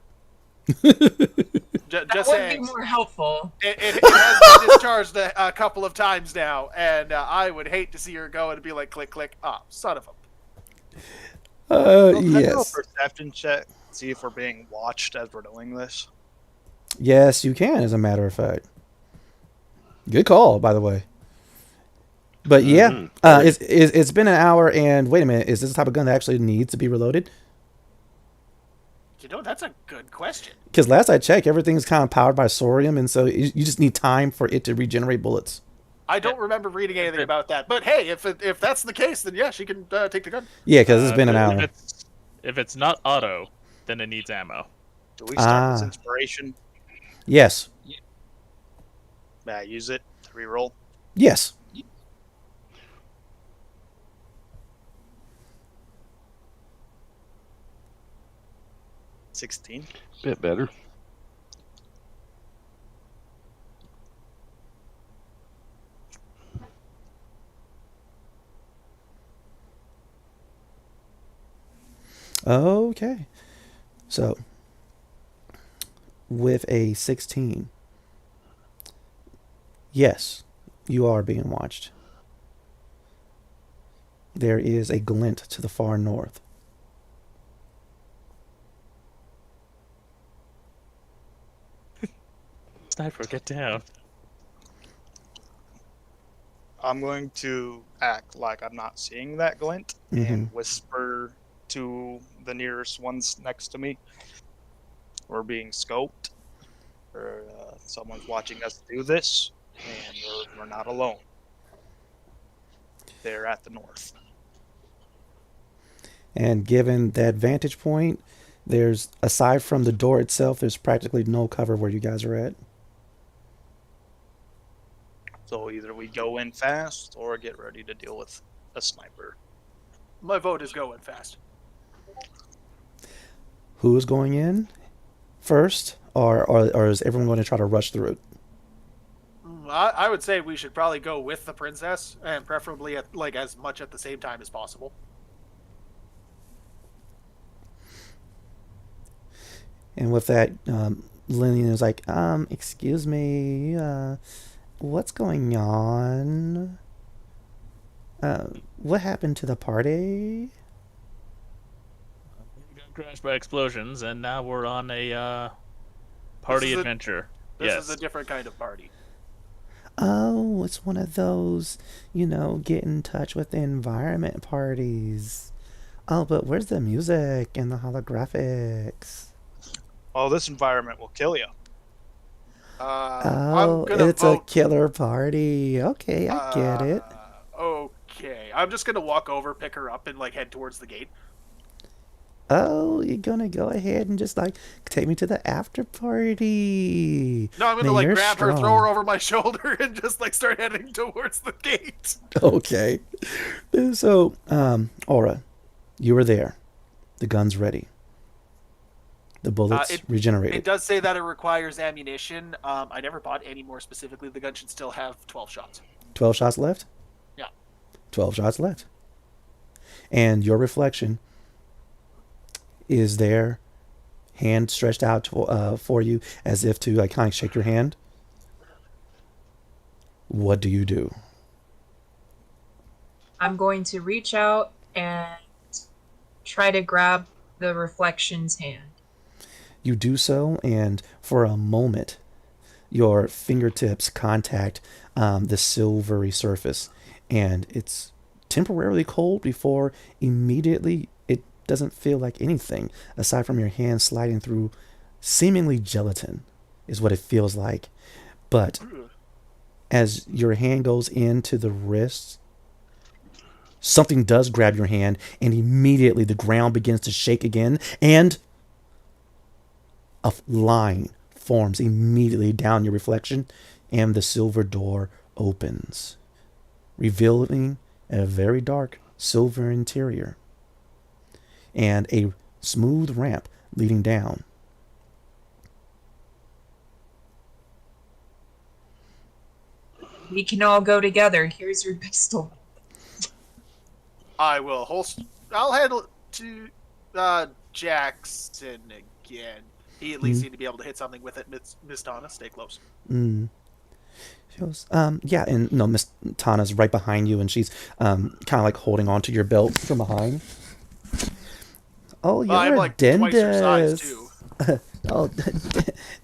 [SPEAKER 3] That would be more helpful.
[SPEAKER 5] It has been discharged a couple of times now, and I would hate to see her go and be like, click, click. Ah, son of a...
[SPEAKER 2] Can I do a
[SPEAKER 1] Yes.
[SPEAKER 2] perception check? See if we're being watched as we're doing this.
[SPEAKER 1] Yes, you can, as a matter of fact. Good call, by the way. But yeah, it's been an hour, and wait a minute, is this the type of gun that actually needs to be reloaded?
[SPEAKER 5] You know, that's a good question.
[SPEAKER 1] Because last I checked, everything's kind of powered by sorium, and so you just need time for it to regenerate bullets.
[SPEAKER 5] I don't remember reading anything about that. But hey, if that's the case, then yeah, she can take the gun.
[SPEAKER 1] Yeah, because it's been an hour.
[SPEAKER 4] If it's not auto, then it needs ammo.
[SPEAKER 2] Do we start with inspiration?
[SPEAKER 1] Yes.
[SPEAKER 2] May I use it to reroll?
[SPEAKER 1] Yes.
[SPEAKER 2] $16.
[SPEAKER 6] Bit better.
[SPEAKER 1] Okay. So, with a 16, yes, you are being watched. There is a glint to the far north.
[SPEAKER 4] Sniper, get down.
[SPEAKER 2] I'm going to act like I'm not seeing that glint and whisper to the nearest ones next to me. We're being scoped, or someone's watching us do this, and we're not alone. They're at the north.
[SPEAKER 1] And given that vantage point, there's, aside from the door itself, there's practically no cover where you guys are at.
[SPEAKER 2] So either we go in fast or get ready to deal with a sniper.
[SPEAKER 5] My vote is going fast.
[SPEAKER 1] Who's going in first, or is everyone going to try to rush through it?
[SPEAKER 5] I would say we should probably go with the princess, and preferably at like as much at the same time as possible.
[SPEAKER 1] And with that, Lillian is like, excuse me, what's going on? What happened to the party?
[SPEAKER 4] We got crashed by explosions, and now we're on a party adventure.
[SPEAKER 5] This is a different kind of party.
[SPEAKER 1] Oh, it's one of those, get in touch with the environment parties. Oh, but where's the music and the holographics?
[SPEAKER 2] Oh, this environment will kill you.
[SPEAKER 5] I'm
[SPEAKER 1] Oh,
[SPEAKER 5] gonna
[SPEAKER 1] it's a
[SPEAKER 5] vote.
[SPEAKER 1] killer party. Okay, I get it.
[SPEAKER 5] Okay, I'm just gonna walk over, pick her up, and like head towards the gate.
[SPEAKER 1] Oh, you're gonna go ahead and just like take me to the after party.
[SPEAKER 5] No, I'm gonna
[SPEAKER 1] Man,
[SPEAKER 5] like
[SPEAKER 1] you're
[SPEAKER 5] grab her, throw
[SPEAKER 1] strong.
[SPEAKER 5] her over my shoulder, and just like start heading towards the gate.
[SPEAKER 1] Okay. So, Aura, you were there. The gun's ready. The bullets
[SPEAKER 5] It
[SPEAKER 1] regenerated.
[SPEAKER 5] does say that it requires ammunition. I never bought any more specifically. The gun should still have 12 shots.
[SPEAKER 1] 12 shots left?
[SPEAKER 5] Yeah.
[SPEAKER 1] 12 shots left. And your reflection is there, hand stretched out for you as if to like kind of shake your hand. What do you do?
[SPEAKER 3] I'm going to reach out and try to grab the reflection's hand.
[SPEAKER 1] You do so, and for a moment, your fingertips contact the silvery surface, and it's temporarily cold before immediately it doesn't feel like anything aside from your hand sliding through seemingly gelatin, is what it feels like. But as your hand goes into the wrist, something does grab your hand, and immediately the ground begins to shake again, and a line forms immediately down your reflection, and the silver door opens, revealing a very dark silver interior and a smooth ramp leading down.
[SPEAKER 3] We can all go together. Here's your pistol.
[SPEAKER 5] I will holster. I'll handle it to Jackson again. He at least seemed to be able to hit something with it. Miss Donna, stay close.
[SPEAKER 1] She goes, yeah, and no, Miss Tana's right behind you, and she's kind of like holding onto your belt from behind. Oh, you're
[SPEAKER 5] I'm
[SPEAKER 1] a
[SPEAKER 5] like twice your size
[SPEAKER 1] Dendis.
[SPEAKER 5] too.
[SPEAKER 1] Oh,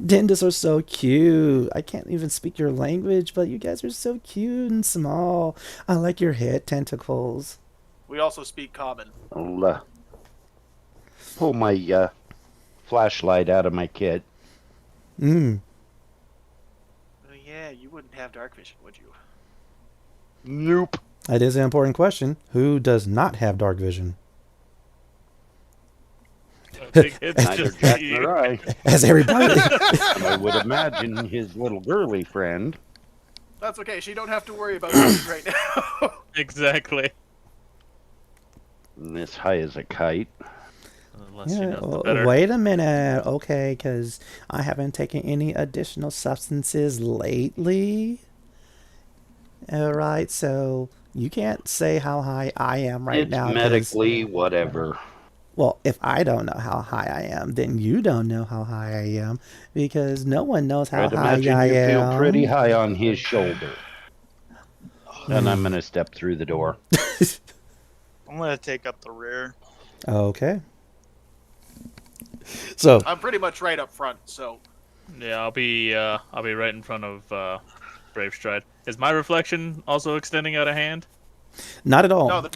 [SPEAKER 1] Dendis are so cute. I can't even speak your language, but you guys are so cute and small. I like your head tentacles.
[SPEAKER 5] We also speak common.
[SPEAKER 6] I'll pull my flashlight out of my kit.
[SPEAKER 1] Mm.
[SPEAKER 5] Oh, yeah, you wouldn't have dark vision, would you?
[SPEAKER 6] Nope.
[SPEAKER 1] That is an important question. Who does not have dark vision?
[SPEAKER 4] I think it's
[SPEAKER 6] Neither
[SPEAKER 4] just
[SPEAKER 6] Jack
[SPEAKER 4] you.
[SPEAKER 6] nor I.
[SPEAKER 1] As everybody.
[SPEAKER 6] I would imagine his little girly friend.
[SPEAKER 5] That's okay. She don't have to worry about vision right now.
[SPEAKER 4] Exactly.
[SPEAKER 6] This high as a kite.
[SPEAKER 4] Unless she
[SPEAKER 1] Yeah,
[SPEAKER 4] knows the better.
[SPEAKER 1] wait a minute. Okay, because I haven't taken any additional substances lately. All right, so you can't say how high I am right
[SPEAKER 6] it's
[SPEAKER 1] now. 'Cause,
[SPEAKER 6] medically whatever.
[SPEAKER 1] well, if I don't know how high I am, then you don't know how high I am, because no one knows how
[SPEAKER 6] I'd
[SPEAKER 1] high
[SPEAKER 6] imagine
[SPEAKER 1] I
[SPEAKER 6] you
[SPEAKER 1] am.
[SPEAKER 6] feel pretty high on his shoulder. And I'm gonna step through the door.
[SPEAKER 2] I'm gonna take up the rear.
[SPEAKER 1] Okay. So,
[SPEAKER 5] I'm pretty much right up front, so
[SPEAKER 4] Yeah, I'll be right in front of Brave Stride. Is my reflection also extending out a hand?
[SPEAKER 1] not at all.
[SPEAKER 5] no, the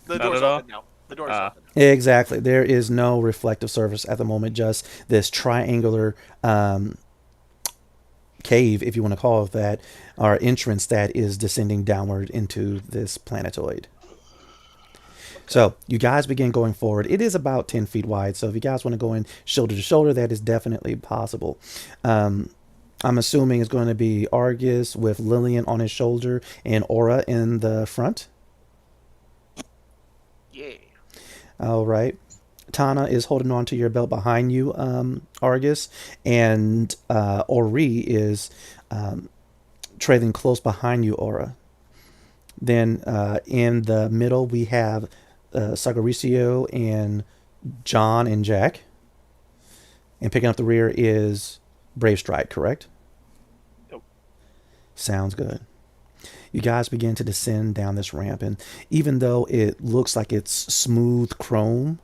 [SPEAKER 4] Not
[SPEAKER 5] door's
[SPEAKER 4] at all?
[SPEAKER 5] open now. The door's
[SPEAKER 4] Ah.
[SPEAKER 5] open.
[SPEAKER 1] Exactly. There is no reflective surface at the moment, just this triangular cave, if you want to call it that, or entrance that is descending downward into this planetoid. So you guys begin going forward. It is about 10 feet wide, so if you guys want to go in shoulder to shoulder, that is definitely possible. I'm assuming it's going to be Argus with Lillian on his shoulder and Aura in the front.
[SPEAKER 5] Yeah.
[SPEAKER 1] All right. Tana is holding on to your belt behind you, Argus, and Ori is trailing close behind you, Aura. Then in the middle, we have Sagaricio and John and Jack. And picking up the rear is Brave Stride, correct?
[SPEAKER 5] Nope.
[SPEAKER 1] Sounds good. You guys begin to descend down this ramp, and even though it looks like it's smooth chrome,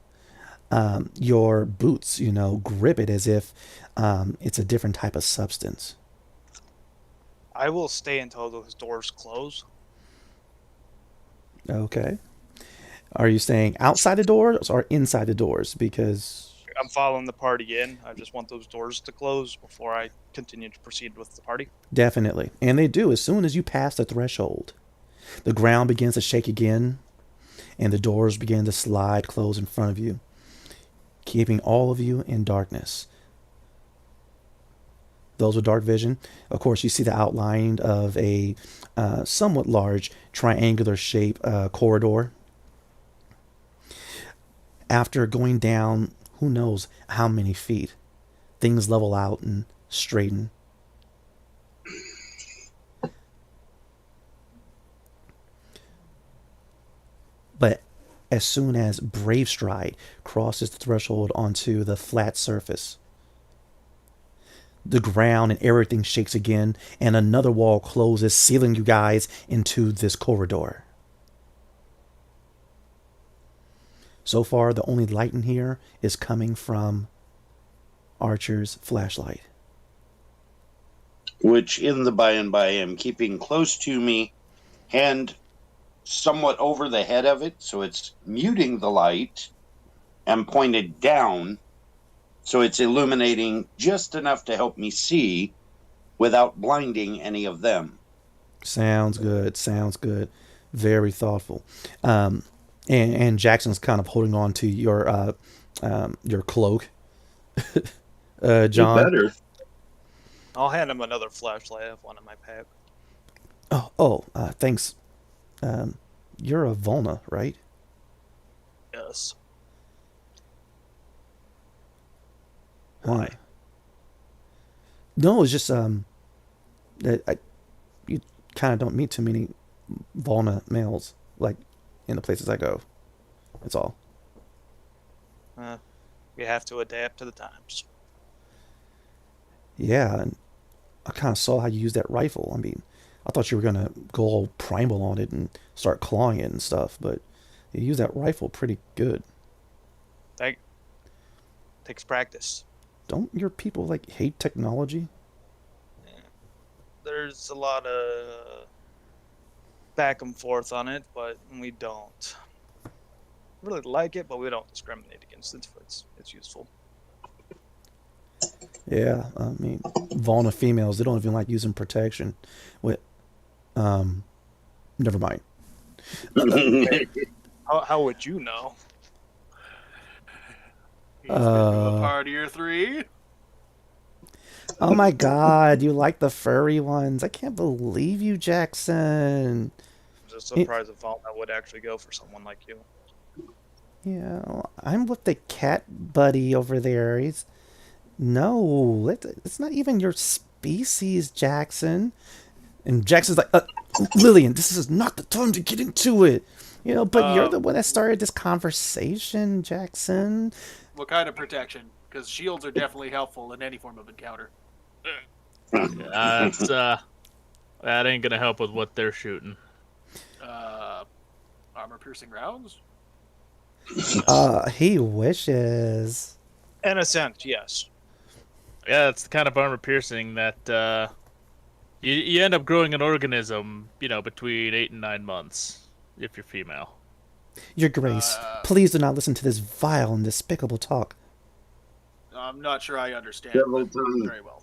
[SPEAKER 1] your boots, grip it as if it's a different type of substance.
[SPEAKER 2] I will stay until those doors close.
[SPEAKER 1] Okay. Are you staying outside the doors or inside the doors? Because
[SPEAKER 2] I'm following the party in. I just want those doors to close before I continue to proceed with the party.
[SPEAKER 1] definitely. And they do. As soon as you pass the threshold, the ground begins to shake again, and the doors begin to slide close in front of you, keeping all of you in darkness. Those with dark vision, of course, you see the outline of a somewhat large triangular shape corridor. After going down, who knows how many feet, things level out and straighten. But as soon as Brave Stride crosses the threshold onto the flat surface, the ground and everything shakes again, and another wall closes, sealing you guys into this corridor. So far, the only light in here is coming from Archer's flashlight.
[SPEAKER 7] Which, in the by and by, am keeping close to me, hand somewhat over the head of it, so it's muting the light, and pointed down, so it's illuminating just enough to help me see without blinding any of them.
[SPEAKER 1] Sounds good. Sounds good. Very thoughtful. And Jackson's kind of holding on to your cloak.
[SPEAKER 7] You
[SPEAKER 1] John.
[SPEAKER 7] better.
[SPEAKER 2] I'll hand him another flashlight. I have one in my pack.
[SPEAKER 1] Thanks. You're a Volna, right?
[SPEAKER 2] Yes.
[SPEAKER 1] Why? No, it's just that you kind of don't meet too many Volna males like in the places I go. That's all.
[SPEAKER 2] We have to adapt to the times.
[SPEAKER 1] Yeah, and I kind of saw how you use that rifle. I mean, I thought you were gonna go all primal on it and start clawing it and stuff, but you use that rifle pretty good.
[SPEAKER 2] Takes practice.
[SPEAKER 1] Don't your people like hate technology?
[SPEAKER 2] Yeah. There's a lot of back and forth on it, but we don't really like it, but we don't discriminate against it. It's useful.
[SPEAKER 1] Yeah, I mean, Volna females, they don't even like using protection. What? Never mind.
[SPEAKER 2] How would you know?
[SPEAKER 5] He's been to a party or three.
[SPEAKER 1] Oh my God, you like the furry ones? I can't believe you, Jackson.
[SPEAKER 2] I'm just surprised if Valna would actually go for someone like you.
[SPEAKER 1] Yeah, I'm with the cat buddy over there. No, it's not even your species, Jackson. And Jackson's like, Lillian, this is not the time to get into it. You know, but you're the one that started this conversation, Jackson.
[SPEAKER 5] What kind of protection? Because shields are definitely helpful in any form of encounter.
[SPEAKER 4] That ain't gonna help with what they're shooting.
[SPEAKER 5] Armor-piercing rounds?
[SPEAKER 1] He wishes.
[SPEAKER 2] In a sense, yes.
[SPEAKER 4] Yeah, it's the kind of armor piercing that you end up growing an organism, between 8 and 9 months, if you're female.
[SPEAKER 1] Your Grace, please do not listen to this vile and despicable talk.
[SPEAKER 5] I'm not sure I understand
[SPEAKER 7] Civil
[SPEAKER 5] it
[SPEAKER 7] tongue.
[SPEAKER 5] very well.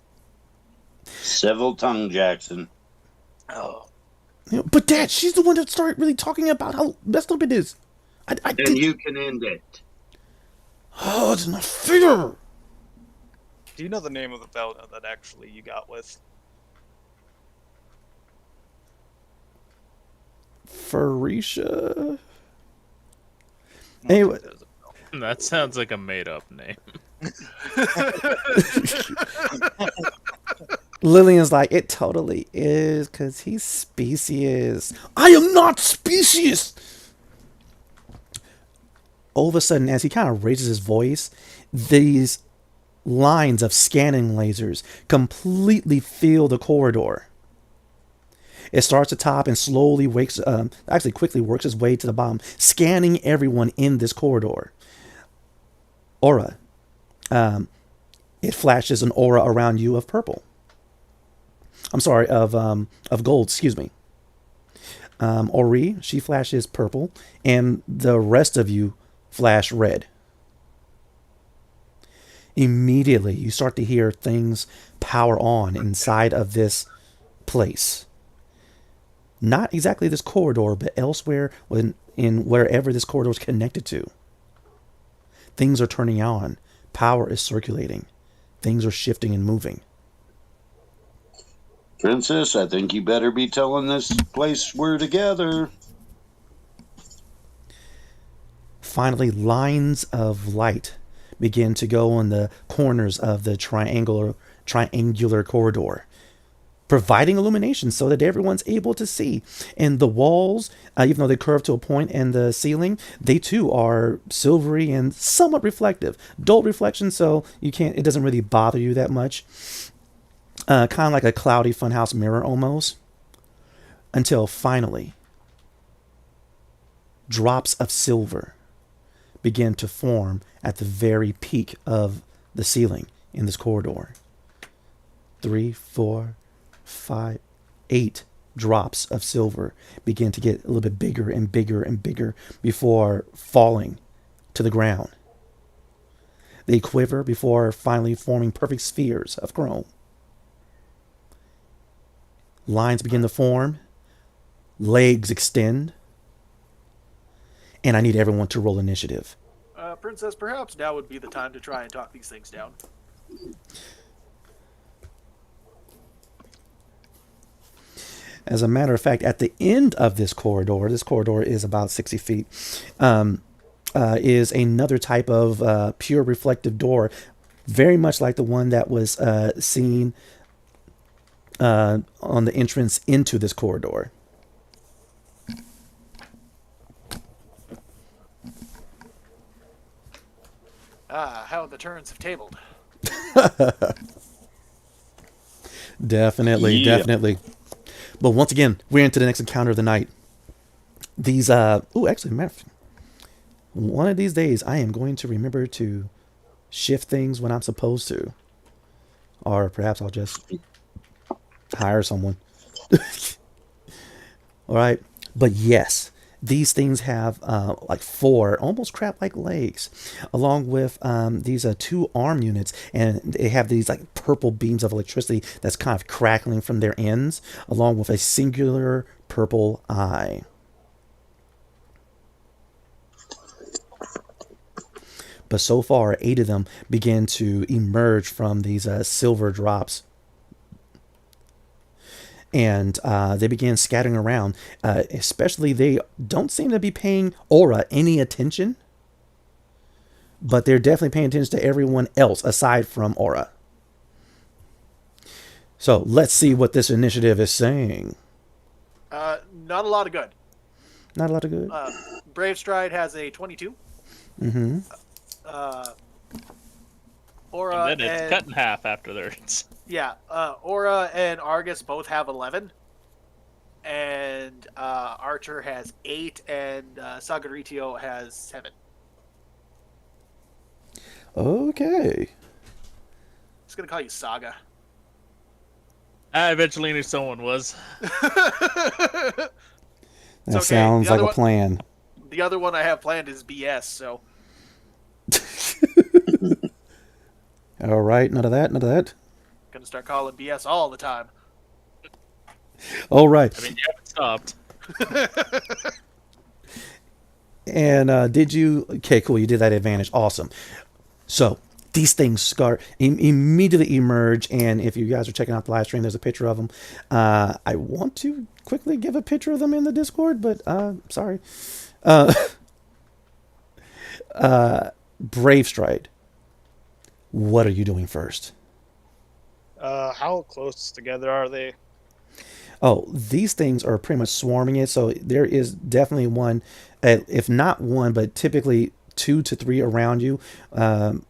[SPEAKER 7] Civil tongue, Jackson.
[SPEAKER 2] Oh,
[SPEAKER 1] You know, but Dad, she's the one that started really talking about how messed up it is. I
[SPEAKER 7] And
[SPEAKER 1] did.
[SPEAKER 7] you can end it.
[SPEAKER 1] Oh, it's not fair.
[SPEAKER 2] do you know the name of the Valna that actually you got with?
[SPEAKER 1] Farisha. Anyway,
[SPEAKER 4] That sounds like a made-up name.
[SPEAKER 1] Lillian's like, it totally is, because he's species. I am not species! All of a sudden, as he kind of raises his voice, these lines of scanning lasers completely fill the corridor. It starts at the top and slowly quickly works its way to the bottom, scanning everyone in this corridor. Aura. It flashes an aura around you of purple. I'm sorry, of gold. Excuse me. Ori, she flashes purple, and the rest of you flash red. Immediately, you start to hear things power on inside of this place. Not exactly this corridor, but elsewhere in wherever this corridor is connected to. Things are turning on. Power is circulating. Things are shifting and moving.
[SPEAKER 7] Princess, I think you better be telling this place we're together.
[SPEAKER 1] Finally, lines of light begin to go on the corners of the triangular corridor, providing illumination so that everyone's able to see. And the walls, even though they curve to a point, and the ceiling, they too are silvery and somewhat reflective. Dull reflection, so it doesn't really bother you that much. Kind of like a cloudy funhouse mirror almost. Until finally, drops of silver begin to form at the very peak of the ceiling in this corridor. 3, 4, 5, 8 drops of silver begin to get a little bit bigger and bigger and bigger before falling to the ground. They quiver before finally forming perfect spheres of chrome. Lines begin to form. Legs extend. And I need everyone to roll initiative.
[SPEAKER 5] Princess, perhaps now would be the time to try and talk these things down.
[SPEAKER 1] As a matter of fact, at the end of this corridor is about 60 feet, is another type of pure reflective door, very much like the one that was seen on the entrance into this corridor.
[SPEAKER 5] How the turns have tabled.
[SPEAKER 1] Definitely. But once again, we're into the next encounter of the night. These, actually, one of these days, I am going to remember to shift things when I'm supposed to. Or perhaps I'll just hire someone. All right. But yes, these things have like 4 almost crab-like legs, along with these 2 arm units, and they have these like purple beams of electricity that's kind of crackling from their ends, along with a singular purple eye. But so far, 8 of them begin to emerge from these silver drops. And they begin scattering around. Especially, they don't seem to be paying Aura any attention. But they're definitely paying attention to everyone else aside from Aura. So, let's see what this initiative is saying.
[SPEAKER 5] Not a lot of good.
[SPEAKER 1] Not a lot of good.
[SPEAKER 5] Brave Stride has a 22.
[SPEAKER 1] Mm-hmm.
[SPEAKER 5] Aura
[SPEAKER 4] and then it's cut in half after theirs.
[SPEAKER 5] Yeah, Aura and Argus both have 11. And Archer has 8, and Sagaritio has 7.
[SPEAKER 1] Okay.
[SPEAKER 5] Just gonna call you Saga.
[SPEAKER 4] I eventually knew someone was.
[SPEAKER 1] That
[SPEAKER 5] okay.
[SPEAKER 1] sounds like a plan.
[SPEAKER 5] The other one I have planned is BS, so...
[SPEAKER 1] All right, none of that.
[SPEAKER 5] Gonna start calling BS all the time.
[SPEAKER 1] All right.
[SPEAKER 4] I mean, you haven't stopped.
[SPEAKER 1] And did you... Okay, cool. You did that advantage. Awesome. So, these things immediately emerge, and if you guys are checking out the live stream, there's a picture of them. I want to quickly give a picture of them in the Discord, but sorry. Brave Stride. What are you doing first?
[SPEAKER 2] How close together are they?
[SPEAKER 1] Oh, these things are pretty much swarming it. So there is definitely one, if not one, but typically 2 to 3 around you that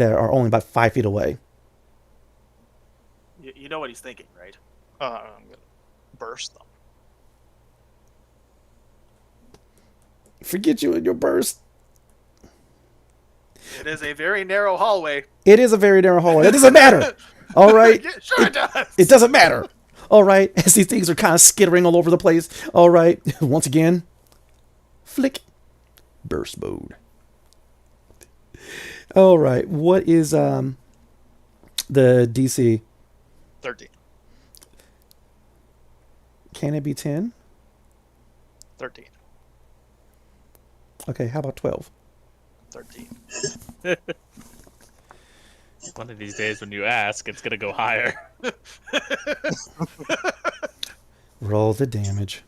[SPEAKER 1] are only about 5 feet away.
[SPEAKER 5] You know what he's thinking, right?
[SPEAKER 2] I'm going to burst them.
[SPEAKER 1] Forget you and your burst.
[SPEAKER 5] It is a very narrow hallway.
[SPEAKER 1] It is a very narrow hallway. It doesn't matter. All right.
[SPEAKER 5] Yeah, sure it does.
[SPEAKER 1] It doesn't matter. All right. As these things are kind of skittering all over the place. All right. Once again, flick, burst mode. All right. What is the DC?
[SPEAKER 2] 13.
[SPEAKER 1] Can it be 10?
[SPEAKER 2] 13.
[SPEAKER 1] Okay. How about 12?
[SPEAKER 2] 13.
[SPEAKER 4] One of these days when you ask, it's gonna go higher.
[SPEAKER 1] Roll the damage.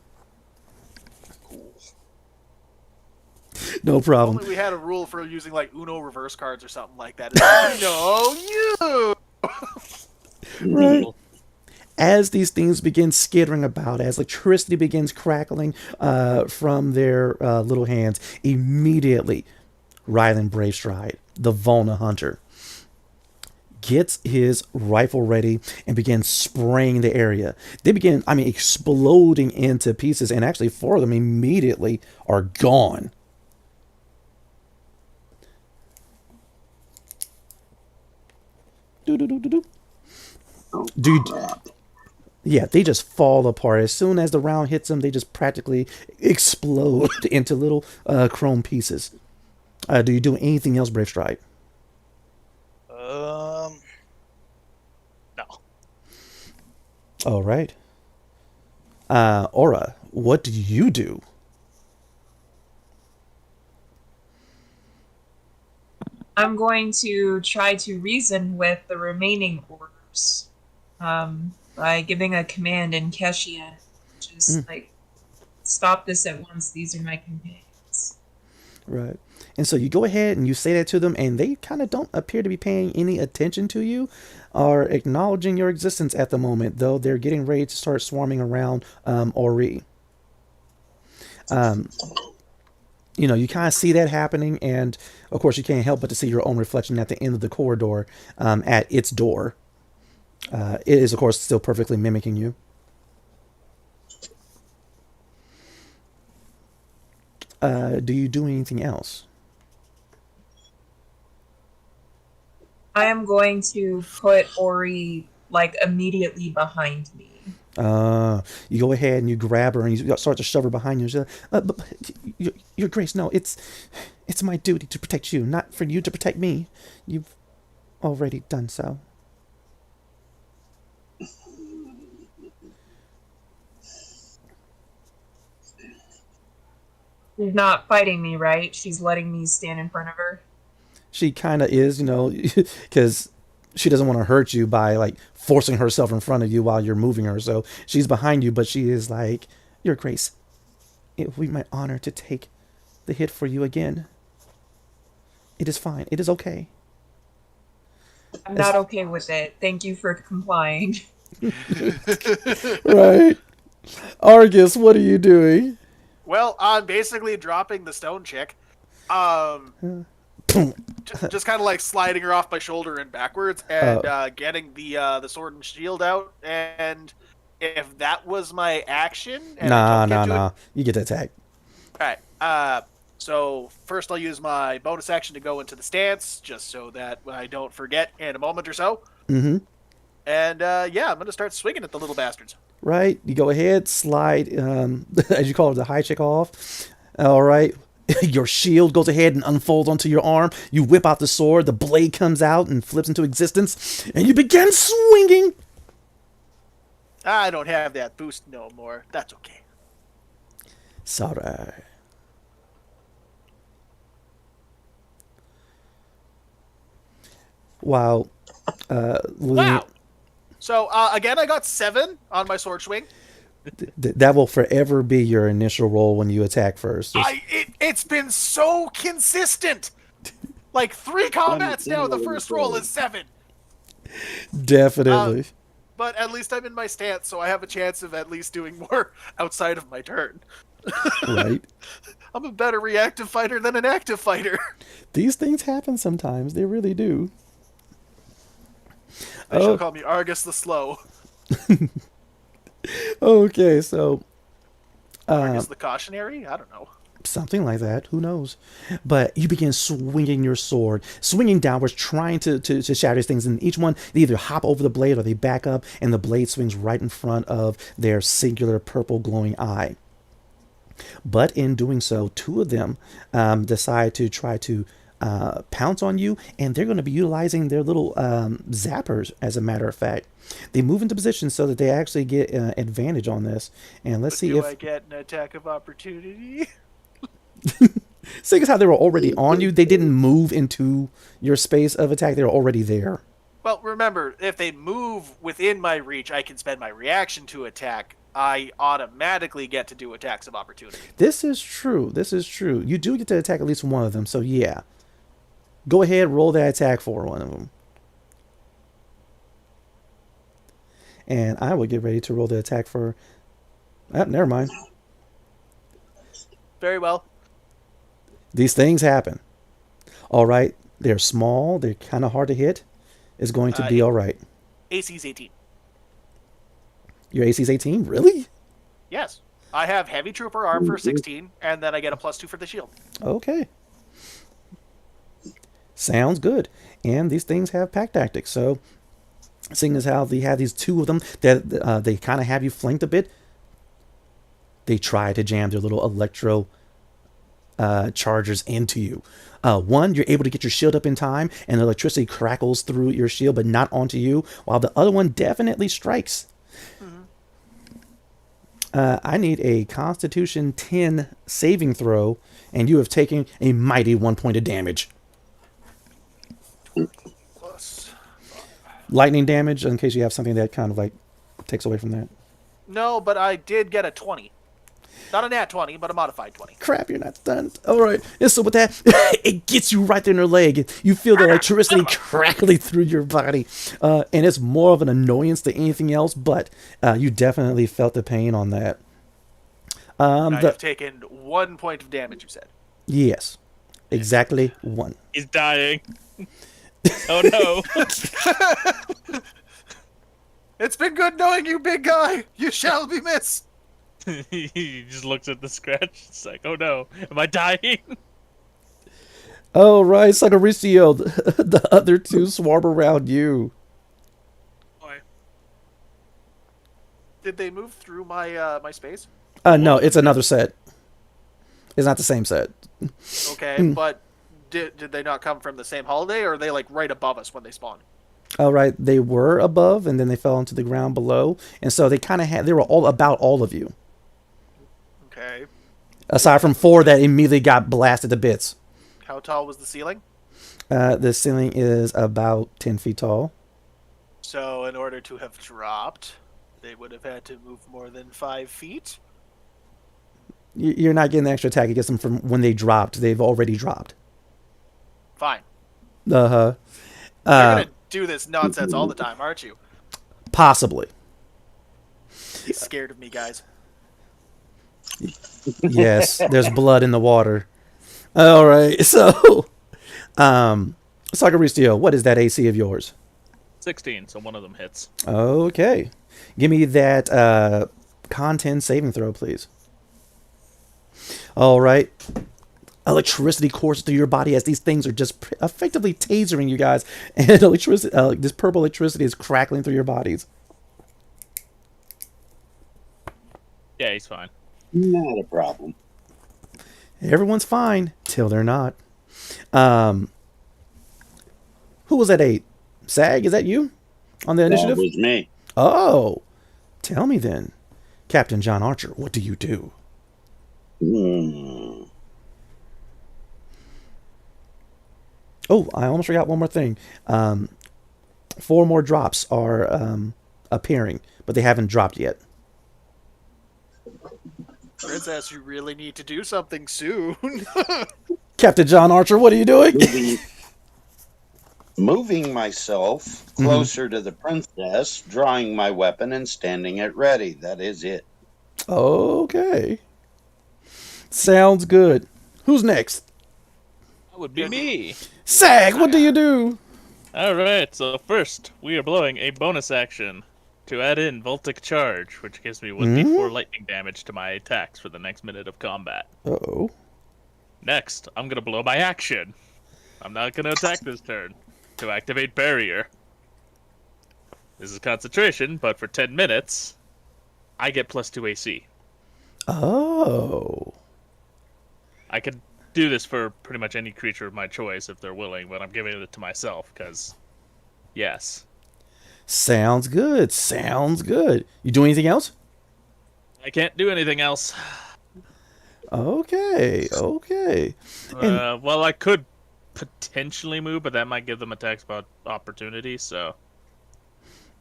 [SPEAKER 1] No problem.
[SPEAKER 5] Only we had a rule for using like Uno reverse cards or something like that. It's like, no, you.
[SPEAKER 1] Right. As these things begin skittering about, as electricity begins crackling from their little hands, immediately Rylan Bravestride, the Volna hunter, gets his rifle ready and begins spraying the area. They begin, exploding into pieces, and actually 4 of them immediately are gone. Dude, yeah, they just fall apart. As soon as the round hits them, they just practically explode into little chrome pieces. Do you do anything else, Brave Stride?
[SPEAKER 2] No.
[SPEAKER 1] All right. Aura, what do you do?
[SPEAKER 3] I'm going to try to reason with the remaining orbs by giving a command in Keshian. Just stop this at once. These are my companions.
[SPEAKER 1] Right. And so you go ahead and you say that to them, and they kind of don't appear to be paying any attention to you or acknowledging your existence at the moment, though they're getting ready to start swarming around Ori. You kind of see that happening, and of course you can't help but to see your own reflection at the end of the corridor at its door. It is, of course, still perfectly mimicking you. Do you do anything else?
[SPEAKER 3] I am going to put Ori immediately behind me.
[SPEAKER 1] You go ahead and you grab her and you start to shove her behind you. She's like, but Your Grace, no, it's my duty to protect you, not for you to protect me. You've already done so.
[SPEAKER 3] She's not fighting me, right? She's letting me stand in front of her.
[SPEAKER 1] She kind of is, because she doesn't want to hurt you by forcing herself in front of you while you're moving her. So she's behind you, but she is like, Your Grace, it will be my honor to take the hit for you again. It is fine. It is okay.
[SPEAKER 3] I'm not okay with it. Thank you for complying.
[SPEAKER 1] Right. Argus, what are you doing?
[SPEAKER 5] Well, I'm basically dropping the stone chick. Just kind of sliding her off my shoulder and backwards, and getting the sword and shield out. And if that was my action, and
[SPEAKER 1] Nah. You get to attack.
[SPEAKER 5] All right. So first I'll use my bonus action to go into the stance, just so that I don't forget in a moment or so.
[SPEAKER 1] Mm-hmm.
[SPEAKER 5] And I'm gonna start swinging at the little bastards.
[SPEAKER 1] Right. You go ahead, slide, as you call it, the high check off. All right. Your shield goes ahead and unfolds onto your arm. You whip out the sword. The blade comes out and flips into existence. And you begin swinging.
[SPEAKER 5] I don't have that boost no more. That's okay.
[SPEAKER 1] Sorry. Wow.
[SPEAKER 5] Wow. So, again, I got 7 on my sword swing.
[SPEAKER 1] That will forever be your initial roll when you attack first.
[SPEAKER 5] It's been so consistent. 3 combats now, the first roll is 7.
[SPEAKER 1] Definitely.
[SPEAKER 5] But at least I'm in my stance, so I have a chance of at least doing more outside of my turn.
[SPEAKER 1] Right.
[SPEAKER 5] I'm a better reactive fighter than an active fighter.
[SPEAKER 1] These things happen sometimes. They really do.
[SPEAKER 5] They shall call me Argus the Slow.
[SPEAKER 1] Okay, so...
[SPEAKER 5] Argus the Cautionary? I don't know.
[SPEAKER 1] Something like that. Who knows? But you begin swinging your sword, swinging downwards, trying to shatter these things. And each one, they either hop over the blade or they back up, and the blade swings right in front of their singular purple glowing eye. But in doing so, two of them decide to try to pounce on you, and they're going to be utilizing their little zappers, as a matter of fact. They move into position so that they actually get advantage on this. And let's see
[SPEAKER 5] Do
[SPEAKER 1] if...
[SPEAKER 5] I get an attack of opportunity?
[SPEAKER 1] Seeing as how they were already on you, they didn't move into your space of attack. They were already there.
[SPEAKER 5] Well, remember, if they move within my reach, I can spend my reaction to attack. I automatically get to do attacks of opportunity.
[SPEAKER 1] This is true. This is true. You do get to attack at least one of them. So yeah, go ahead, roll that attack for one of them. And I will get ready to roll the attack for... never mind.
[SPEAKER 5] Very well.
[SPEAKER 1] These things happen. All right. They're small. They're kind of hard to hit. It's going to be all right.
[SPEAKER 5] AC's 18.
[SPEAKER 1] Your AC's 18? Really?
[SPEAKER 5] Yes. I have heavy trooper arm for 16, and then I get a +2 for the shield.
[SPEAKER 1] Okay. Sounds good. And these things have pack tactics. So, seeing as how they have these two of them, that they kind of have you flanked a bit, they try to jam their little electro chargers into you. One, you're able to get your shield up in time, and the electricity crackles through your shield, but not onto you, while the other one definitely strikes. I need a Constitution 10 saving throw, and you have taken a mighty 1 point of damage.
[SPEAKER 5] Plus.
[SPEAKER 1] Lightning damage, in case you have something that kind of like takes away from that.
[SPEAKER 5] No, but I did get a 20. Not a nat 20, but a modified 20.
[SPEAKER 1] Crap, you're not stunned. All right. And so with that, it gets you right in her leg. You feel the electricity crackling through your body. And it's more of an annoyance than anything else, but you definitely felt the pain on that.
[SPEAKER 5] I've taken 1 point of damage, you said.
[SPEAKER 1] Yes. Exactly 1.
[SPEAKER 4] He's dying. Oh no.
[SPEAKER 5] It's been good knowing you, big guy. You shall be missed.
[SPEAKER 4] He just looks at the scratch. It's like, oh no, am I dying?
[SPEAKER 1] All right, Sagaricio, the other two swarm around you.
[SPEAKER 5] Boy. Did they move through my my space?
[SPEAKER 1] No, it's another set. It's not the same set.
[SPEAKER 5] Okay, but did they not come from the same holiday, or are they like right above us when they spawned?
[SPEAKER 1] All right, they were above, and then they fell into the ground below, and so they kind of had. They were all about all of you.
[SPEAKER 5] Okay.
[SPEAKER 1] Aside from 4 that immediately got blasted to bits.
[SPEAKER 5] How tall was the ceiling?
[SPEAKER 1] The ceiling is about 10 feet tall.
[SPEAKER 5] So in order to have dropped, they would have had to move more than 5 feet?
[SPEAKER 1] You're not getting the extra attack. It gets them from when they dropped. They've already dropped.
[SPEAKER 5] Fine.
[SPEAKER 1] Uh-huh.
[SPEAKER 5] You're going to do this nonsense all the time, aren't you?
[SPEAKER 1] Possibly.
[SPEAKER 5] He's scared of me, guys.
[SPEAKER 1] Yes, there's blood in the water. All right, so... Sagaricio, what is that AC of yours?
[SPEAKER 4] 16, so one of them hits.
[SPEAKER 1] Okay. Give me that Con-10 saving throw, please. All right. Electricity courses through your body as these things are just effectively tasering you guys. And electricity, this purple electricity is crackling through your bodies.
[SPEAKER 4] Yeah, he's fine.
[SPEAKER 7] Not a problem.
[SPEAKER 1] Everyone's fine till they're not. Who was at 8? Sag, is that you on the initiative?
[SPEAKER 7] That was me.
[SPEAKER 1] Oh, tell me then, Captain John Archer, what do you do? Oh, I almost forgot one more thing. 4 more drops are appearing, but they haven't dropped yet.
[SPEAKER 5] Princess, you really need to do something soon.
[SPEAKER 1] Captain John Archer, what are you doing?
[SPEAKER 7] Moving myself closer to the princess, drawing my weapon and standing at ready. That is it.
[SPEAKER 1] Okay. Sounds good. Who's next?
[SPEAKER 4] That would be me.
[SPEAKER 1] Sag, what do you do?
[SPEAKER 4] Alright, so first, we are blowing a bonus action to add in Voltic Charge, which gives me 1d4 lightning damage to my attacks for the next minute of combat.
[SPEAKER 1] Uh-oh.
[SPEAKER 4] Next, I'm gonna blow my action. I'm not gonna attack this turn. To activate barrier. This is concentration, but for 10 minutes, I get +2 AC.
[SPEAKER 1] Oh.
[SPEAKER 4] I could do this for pretty much any creature of my choice if they're willing, but I'm giving it to myself, because, yes.
[SPEAKER 1] Sounds good. Sounds good. You do anything else?
[SPEAKER 4] I can't do anything else.
[SPEAKER 1] Okay. Okay. And
[SPEAKER 4] Well, I could potentially move, but that might give them attacks of opportunity, so...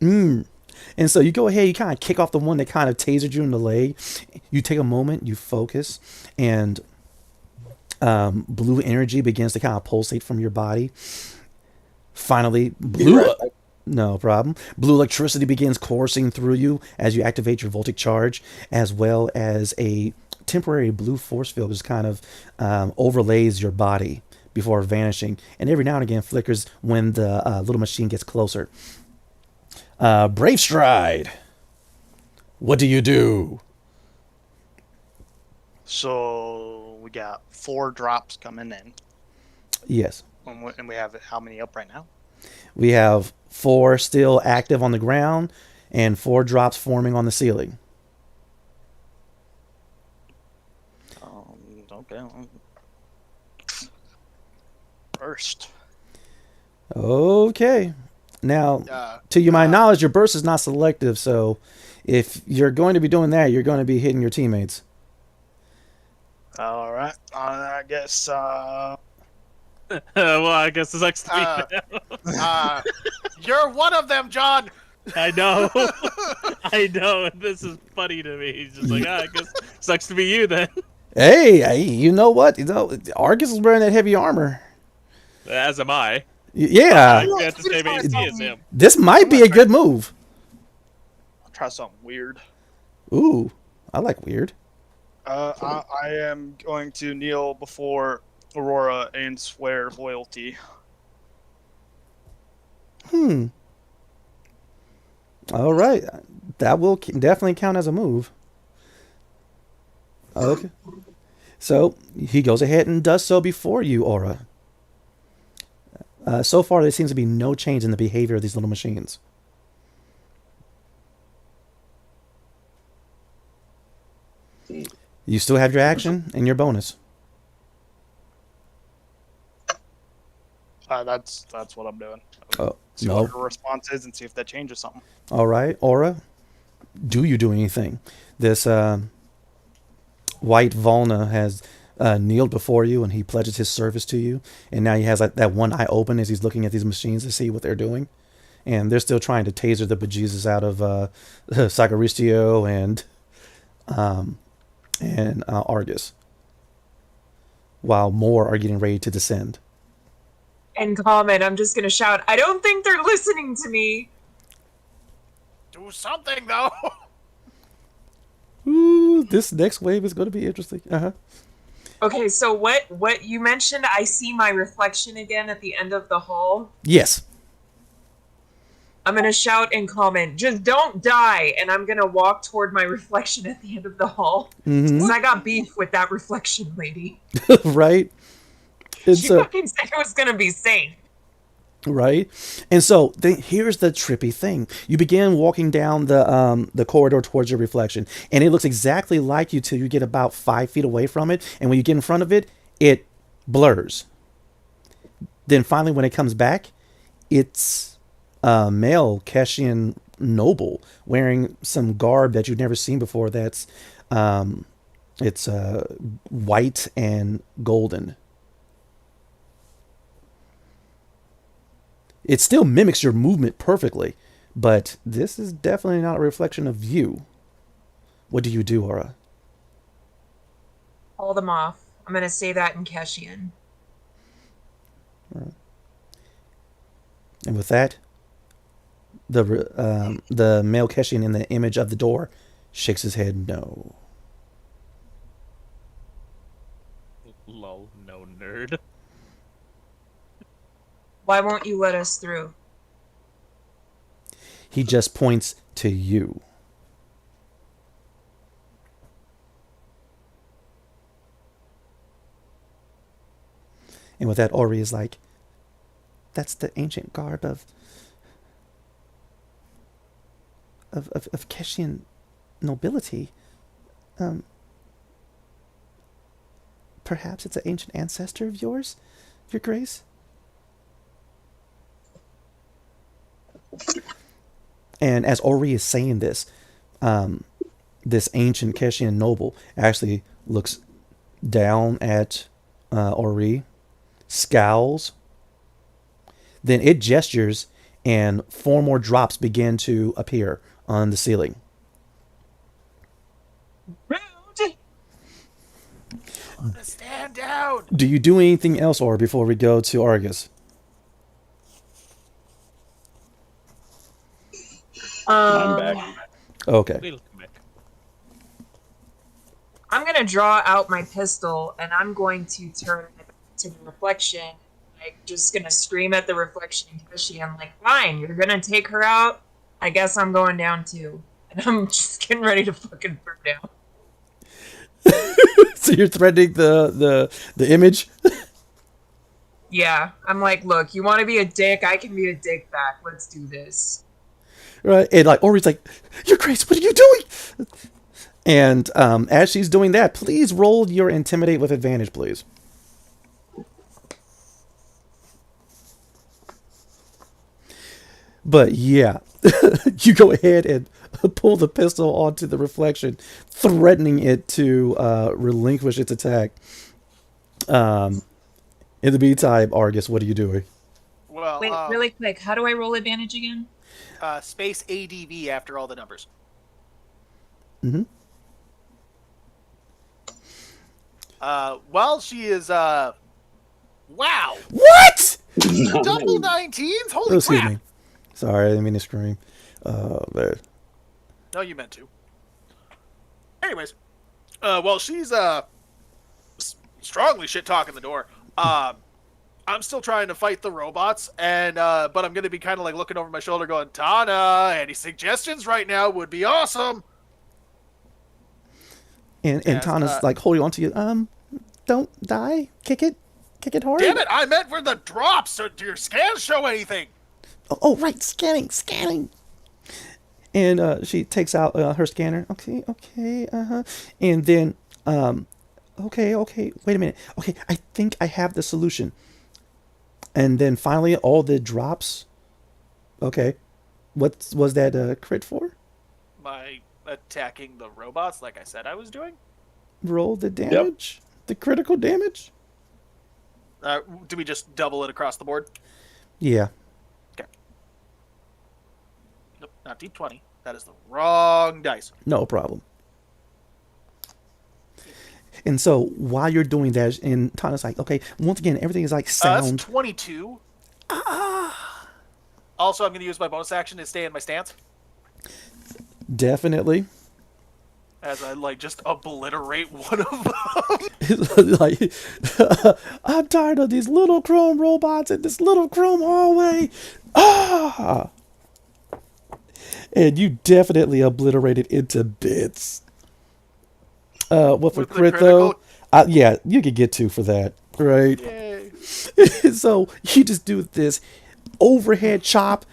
[SPEAKER 1] And so you go ahead, you kind of kick off the one that kind of tasered you in the leg. You take a moment, you focus, and blue energy begins to kind of pulsate from your body. Finally, no problem. Blue electricity begins coursing through you as you activate your voltic charge, as well as a temporary blue force field just kind of overlays your body before vanishing, and every now and again flickers when the little machine gets closer. Brave Stride, what do you do?
[SPEAKER 2] So we got 4 drops coming in.
[SPEAKER 1] Yes.
[SPEAKER 2] And we have how many up right now?
[SPEAKER 1] We have 4 still active on the ground and 4 drops forming on the ceiling.
[SPEAKER 2] Okay. First.
[SPEAKER 1] Okay. Now, to my knowledge, your burst is not selective, so if you're going to be doing that, you're going to be hitting your teammates.
[SPEAKER 2] All right. I guess.
[SPEAKER 4] well, I guess it's next to me now.
[SPEAKER 5] You're one of them, John.
[SPEAKER 4] I know. I know. And this is funny to me. He's just like, I guess it sucks to be you then.
[SPEAKER 1] Hey, you know what? Argus is wearing that heavy armor.
[SPEAKER 4] As am I.
[SPEAKER 1] Yeah.
[SPEAKER 4] I have the same AC as him.
[SPEAKER 1] This might be a good move.
[SPEAKER 2] I'll try something weird.
[SPEAKER 1] Ooh, I like weird.
[SPEAKER 2] I am going to kneel before Aurora and swear loyalty.
[SPEAKER 1] All right. That will definitely count as a move. Okay. So he goes ahead and does so before you, Aura. So far, there seems to be no change in the behavior of these little machines. You still have your action and your bonus.
[SPEAKER 2] That's what I'm doing. See
[SPEAKER 1] no.
[SPEAKER 2] what her response is and see if that changes something.
[SPEAKER 1] All right, Aura. Do you do anything? This white Volna has kneeled before you, and he pledges his service to you. And now he has like that one eye open as he's looking at these machines to see what they're doing. And they're still trying to taser the bejesus out of Sagaristio and Argus, while more are getting ready to descend.
[SPEAKER 3] And comment, I'm just gonna shout, I don't think they're listening to me.
[SPEAKER 5] Do something, though.
[SPEAKER 1] Ooh, this next wave is going to be interesting.
[SPEAKER 3] Okay, so what you mentioned, I see my reflection again at the end of the hall.
[SPEAKER 1] Yes.
[SPEAKER 3] I'm gonna shout and comment, just don't die, and I'm gonna walk toward my reflection at the end of the hall. Because I got beef with that reflection lady.
[SPEAKER 1] Right?
[SPEAKER 3] She fucking said it was gonna be safe.
[SPEAKER 1] Right? And so here's the trippy thing. You begin walking down the corridor towards your reflection, and it looks exactly like you till you get about 5 feet away from it, and when you get in front of it, it blurs. Then finally, when it comes back, it's a male Keshian noble wearing some garb that you've never seen before. That's it's white and golden. It still mimics your movement perfectly, but this is definitely not a reflection of you. What do you do, Aura?
[SPEAKER 3] Call them off. I'm gonna say that in Keshian.
[SPEAKER 1] Right. And with that, the male Keshian in the image of the door shakes his head no.
[SPEAKER 4] Lol, no nerd.
[SPEAKER 3] Why won't you let us through?
[SPEAKER 1] He just points to you. And with that, Ori is like, that's the ancient garb of Keshian nobility. Perhaps it's an ancient ancestor of yours, Your Grace? And as Ori is saying this, this ancient Keshian noble actually looks down at Ori, scowls, then it gestures, and 4 more drops begin to appear on the ceiling.
[SPEAKER 3] Rude.
[SPEAKER 5] Stand down.
[SPEAKER 1] Do you do anything else, Ori, before we go to Argus?
[SPEAKER 7] I'm back.
[SPEAKER 1] Okay.
[SPEAKER 4] We'll come back.
[SPEAKER 3] I'm gonna draw out my pistol and I'm going to turn it to the reflection. Like, just gonna scream at the reflection in Kishi. I'm like, fine, you're gonna take her out. I guess I'm going down too. And I'm just getting ready to fucking burn down.
[SPEAKER 1] So you're threatening the image?
[SPEAKER 3] Yeah, I'm like, look, you want to be a dick? I can be a dick back. Let's do this.
[SPEAKER 1] Right? And like Ori's like, Your Grace, what are you doing? And as she's doing that, please roll your intimidate with advantage, please. But yeah, you go ahead and pull the pistol onto the reflection, threatening it to relinquish its attack. In the meantime, Argus, what are you doing?
[SPEAKER 5] Well,
[SPEAKER 3] Wait, really quick, how do I roll advantage again?
[SPEAKER 5] space ADV after all the numbers.
[SPEAKER 1] Mm-hmm.
[SPEAKER 5] Well, she is, wow!
[SPEAKER 1] What?
[SPEAKER 5] Double 19s? Holy
[SPEAKER 1] Excuse
[SPEAKER 5] crap!
[SPEAKER 1] me. Sorry, I didn't mean to scream. There.
[SPEAKER 5] No, you meant to. Anyways, well, she's, strongly shit-talking the door. I'm still trying to fight the robots, and, but I'm gonna be kind of, like, looking over my shoulder going, Tana, any suggestions right now would be awesome!
[SPEAKER 1] And
[SPEAKER 5] Yes,
[SPEAKER 1] Tana's like holding on to you. Don't die. Kick it hard.
[SPEAKER 5] Damn it! I meant for the drops. So do your scans show anything?
[SPEAKER 1] Oh, right, scanning. And she takes out her scanner. Okay, and then okay, wait a minute. Okay, I think I have the solution. And then finally, all the drops. Okay, what was that crit for?
[SPEAKER 5] My attacking the robots, like I said I was doing.
[SPEAKER 1] Roll the damage. The critical damage.
[SPEAKER 5] Do we just double it across the board?
[SPEAKER 1] Yeah.
[SPEAKER 5] Nope, not D20. That is the wrong dice.
[SPEAKER 1] No problem. And so while you're doing that, and Tana's like, okay, once again, everything is like sound.
[SPEAKER 5] That's 22. Also, I'm going to use my bonus action to stay in my stance
[SPEAKER 1] Definitely.
[SPEAKER 5] as I like just obliterate one of them.
[SPEAKER 1] Like, I'm tired of these little chrome robots in this little chrome hallway. And you definitely obliterated into bits. With a
[SPEAKER 5] With the
[SPEAKER 1] crit though,
[SPEAKER 5] critical?
[SPEAKER 1] yeah, you could get 2 for that, right?
[SPEAKER 5] Yay.
[SPEAKER 1] So you just do this overhead chop,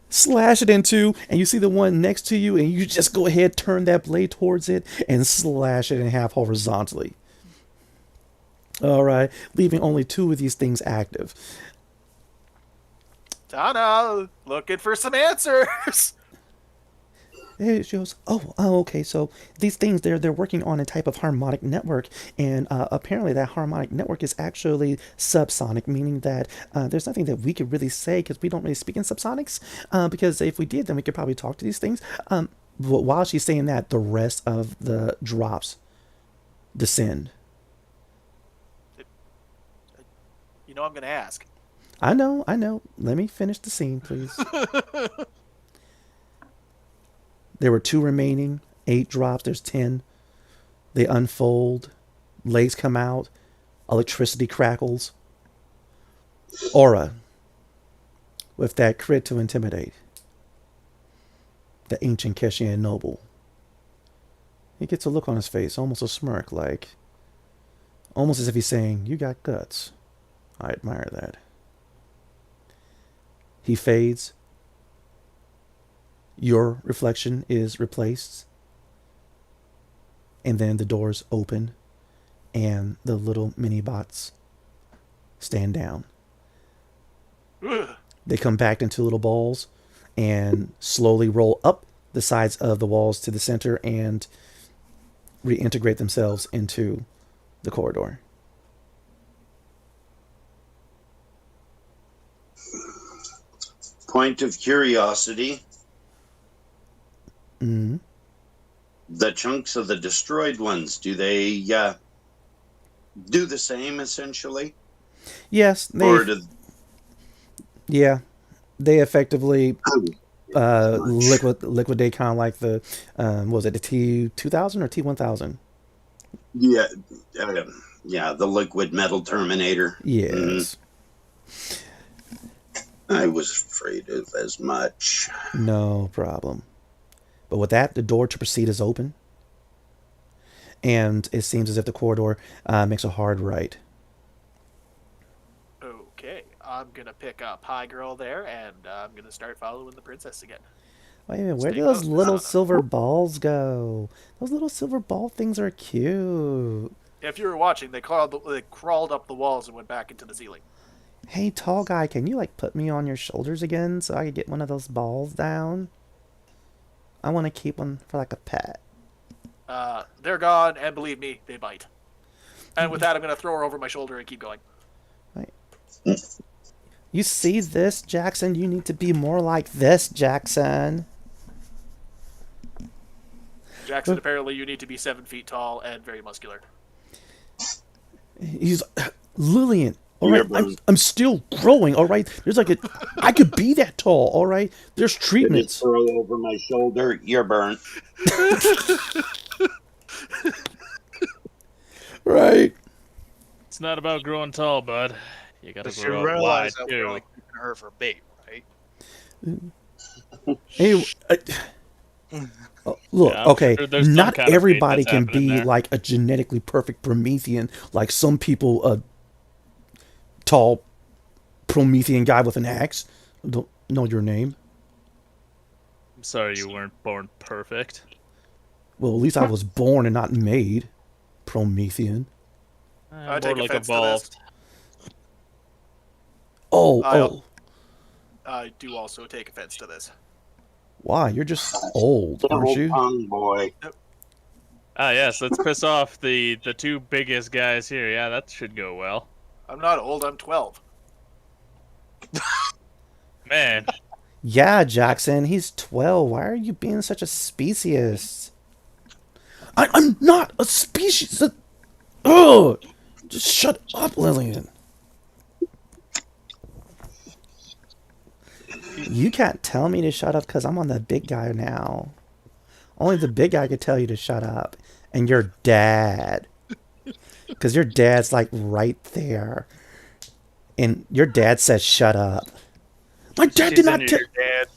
[SPEAKER 1] slash it in 2, and you see the one next to you, and you just go ahead, turn that blade towards it, and slash it in half horizontally. All right, leaving only 2 of these things active.
[SPEAKER 5] Tana, looking for some answers.
[SPEAKER 1] It shows, okay, so these things, they're working on a type of harmonic network, and apparently that harmonic network is actually subsonic, meaning that there's nothing that we could really say because we don't really speak in subsonics, because if we did, then we could probably talk to these things. But while she's saying that, the rest of the drops descend.
[SPEAKER 5] You know I'm going to ask.
[SPEAKER 1] I know. Let me finish the scene, please. There were 2 remaining, 8 drops, there's 10. They unfold, legs come out, electricity crackles. Aura, with that crit to intimidate. The ancient Keshian noble. He gets a look on his face, almost a smirk, like, almost as if he's saying, you got guts. I admire that. He fades. Your reflection is replaced. And then the doors open and the little mini bots stand down. They come back into little balls and slowly roll up the sides of the walls to the center and reintegrate themselves into the corridor.
[SPEAKER 7] Point of curiosity.
[SPEAKER 1] Mm-hmm.
[SPEAKER 7] The chunks of the destroyed ones, do they do the same essentially?
[SPEAKER 1] Yes,
[SPEAKER 7] Or do
[SPEAKER 1] yeah, they effectively
[SPEAKER 7] much.
[SPEAKER 1] liquidate kind of like the was it the T2000 or T1000?
[SPEAKER 7] Yeah, yeah, the liquid metal Terminator.
[SPEAKER 1] Yes.
[SPEAKER 7] I was afraid of as much.
[SPEAKER 1] No problem. But with that, the door to proceed is open. And it seems as if the corridor makes a hard right.
[SPEAKER 5] Okay, I'm gonna pick up High Girl there, and I'm gonna start following the princess again.
[SPEAKER 1] Wait a minute, where
[SPEAKER 5] Stay
[SPEAKER 1] do those
[SPEAKER 5] close to
[SPEAKER 1] little
[SPEAKER 5] Sana.
[SPEAKER 1] silver balls go? Those little silver ball things are cute.
[SPEAKER 5] If you were watching, they crawled up the walls and went back into the ceiling.
[SPEAKER 1] Hey, tall guy, can you like put me on your shoulders again so I can get one of those balls down? I want to keep one for like a pet.
[SPEAKER 5] They're gone, and believe me, they bite. And with that, I'm gonna throw her over my shoulder and keep going.
[SPEAKER 1] Right. You see this, Jackson? You need to be more like this, Jackson.
[SPEAKER 5] Jackson, apparently you need to be 7 feet tall and very muscular.
[SPEAKER 1] He's Lillian. All right,
[SPEAKER 7] Yeah,
[SPEAKER 1] I'm still growing. All right, there's like I could be that tall. All right, there's
[SPEAKER 7] Just
[SPEAKER 1] treatments.
[SPEAKER 7] throw over my shoulder. You're burnt.
[SPEAKER 1] Right.
[SPEAKER 4] It's not about growing tall, bud. You gotta
[SPEAKER 2] But you
[SPEAKER 4] grow up wide
[SPEAKER 2] realize that we're
[SPEAKER 4] too.
[SPEAKER 2] only keeping her for bait, right?
[SPEAKER 1] Hey, look,
[SPEAKER 4] Yeah, I'm
[SPEAKER 1] okay,
[SPEAKER 4] sure there's some
[SPEAKER 1] not
[SPEAKER 4] kind of
[SPEAKER 1] everybody
[SPEAKER 4] fate that's
[SPEAKER 1] can
[SPEAKER 4] happening
[SPEAKER 1] be
[SPEAKER 4] there.
[SPEAKER 1] like a genetically perfect Promethean. Like some people, a tall Promethean guy with an axe. Don't know your name.
[SPEAKER 4] I'm sorry you weren't born perfect.
[SPEAKER 1] Well, at least I was born and not made Promethean.
[SPEAKER 5] I
[SPEAKER 4] More
[SPEAKER 5] take
[SPEAKER 4] like
[SPEAKER 5] offense to
[SPEAKER 4] evolved.
[SPEAKER 1] Oh,
[SPEAKER 5] I-
[SPEAKER 1] oh,
[SPEAKER 5] I do also take offense to this.
[SPEAKER 1] why? You're just old, aren't
[SPEAKER 7] Double
[SPEAKER 1] you?
[SPEAKER 7] tongue boy.
[SPEAKER 4] Ah, yes, let's piss off the two biggest guys here. Yeah, that should go well.
[SPEAKER 5] I'm not old, I'm 12.
[SPEAKER 4] Man,
[SPEAKER 1] Yeah, Jackson, he's 12. Why are you being such a speciesist? I'm not a species. Ugh! Just shut up, Lillian. You can't tell me to shut up because I'm on the big guy now. Only the big guy could tell you to shut up. And your dad. Because your dad's like right there. And your dad says shut up. My dad did not tell...
[SPEAKER 2] Dad.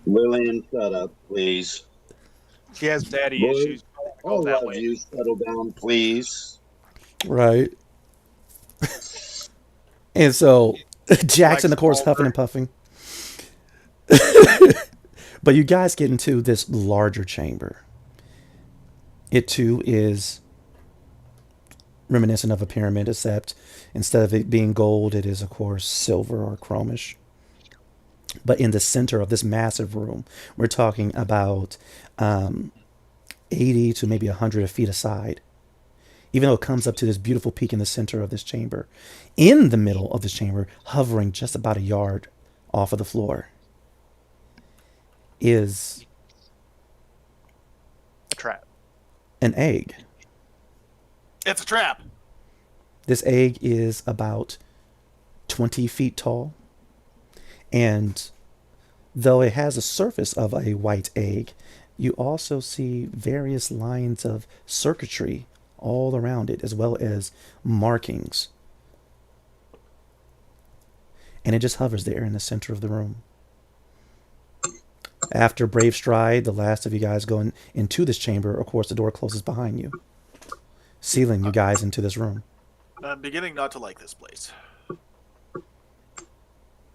[SPEAKER 7] Lillian, shut up, please.
[SPEAKER 2] She has daddy
[SPEAKER 7] Boy,
[SPEAKER 2] issues. Don't
[SPEAKER 7] All
[SPEAKER 2] go that
[SPEAKER 7] of
[SPEAKER 2] way.
[SPEAKER 7] you, settle down, please.
[SPEAKER 1] Right. And so Jackson, of course,
[SPEAKER 2] Small
[SPEAKER 1] huffing and puffing. But you guys get into this larger chamber. It too is reminiscent of a pyramid, except instead of it being gold, it is, of course, silver or chromish. But in the center of this massive room, we're talking about 80 to maybe 100 feet aside. Even though it comes up to this beautiful peak in the center of this chamber. In the middle of this chamber, hovering just about a yard off of the floor, is
[SPEAKER 2] A trap.
[SPEAKER 1] an egg.
[SPEAKER 5] It's a trap!
[SPEAKER 1] This egg is about 20 feet tall. And though it has a surface of a white egg, you also see various lines of circuitry all around it, as well as markings. And it just hovers there in the center of the room. After Brave Stride, the last of you guys go into this chamber, of course, the door closes behind you, sealing you guys into this room.
[SPEAKER 5] I'm beginning not to like this place.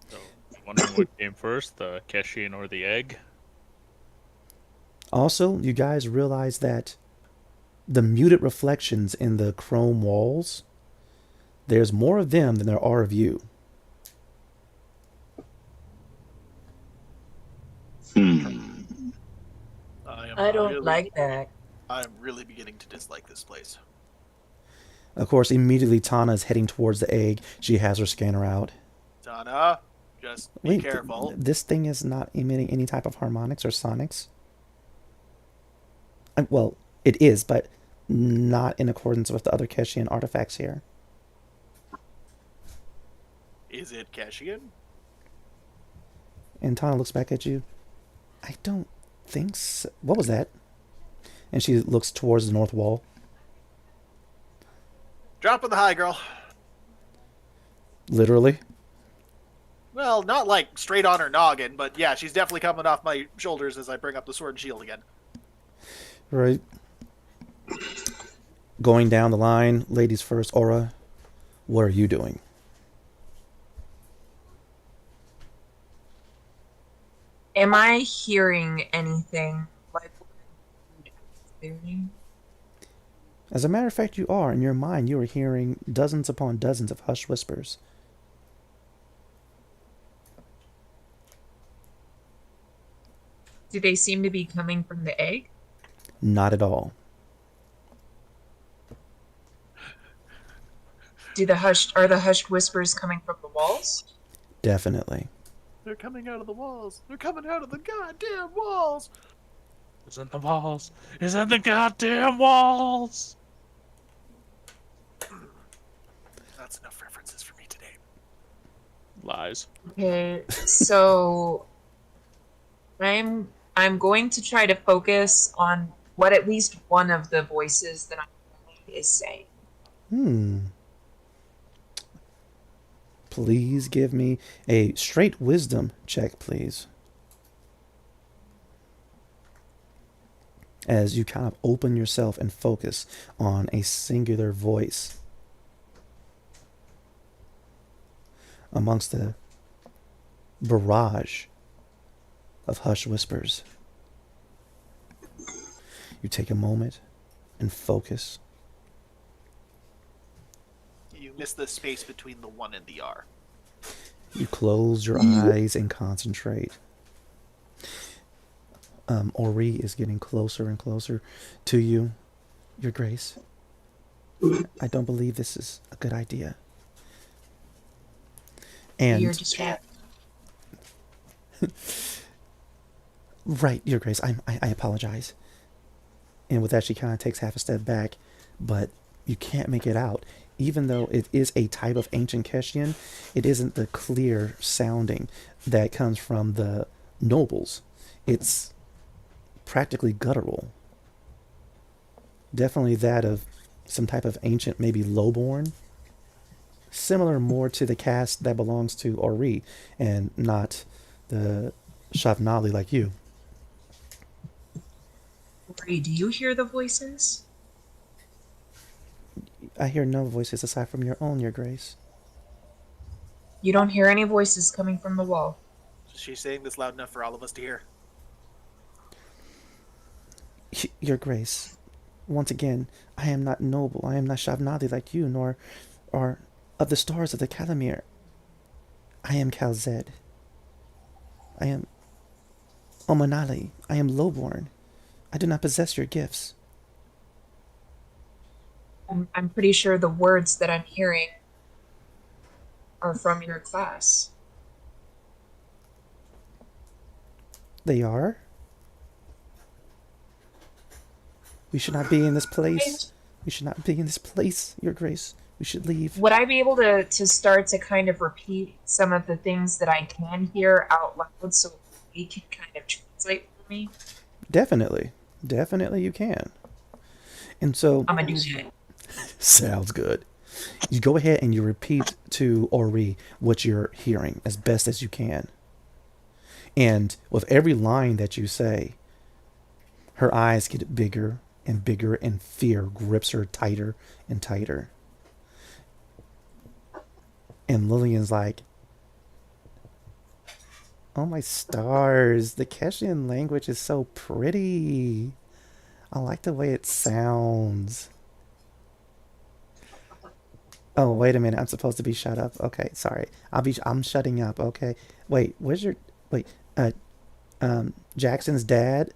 [SPEAKER 4] So, wondering what came first, the Keshian or the egg?
[SPEAKER 1] Also, you guys realize that the muted reflections in the chrome walls, there's more of them than there are of you.
[SPEAKER 3] I don't like that.
[SPEAKER 5] I'm really beginning to dislike this place.
[SPEAKER 1] Of course, immediately Tana is heading towards the egg. She has her scanner out.
[SPEAKER 5] Tana, just be careful.
[SPEAKER 1] This thing is not emitting any type of harmonics or sonics. Well, it is, but not in accordance with the other Keshian artifacts here.
[SPEAKER 5] Is it Keshian?
[SPEAKER 1] And Tana looks back at you. I don't think so. What was that? And she looks towards the north wall.
[SPEAKER 5] Dropping the high, girl.
[SPEAKER 1] Literally.
[SPEAKER 5] Well, not like straight on her noggin, but yeah, she's definitely coming off my shoulders as I bring up the sword and shield again.
[SPEAKER 1] Right. Going down the line, ladies first, Aura, what are you doing?
[SPEAKER 3] Am I hearing anything like
[SPEAKER 1] As a matter of fact, you are. In your mind, you are hearing dozens upon dozens of hushed whispers.
[SPEAKER 3] Do they seem to be coming from the egg?
[SPEAKER 1] Not at all.
[SPEAKER 3] Are the hushed whispers coming from the walls?
[SPEAKER 1] Definitely.
[SPEAKER 5] They're coming out of the walls. They're coming out of the goddamn walls.
[SPEAKER 4] It's in the walls. It's in the goddamn walls.
[SPEAKER 5] That's enough references for me today.
[SPEAKER 4] Lies.
[SPEAKER 3] Okay, so I'm going to try to focus on what at least one of the voices that I'm hearing is saying.
[SPEAKER 1] Please give me a straight wisdom check, please. As you kind of open yourself and focus on a singular voice amongst the barrage of hushed whispers. You take a moment and focus.
[SPEAKER 5] You miss the space between the 1 and the R.
[SPEAKER 1] You close your eyes and concentrate. Ori is getting closer and closer to you, Your Grace. I don't believe this is a good idea. And
[SPEAKER 3] You're distracted.
[SPEAKER 1] Right, Your Grace. I apologize. And with that, she kind of takes half a step back, but you can't make it out. Even though it is a type of ancient Keshian, it isn't the clear sounding that comes from the nobles. It's practically guttural. Definitely that of some type of ancient, maybe lowborn. Similar more to the caste that belongs to Ori and not the Shavnali like you.
[SPEAKER 3] Ori, do you hear the voices?
[SPEAKER 1] I hear no voices aside from your own, Your Grace.
[SPEAKER 3] You don't hear any voices coming from the wall.
[SPEAKER 5] Is she saying this loud enough for all of us to hear?
[SPEAKER 1] Your Grace, once again, I am not noble. I am not Shavnali like you, nor are of the stars of the Calamir. I am Kalzed. I am Omanali. I am lowborn. I do not possess your gifts.
[SPEAKER 3] I'm pretty sure the words that I'm hearing are from your class.
[SPEAKER 1] They are? We should not be in this place. We should not be in this place, Your Grace. We should leave.
[SPEAKER 3] Would I be able to start to kind of repeat some of the things that I can hear out loud so we can kind of translate for me?
[SPEAKER 1] Definitely. Definitely you can. And so...
[SPEAKER 3] I'm going to do that.
[SPEAKER 1] Sounds good. You go ahead and you repeat to Ori what you're hearing as best as you can. And with every line that you say, her eyes get bigger and bigger and fear grips her tighter and tighter. And Lillian's like, oh my stars, the Keshian language is so pretty. I like the way it sounds. Oh, wait a minute. I'm supposed to be shut up. Okay, sorry. I'm shutting up. Okay. Wait, wait, Jackson's dad?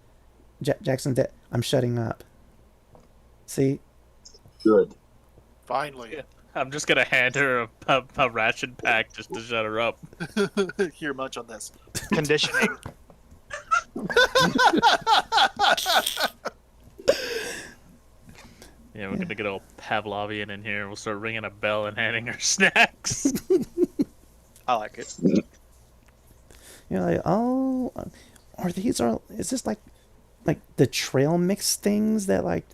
[SPEAKER 1] Jackson's dad. I'm shutting up. See?
[SPEAKER 7] Good.
[SPEAKER 5] Finally.
[SPEAKER 4] Yeah. I'm just gonna hand her a ration pack just to shut her up.
[SPEAKER 5] Here, munch on this.
[SPEAKER 2] Conditioning.
[SPEAKER 4] Yeah, we're gonna get all Pavlovian in here. We'll start ringing a bell and handing her snacks.
[SPEAKER 2] I like it.
[SPEAKER 1] You're like, oh, is this like the trail mix things that like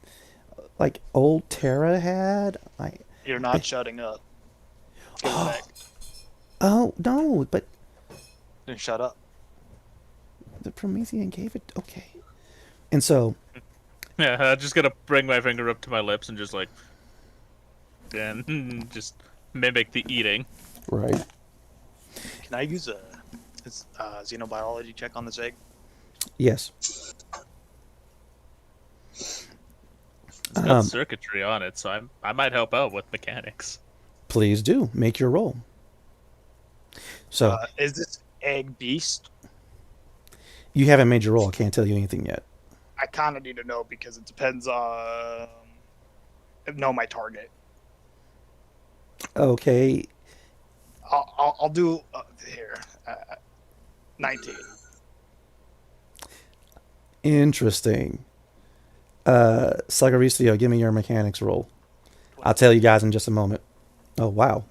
[SPEAKER 1] old Terra had? Like,
[SPEAKER 2] You're not shutting up. Give it back.
[SPEAKER 1] oh no, but
[SPEAKER 2] Then shut up.
[SPEAKER 1] the Promethean gave it. Okay, and so
[SPEAKER 4] Yeah, I'm just gonna bring my finger up to my lips and just like, and just mimic the eating.
[SPEAKER 1] right,
[SPEAKER 2] Can I use a xenobiology check on this egg?
[SPEAKER 1] yes,
[SPEAKER 4] It's got
[SPEAKER 1] Um,
[SPEAKER 4] circuitry on it, so I might help out with mechanics.
[SPEAKER 1] please do make your roll. So
[SPEAKER 2] Is this egg beast?
[SPEAKER 1] you haven't made your roll. I can't tell you anything yet.
[SPEAKER 2] I kind of need to know because it depends on know my target.
[SPEAKER 1] Okay,
[SPEAKER 2] I'll do here 19.
[SPEAKER 1] interesting. Sagaricio, give me your mechanics roll. I'll tell you guys in just a moment. Oh wow,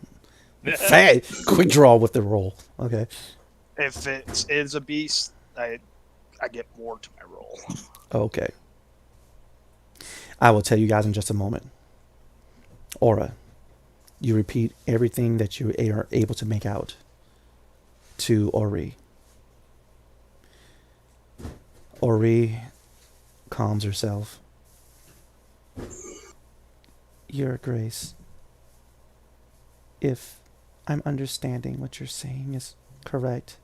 [SPEAKER 1] quick draw with the roll. Okay.
[SPEAKER 2] If it is a beast, I get more to my roll.
[SPEAKER 1] Okay. I will tell you guys in just a moment. Aura, you repeat everything that you are able to make out to Ori. Ori calms herself. Your Grace, if I'm understanding what you're saying is correct,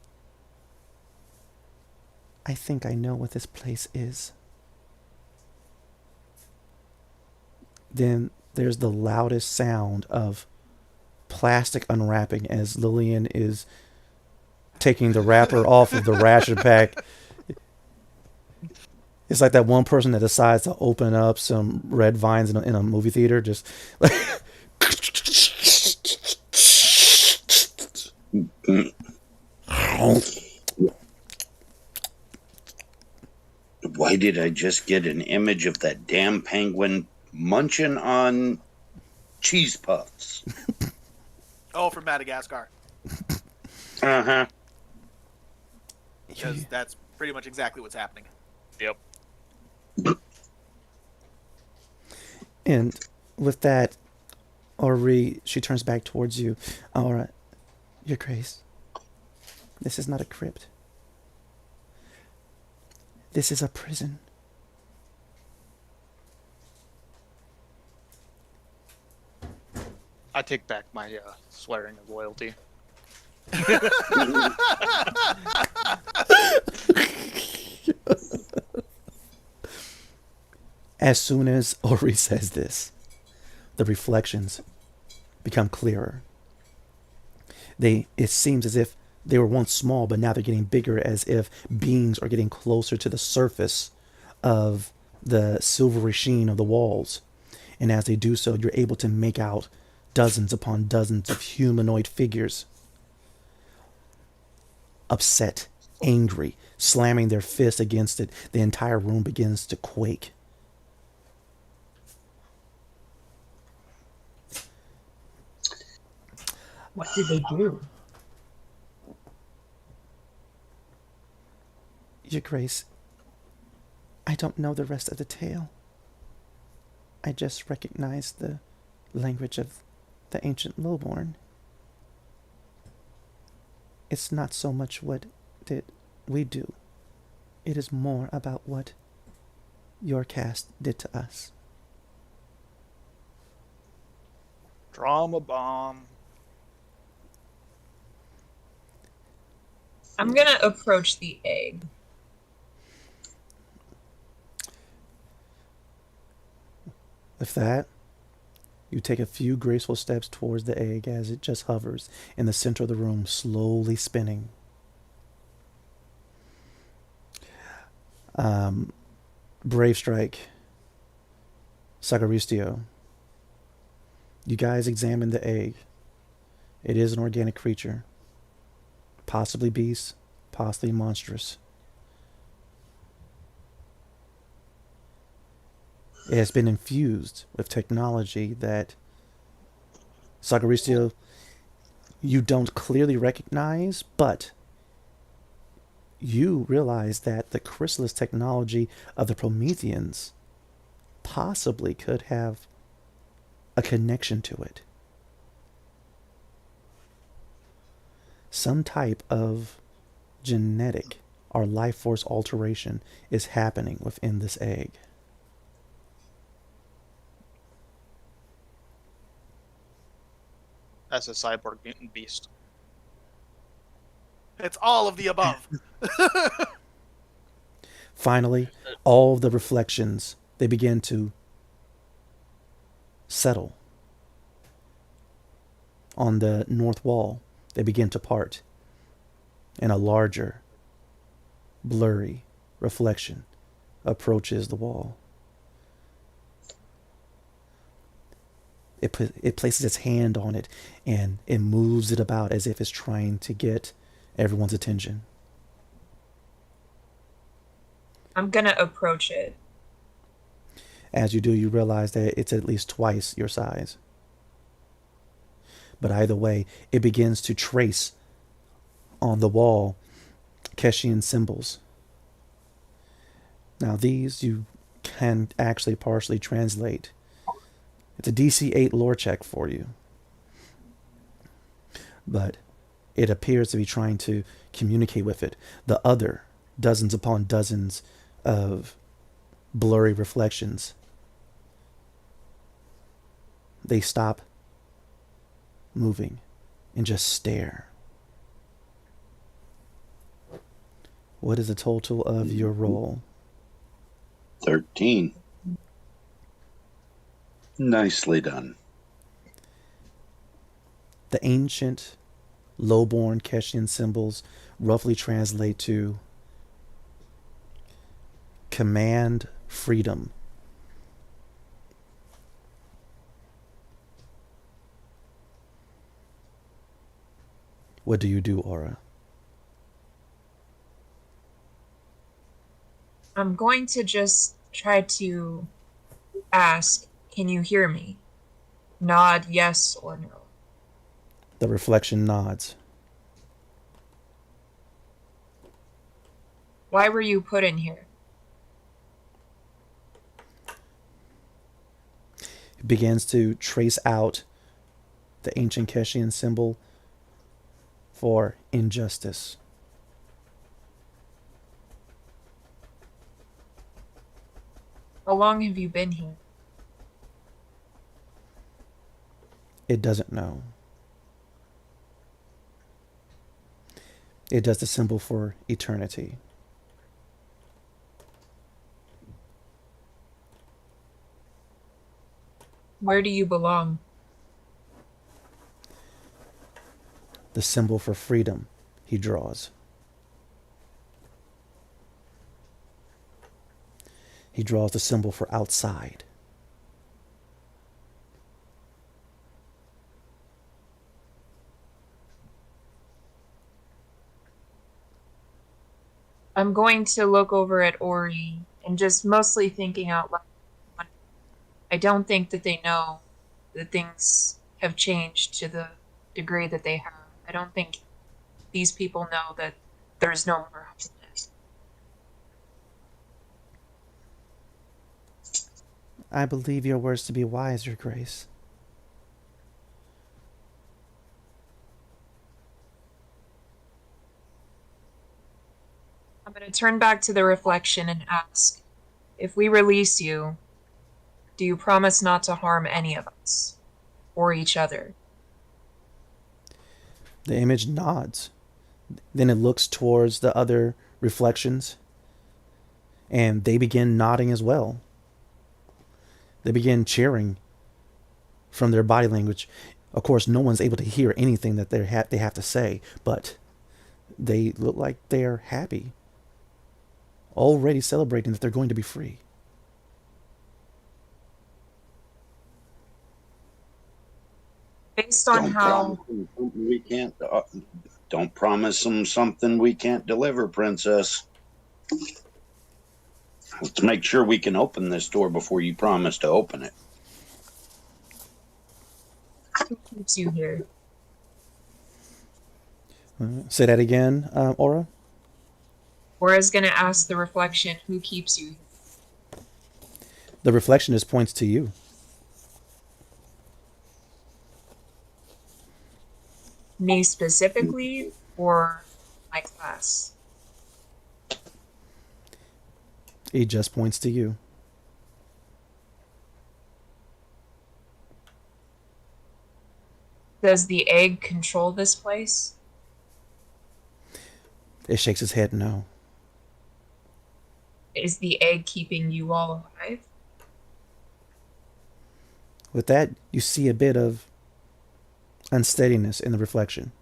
[SPEAKER 1] I think I know what this place is. Then there's the loudest sound of plastic unwrapping as Lillian is taking the wrapper off of the ration pack. It's like that one person that decides to open up some red vines in a movie theater, just like
[SPEAKER 7] Why did I just get an image of that damn penguin munching on cheese puffs?
[SPEAKER 5] Oh, from Madagascar.
[SPEAKER 7] Uh-huh.
[SPEAKER 5] Because that's pretty much exactly what's happening.
[SPEAKER 4] Yep.
[SPEAKER 1] And with that, Ori, she turns back towards you. Aura, Your Grace, this is not a crypt. This is a prison.
[SPEAKER 2] I take back my swearing of loyalty.
[SPEAKER 1] As soon as Ori says this, the reflections become clearer. It seems as if they were once small, but now they're getting bigger, as if beings are getting closer to the surface of the silvery sheen of the walls. And as they do so, you're able to make out dozens upon dozens of humanoid figures. Upset, angry, slamming their fists against it, the entire room begins to quake.
[SPEAKER 3] What did they do?
[SPEAKER 1] Your Grace, I don't know the rest of the tale. I just recognize the language of the ancient lowborn. It's not so much what did we do. It is more about what your caste did to us.
[SPEAKER 2] Drama bomb.
[SPEAKER 3] I'm gonna approach the egg.
[SPEAKER 1] With that, you take a few graceful steps towards the egg as it just hovers in the center of the room, slowly spinning. Brave Strike, Sagaristio, you guys examine the egg. It is an organic creature, possibly beast, possibly monstrous. It has been infused with technology that, Sagaristio, you don't clearly recognize, but you realize that the chrysalis technology of the Prometheans possibly could have a connection to it. Some type of genetic or life force alteration is happening within this egg.
[SPEAKER 2] As a cyborg mutant beast.
[SPEAKER 5] It's all of the above.
[SPEAKER 1] Finally, all of the reflections, they begin to settle. On the north wall, they begin to part, and a larger, blurry reflection approaches the wall. It places its hand on it, and it moves it about as if it's trying to get everyone's attention.
[SPEAKER 3] I'm gonna approach it.
[SPEAKER 1] As you do, you realize that it's at least twice your size. But either way, it begins to trace on the wall Keshian symbols. Now these you can actually partially translate. It's a DC 8 lore check for you. But it appears to be trying to communicate with it. The other dozens upon dozens of blurry reflections, they stop moving and just stare. What is the total of your roll?
[SPEAKER 7] 13. Nicely done.
[SPEAKER 1] The ancient, lowborn Keshian symbols roughly translate to command freedom. What do you do, Aura?
[SPEAKER 3] I'm going to just try to ask, can you hear me? Nod yes or no.
[SPEAKER 1] The reflection nods.
[SPEAKER 3] Why were you put in here?
[SPEAKER 1] It begins to trace out the ancient Keshian symbol for injustice.
[SPEAKER 3] How long have you been here?
[SPEAKER 1] It doesn't know. It does the symbol for eternity.
[SPEAKER 3] Where do you belong?
[SPEAKER 1] The symbol for freedom he draws. He draws the symbol for outside.
[SPEAKER 3] I'm going to look over at Ori and just mostly thinking out loud. I don't think that they know that things have changed to the degree that they have. I don't think these people know that there's no more hopelessness.
[SPEAKER 1] I believe your words to be wise, Your Grace.
[SPEAKER 3] I'm going to turn back to the reflection and ask, if we release you, do you promise not to harm any of us or each other?
[SPEAKER 1] The image nods Then it looks towards the other reflections, and they begin nodding as well. They begin cheering from their body language. Of course, no one's able to hear anything that they have to say, but they look like they're happy, already celebrating that they're going to be free.
[SPEAKER 3] Based on
[SPEAKER 7] Don't
[SPEAKER 3] how
[SPEAKER 7] promise them something we can't. Don't promise them something we can't deliver, Princess. Let's make sure we can open this door before you promise to open it.
[SPEAKER 3] who keeps you here?
[SPEAKER 1] Say that again, Aura.
[SPEAKER 3] Aura's gonna ask the reflection, who keeps you here?
[SPEAKER 1] The reflectionist points to you.
[SPEAKER 3] Me specifically, or my class?
[SPEAKER 1] He just points to you.
[SPEAKER 3] Does the egg control this place?
[SPEAKER 1] It shakes his head no.
[SPEAKER 3] Is the egg keeping you all alive?
[SPEAKER 1] With that, you see a bit of unsteadiness in the reflection.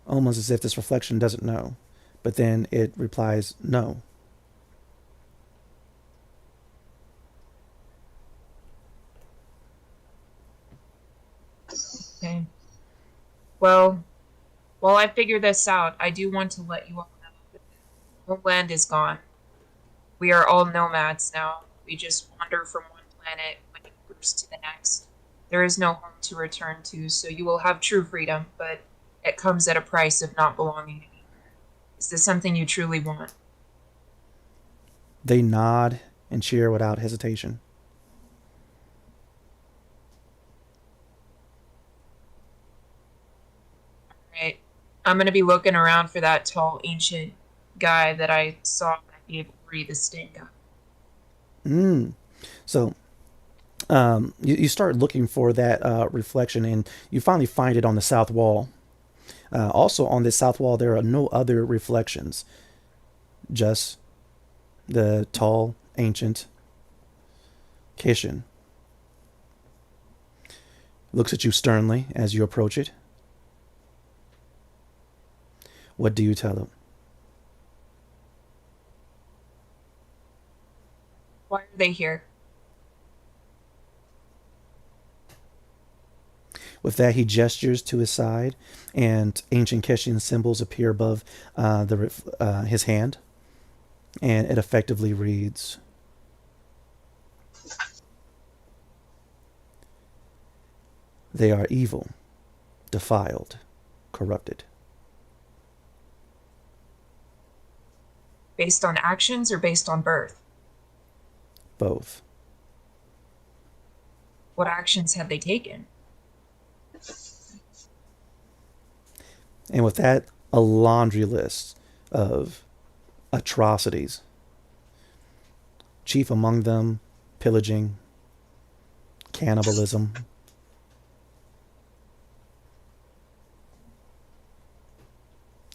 [SPEAKER 1] Almost as if this reflection doesn't know. But then it replies no.
[SPEAKER 3] Okay. Well, while I figure this out, I do want to let you all know that homeland is gone. We are all nomads now. We just wander from one planet when it moves to the next. There is no home to return to, so you will have true freedom, but it comes at a price of not belonging anymore. Is this something you truly want?
[SPEAKER 1] They nod and cheer without hesitation.
[SPEAKER 3] Right. I'm gonna be looking around for that tall, ancient guy that I saw that gave Bree the stink up.
[SPEAKER 1] So you start looking for that reflection, and you finally find it on the south wall. Also on this south wall, there are no other reflections, just the tall, ancient Kishin. Looks at you sternly as you approach it. What do you tell him?
[SPEAKER 3] Why are they here?
[SPEAKER 1] With that, he gestures to his side, and ancient Keshian symbols appear above his hand, and it effectively reads, "They are evil, defiled, corrupted."
[SPEAKER 3] Based on actions or based on birth?
[SPEAKER 1] Both.
[SPEAKER 3] What actions have they taken?
[SPEAKER 1] And with that, a laundry list of atrocities. Chief among them, pillaging, cannibalism,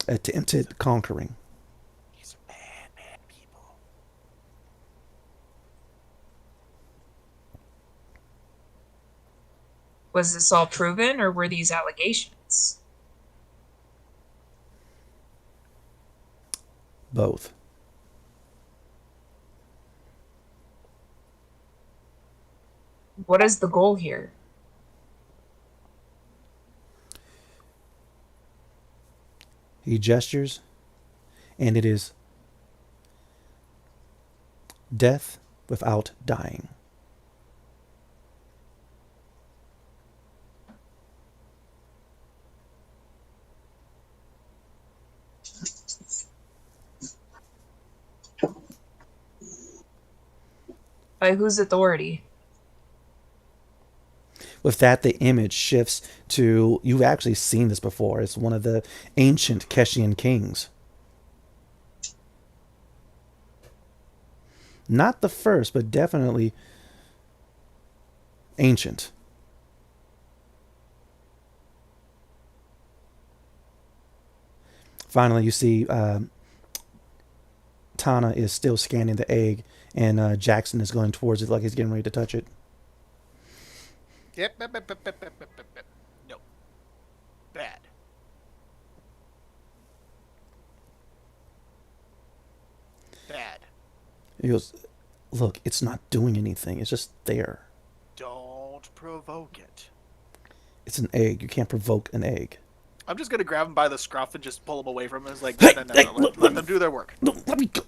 [SPEAKER 1] attempted conquering.
[SPEAKER 5] These are bad people.
[SPEAKER 3] Was this all proven, or were these allegations?
[SPEAKER 1] Both.
[SPEAKER 3] What is the goal here?
[SPEAKER 1] He gestures, and it is death without dying.
[SPEAKER 3] By whose authority?
[SPEAKER 1] With that, the image shifts to, you've actually seen this before. It's one of the ancient Keshian kings. Not the first, but definitely ancient. Finally, you see Tana is still scanning the egg, and Jackson is going towards it like he's getting ready to touch it.
[SPEAKER 5] Yep. No. Bad. Bad.
[SPEAKER 1] He goes, look, it's not doing anything. It's just there.
[SPEAKER 5] Don't provoke it.
[SPEAKER 1] It's an egg. You can't provoke an egg.
[SPEAKER 5] I'm just gonna grab him by the scruff and just pull him away from him. It's like,
[SPEAKER 1] Hey,
[SPEAKER 5] no,
[SPEAKER 1] hey,
[SPEAKER 5] let them do their work.
[SPEAKER 1] No, let me go.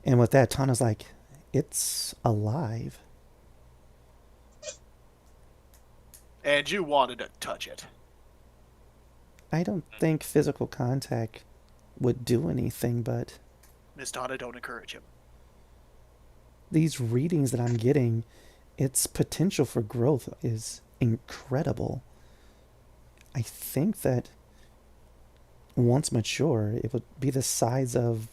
[SPEAKER 1] And with that, Tana's like, it's alive.
[SPEAKER 5] And you wanted to touch it.
[SPEAKER 1] I don't think physical contact would do anything, but
[SPEAKER 5] Miss Donna, don't encourage him.
[SPEAKER 1] these readings that I'm getting, its potential for growth is incredible. I think that once mature, it would be the size of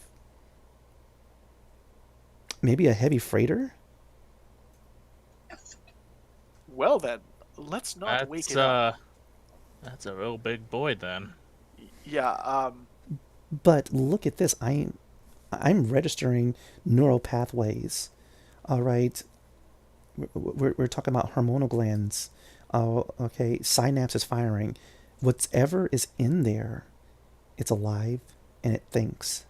[SPEAKER 1] maybe a heavy freighter.
[SPEAKER 5] Well then, let's not wake it up.
[SPEAKER 4] That's a real big boy then.
[SPEAKER 5] Yeah,
[SPEAKER 1] But look at this. I'm registering neural pathways. All right. We're talking about hormonal glands. Okay. Synapse is firing. Whatever is in there, it's alive and it thinks.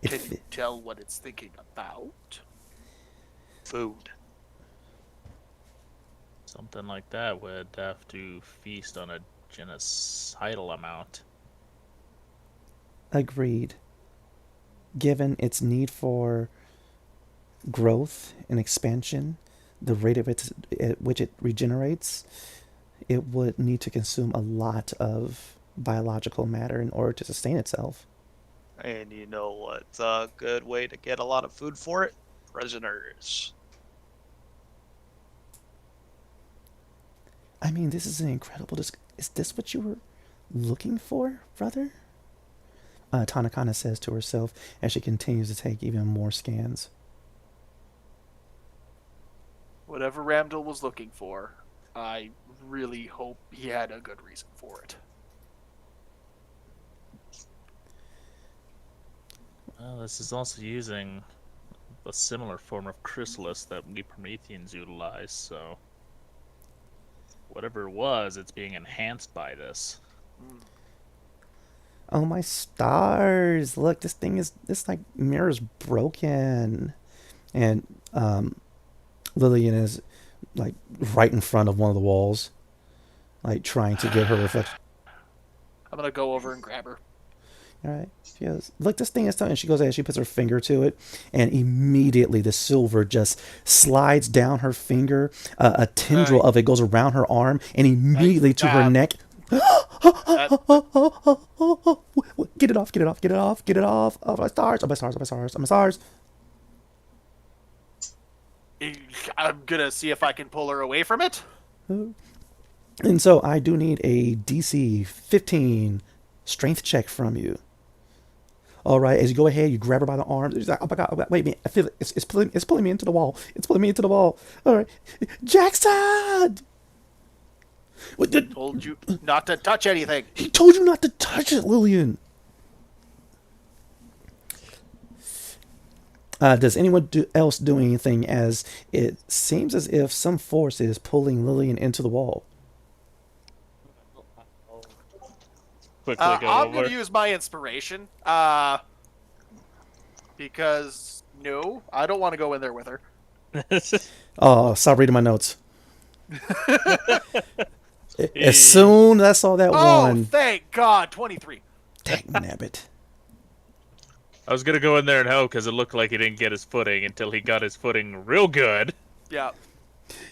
[SPEAKER 5] can you tell what it's thinking about?
[SPEAKER 2] Food.
[SPEAKER 4] Something like that would have to feast on a genocidal amount.
[SPEAKER 1] Agreed. Given its need for growth and expansion, the rate of at which it regenerates, it would need to consume a lot of biological matter in order to sustain itself.
[SPEAKER 2] And you know what's a good way to get a lot of food for it? Prisoners.
[SPEAKER 1] I mean, this is an incredible... Is this what you were looking for, brother? Tanakana says to herself as she continues to take even more scans.
[SPEAKER 5] Whatever Ramdal was looking for, I really hope he had a good reason for it.
[SPEAKER 4] Well, this is also using a similar form of chrysalis that we Prometheans utilize, so whatever it was, it's being enhanced by this.
[SPEAKER 1] Oh my stars! Look, this like mirror's broken, and Lillian is like right in front of one of the walls, like trying to get her reflection.
[SPEAKER 5] I'm gonna go over and grab her.
[SPEAKER 1] All right, she goes, look, this thing is telling. She goes ahead, she puts her finger to it, and immediately the silver just slides down her finger. A tendril of it goes around her arm, and immediately to her neck. Get it off, get it off, get it off, get it off. Oh my stars, oh my stars, oh my stars, oh my stars.
[SPEAKER 5] I'm gonna see if I can pull her away from it.
[SPEAKER 1] And so I do need a DC 15 strength check from you. All right, as you go ahead, you grab her by the arm. She's like, oh my god, wait a minute, I feel it. It's pulling me into the wall. It's pulling me into the wall. All right, Jackson! What did...
[SPEAKER 5] Told you not to touch anything.
[SPEAKER 1] He told you not to touch it, Lillian. Does anyone else do anything, as it seems as if some force is pulling Lillian into the wall?
[SPEAKER 4] Quickly go
[SPEAKER 5] I'm
[SPEAKER 4] over.
[SPEAKER 5] gonna use my inspiration. Because no, I don't want to go in there with her.
[SPEAKER 1] Oh, stop reading my notes. As soon as I saw that one...
[SPEAKER 5] Thank God, 23.
[SPEAKER 1] Dang-nabbit.
[SPEAKER 4] I was gonna go in there and help because it looked like he didn't get his footing until he got his footing real good.
[SPEAKER 5] Yeah.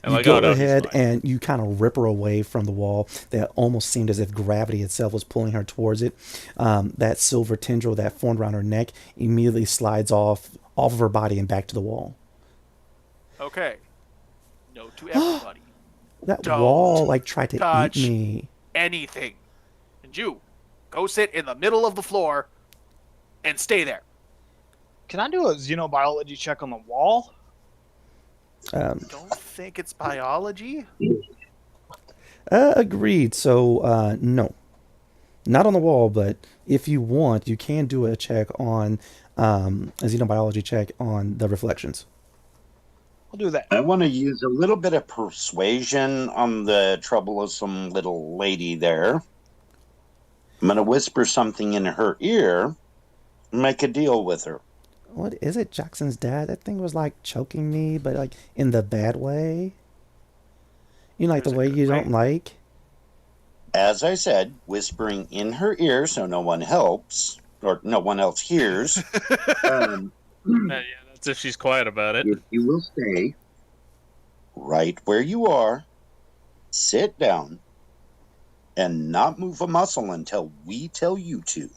[SPEAKER 4] And
[SPEAKER 1] You go ahead and you kind of rip her away from the wall. That almost seemed as if gravity itself was pulling her towards it. That silver tendril that formed around her neck immediately slides off of her body and back to the wall.
[SPEAKER 5] Okay. Note to everybody.
[SPEAKER 1] That
[SPEAKER 5] Don't
[SPEAKER 1] wall like tried to
[SPEAKER 5] touch
[SPEAKER 1] eat me.
[SPEAKER 5] anything. And you, go sit in the middle of the floor and stay there.
[SPEAKER 2] Can I do a xenobiology check on the wall?
[SPEAKER 5] Don't think it's biology.
[SPEAKER 1] Agreed. So, no. Not on the wall, but if you want, you can do a check on a xenobiology check on the reflections.
[SPEAKER 2] I'll do that.
[SPEAKER 7] I want to use a little bit of persuasion on the troublesome little lady there. I'm going to whisper something in her ear, make a deal with her.
[SPEAKER 1] What is it, Jackson's dad? That thing was like choking me, but like in the bad way. You know, like
[SPEAKER 5] There's
[SPEAKER 1] the
[SPEAKER 5] a
[SPEAKER 1] way
[SPEAKER 5] good
[SPEAKER 1] you
[SPEAKER 5] way.
[SPEAKER 1] don't like.
[SPEAKER 7] As I said, whispering in her ear so no one helps, or no one else hears.
[SPEAKER 4] Yeah, that's if she's quiet about it.
[SPEAKER 7] If you will stay right where you are, sit down, and not move a muscle until we tell you to,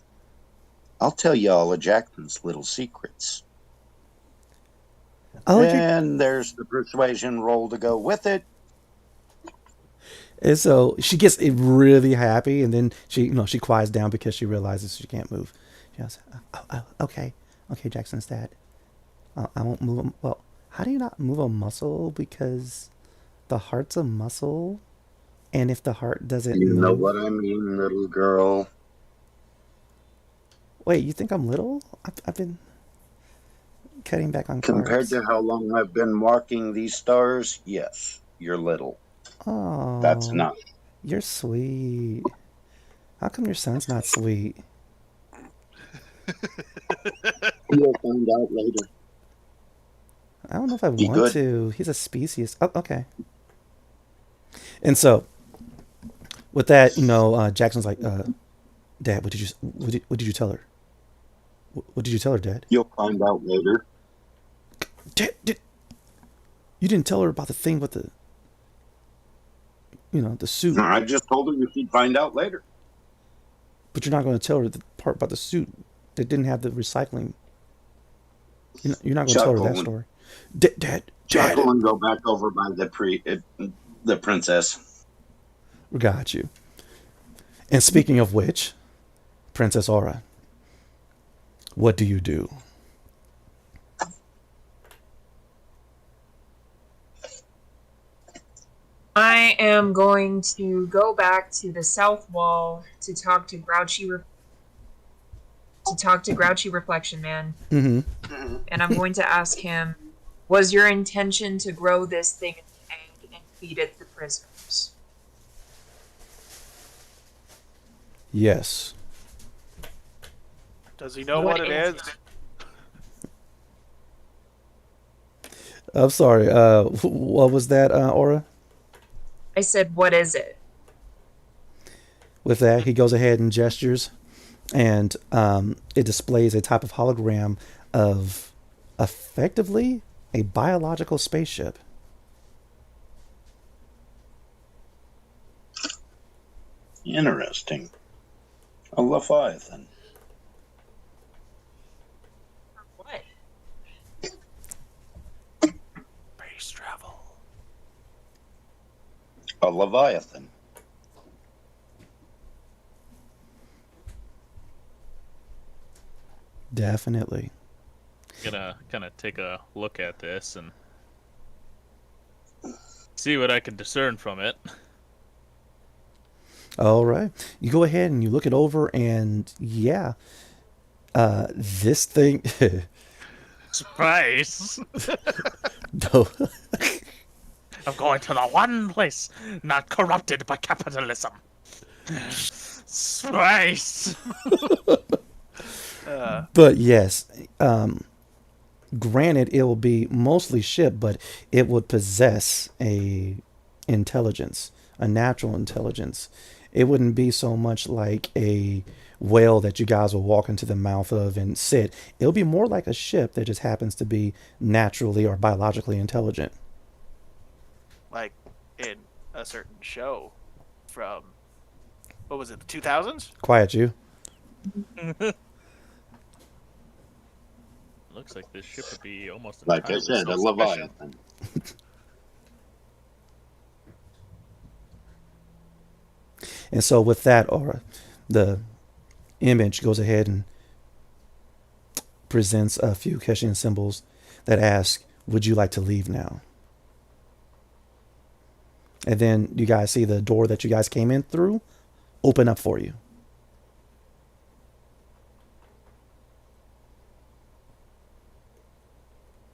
[SPEAKER 7] I'll tell you all of Jackson's little secrets.
[SPEAKER 1] Oh,
[SPEAKER 7] And there's the persuasion roll to go with it.
[SPEAKER 1] and so she gets really happy, and then she quiets down because she realizes she can't move. She goes, okay, Jackson's dad. I won't move him. Well, how do you not move a muscle? Because the heart's a muscle, and if the heart doesn't
[SPEAKER 7] You know
[SPEAKER 1] move,
[SPEAKER 7] what I mean, little girl.
[SPEAKER 1] wait, you think I'm little? I've been cutting back on
[SPEAKER 7] Compared
[SPEAKER 1] carbs.
[SPEAKER 7] to how long I've been walking these stars, yes, you're little.
[SPEAKER 1] Oh,
[SPEAKER 7] That's enough.
[SPEAKER 1] you're sweet. How come your son's not sweet?
[SPEAKER 7] You'll find out later.
[SPEAKER 1] I don't know if I
[SPEAKER 7] Be
[SPEAKER 1] want
[SPEAKER 7] good.
[SPEAKER 1] to. He's a species. Oh, okay. And so, with that, Jackson's like, Dad, what did you tell her? What did you tell her, Dad?
[SPEAKER 7] You'll find out later.
[SPEAKER 1] Dad, you didn't tell her about the thing with the suit.
[SPEAKER 7] I just told her she'd find out later.
[SPEAKER 1] But you're not going to tell her the part about the suit that didn't have the recycling. You're not going to tell her that
[SPEAKER 7] Chuckle
[SPEAKER 1] story. Dad.
[SPEAKER 7] Chuckle and go back over by the princess.
[SPEAKER 1] Got you. And speaking of which, Princess Aura, what do you do?
[SPEAKER 3] I am going to go back to the south wall to talk to Grouchy Reflection Man,
[SPEAKER 1] Mm-hmm.
[SPEAKER 3] and I'm going to ask him, was your intention to grow this thing in the egg and feed it the prisoners?
[SPEAKER 1] Yes.
[SPEAKER 5] Does he know
[SPEAKER 3] What
[SPEAKER 5] what it
[SPEAKER 3] is
[SPEAKER 5] is?
[SPEAKER 1] I'm sorry. What was that, Aura?
[SPEAKER 3] I said, what is it?
[SPEAKER 1] With that, he goes ahead and gestures, and it displays a type of hologram of effectively a biological spaceship.
[SPEAKER 7] Interesting. A Leviathan.
[SPEAKER 3] What?
[SPEAKER 5] Space travel.
[SPEAKER 7] A Leviathan.
[SPEAKER 1] Definitely.
[SPEAKER 4] Gonna kind of take a look at this and see what I can discern from it.
[SPEAKER 1] All right. You go ahead and you look it over, and yeah, this thing.
[SPEAKER 4] Surprise!
[SPEAKER 1] No.
[SPEAKER 4] I'm going to the one place not corrupted by capitalism. Surprise!
[SPEAKER 1] But yes, granted, it will be mostly ship, but it would possess a intelligence, a natural intelligence. It wouldn't be so much like a whale that you guys will walk into the mouth of and sit. It'll be more like a ship that just happens to be naturally or biologically intelligent.
[SPEAKER 5] Like in a certain show from, what was it, the 2000s?
[SPEAKER 1] Quiet you.
[SPEAKER 4] Looks like this ship would be almost
[SPEAKER 7] Like I
[SPEAKER 4] entirely
[SPEAKER 7] said, a
[SPEAKER 4] self-sufficient.
[SPEAKER 7] Leviathan.
[SPEAKER 1] And so with that, Aura, the image goes ahead and presents a few Keshian symbols that ask, would you like to leave now? And then you guys see the door that you guys came in through open up for you.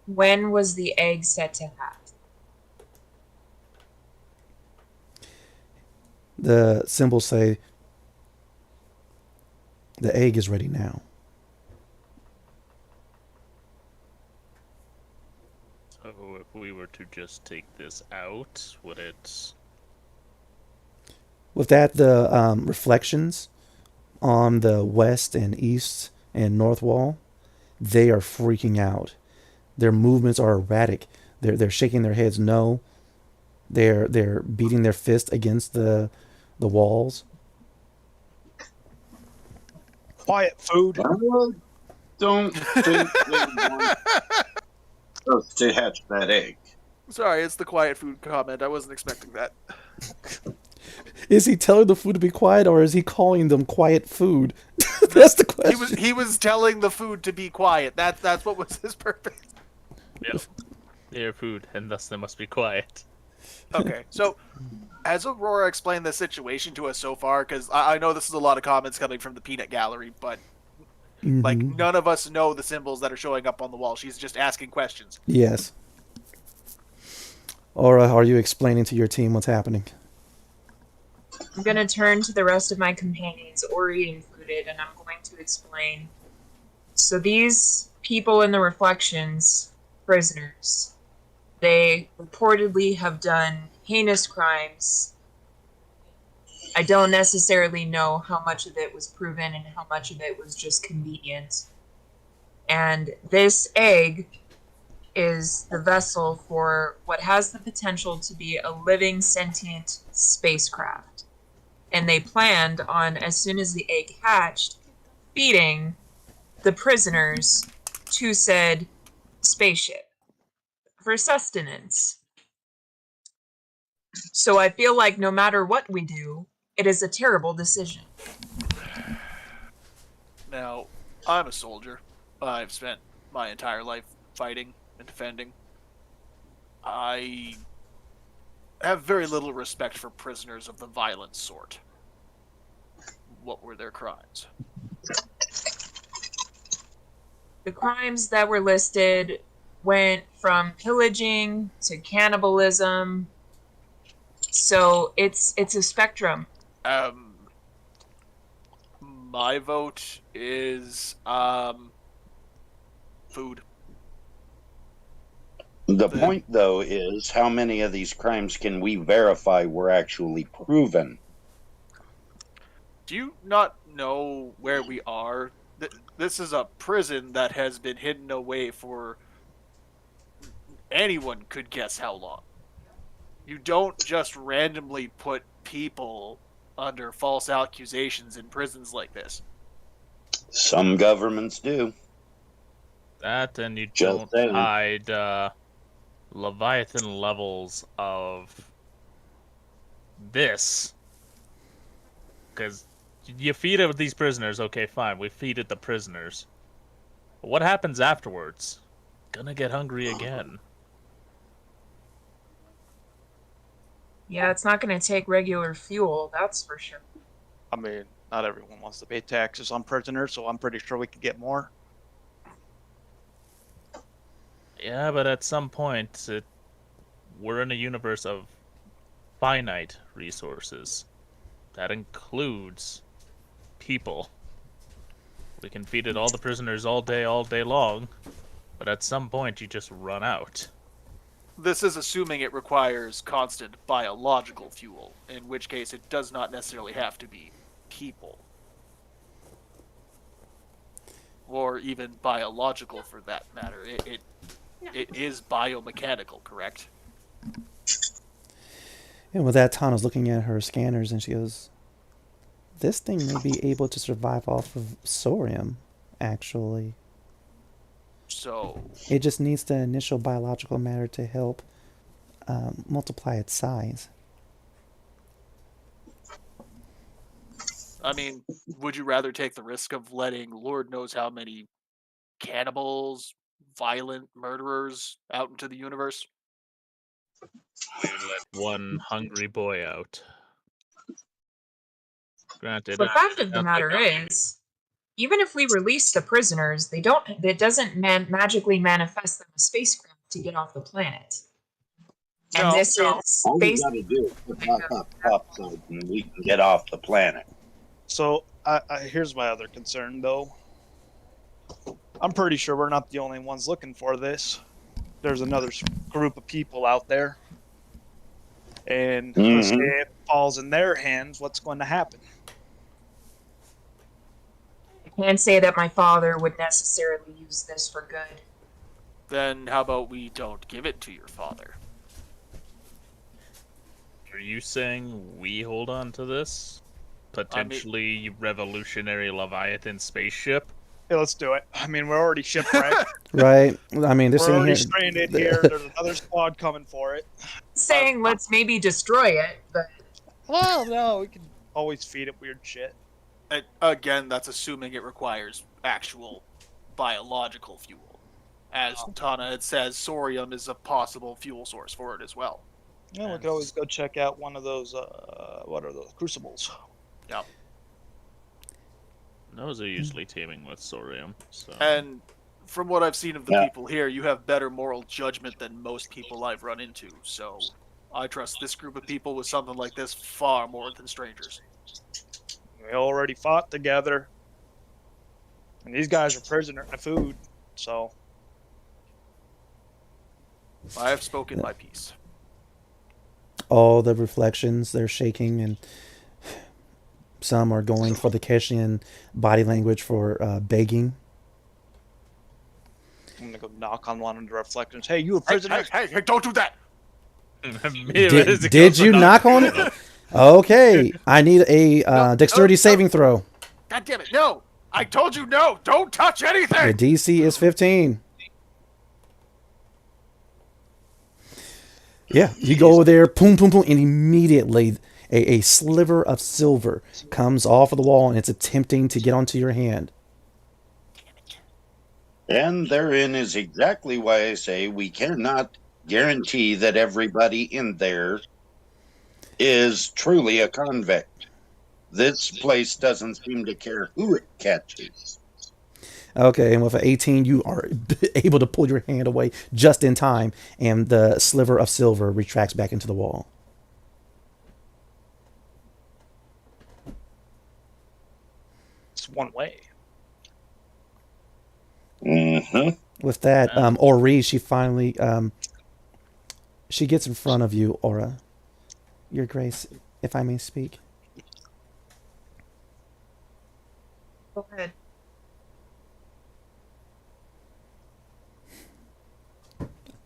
[SPEAKER 3] when was the egg set to hatch?
[SPEAKER 1] The symbols say the egg is ready now.
[SPEAKER 4] So if we were to just take this out, would it...
[SPEAKER 1] With that, the reflections on the west and east and north wall, they are freaking out. Their movements are erratic. They're shaking their heads no. They're beating their fist against the walls.
[SPEAKER 2] Quiet, food.
[SPEAKER 7] I don't think they want us to hatch that egg.
[SPEAKER 5] Sorry, it's the quiet food comment. I wasn't expecting that.
[SPEAKER 1] Is he telling the food to be quiet, or is he calling them quiet food? That's the question.
[SPEAKER 5] He was telling the food to be quiet. That's what was his purpose.
[SPEAKER 4] Yep. They're food, and thus they must be quiet.
[SPEAKER 5] Okay, so has Aurora explained the situation to us so far? Because I know this is a lot of comments coming from the peanut gallery, but like none of us know the symbols that are showing up on the wall. She's just asking questions.
[SPEAKER 1] Yes. Or are you explaining to your team what's happening?
[SPEAKER 3] I'm going to turn to the rest of my companions, Ori included, and I'm going to explain. So these people in the reflections, prisoners, they reportedly have done heinous crimes. I don't necessarily know how much of it was proven and how much of it was just convenient. And this egg is the vessel for what has the potential to be a living, sentient spacecraft. And they planned on, as soon as the egg hatched, feeding the prisoners to said spaceship for sustenance. So I feel like no matter what we do, it is a terrible decision.
[SPEAKER 5] Now, I'm a soldier. I've spent my entire life fighting and defending. I have very little respect for prisoners of the violent sort. What were their crimes?
[SPEAKER 3] The crimes that were listed went from pillaging to cannibalism. So it's a spectrum.
[SPEAKER 5] My vote is food.
[SPEAKER 7] The point, though, is how many of these crimes can we verify were actually proven?
[SPEAKER 5] Do you not know where we are? This is a prison that has been hidden away for anyone could guess how long. You don't just randomly put people under false accusations in prisons like this.
[SPEAKER 7] Some governments do.
[SPEAKER 4] That, and you
[SPEAKER 7] Just
[SPEAKER 4] don't
[SPEAKER 7] saying.
[SPEAKER 4] hide Leviathan levels of this. Because you feed it with these prisoners, okay, fine, we feed it the prisoners. But what happens afterwards? Gonna get hungry again.
[SPEAKER 3] Yeah, it's not going to take regular fuel, that's for sure.
[SPEAKER 2] I mean, not everyone wants to pay taxes on prisoners, so I'm pretty sure we could get more.
[SPEAKER 4] Yeah, but at some point, we're in a universe of finite resources. That includes people. We can feed it all the prisoners all day long, but at some point you just run out.
[SPEAKER 5] This is assuming it requires constant biological fuel, in which case it does not necessarily have to be people. Or even biological for that matter. It is biomechanical, correct?
[SPEAKER 1] And with that, Tana's looking at her scanners and she goes, this thing may be able to survive off of Sorium, actually.
[SPEAKER 5] So,
[SPEAKER 1] It just needs the initial biological matter to help multiply its size.
[SPEAKER 5] I mean, would you rather take the risk of letting Lord knows how many cannibals, violent murderers out into the universe?
[SPEAKER 4] We let one hungry boy out. Granted,
[SPEAKER 3] The fact of the matter is, even if we release the prisoners, it doesn't magically manifest them a spacecraft to get off the planet. And this is
[SPEAKER 7] All we got to do is put back up topside and we can get off the planet.
[SPEAKER 2] So here's my other concern, though. I'm pretty sure we're not the only ones looking for this. There's another group of people out there. And let's say it falls in their hands, what's going to happen?
[SPEAKER 3] I can't say that my father would necessarily use this for good.
[SPEAKER 5] Then how about we don't give it to your father?
[SPEAKER 4] Are you saying we hold on to this? Potentially revolutionary Leviathan spaceship?
[SPEAKER 2] Yeah, let's do it. I mean, we're already shipwrecked.
[SPEAKER 1] Right. I mean, this
[SPEAKER 2] We're
[SPEAKER 1] thing
[SPEAKER 2] already
[SPEAKER 1] here.
[SPEAKER 2] stranded here. There's another squad coming for it.
[SPEAKER 3] Saying let's maybe destroy it, but
[SPEAKER 2] Well, no, we can always feed it weird shit.
[SPEAKER 5] And again, that's assuming it requires actual biological fuel. As Tana had says, Sorium is a possible fuel source for it as well.
[SPEAKER 2] Yeah, we could always go check out one of those, what are those, crucibles.
[SPEAKER 5] Yep.
[SPEAKER 4] Those are usually teeming with Sorium. So.
[SPEAKER 5] And from what I've seen of the people here, you have better moral judgment than most people I've run into. So I trust this group of people with something like this far more than strangers.
[SPEAKER 2] We already fought together. And these guys are prisoner of food, so.
[SPEAKER 5] I have spoken my piece.
[SPEAKER 1] All the reflections, they're shaking, and some are going for the Keshian body language for begging.
[SPEAKER 2] I'm gonna go knock on one of the reflections. Hey, you a prisoner?
[SPEAKER 5] Hey, don't do that!
[SPEAKER 1] Did you knock on it? Okay, I need a dexterity saving throw.
[SPEAKER 5] God damn it, no! I told you no! Don't touch anything!
[SPEAKER 1] The DC is 15. Yeah, you go over there, boom, boom, boom, and immediately a sliver of silver comes off of the wall, and it's attempting to get onto your hand.
[SPEAKER 7] And therein is exactly why I say we cannot guarantee that everybody in there is truly a convict. This place doesn't seem to care who it catches.
[SPEAKER 1] Okay, and with an 18, you are able to pull your hand away just in time, and the sliver of silver retracts back into the wall.
[SPEAKER 2] It's one way.
[SPEAKER 1] With that, Ori, she finally, she gets in front of you, Aura. Your Grace, if I may speak.
[SPEAKER 3] go ahead.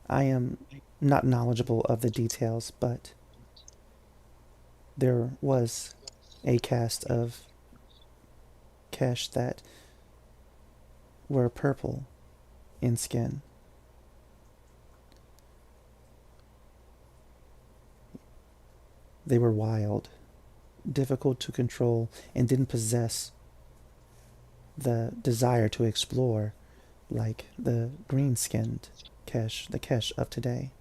[SPEAKER 1] I am not knowledgeable of the details, but there was a cast of Kesh that were purple in skin. They were wild, difficult to control, and didn't possess the desire to explore like the green-skinned Kesh, the Kesh of today.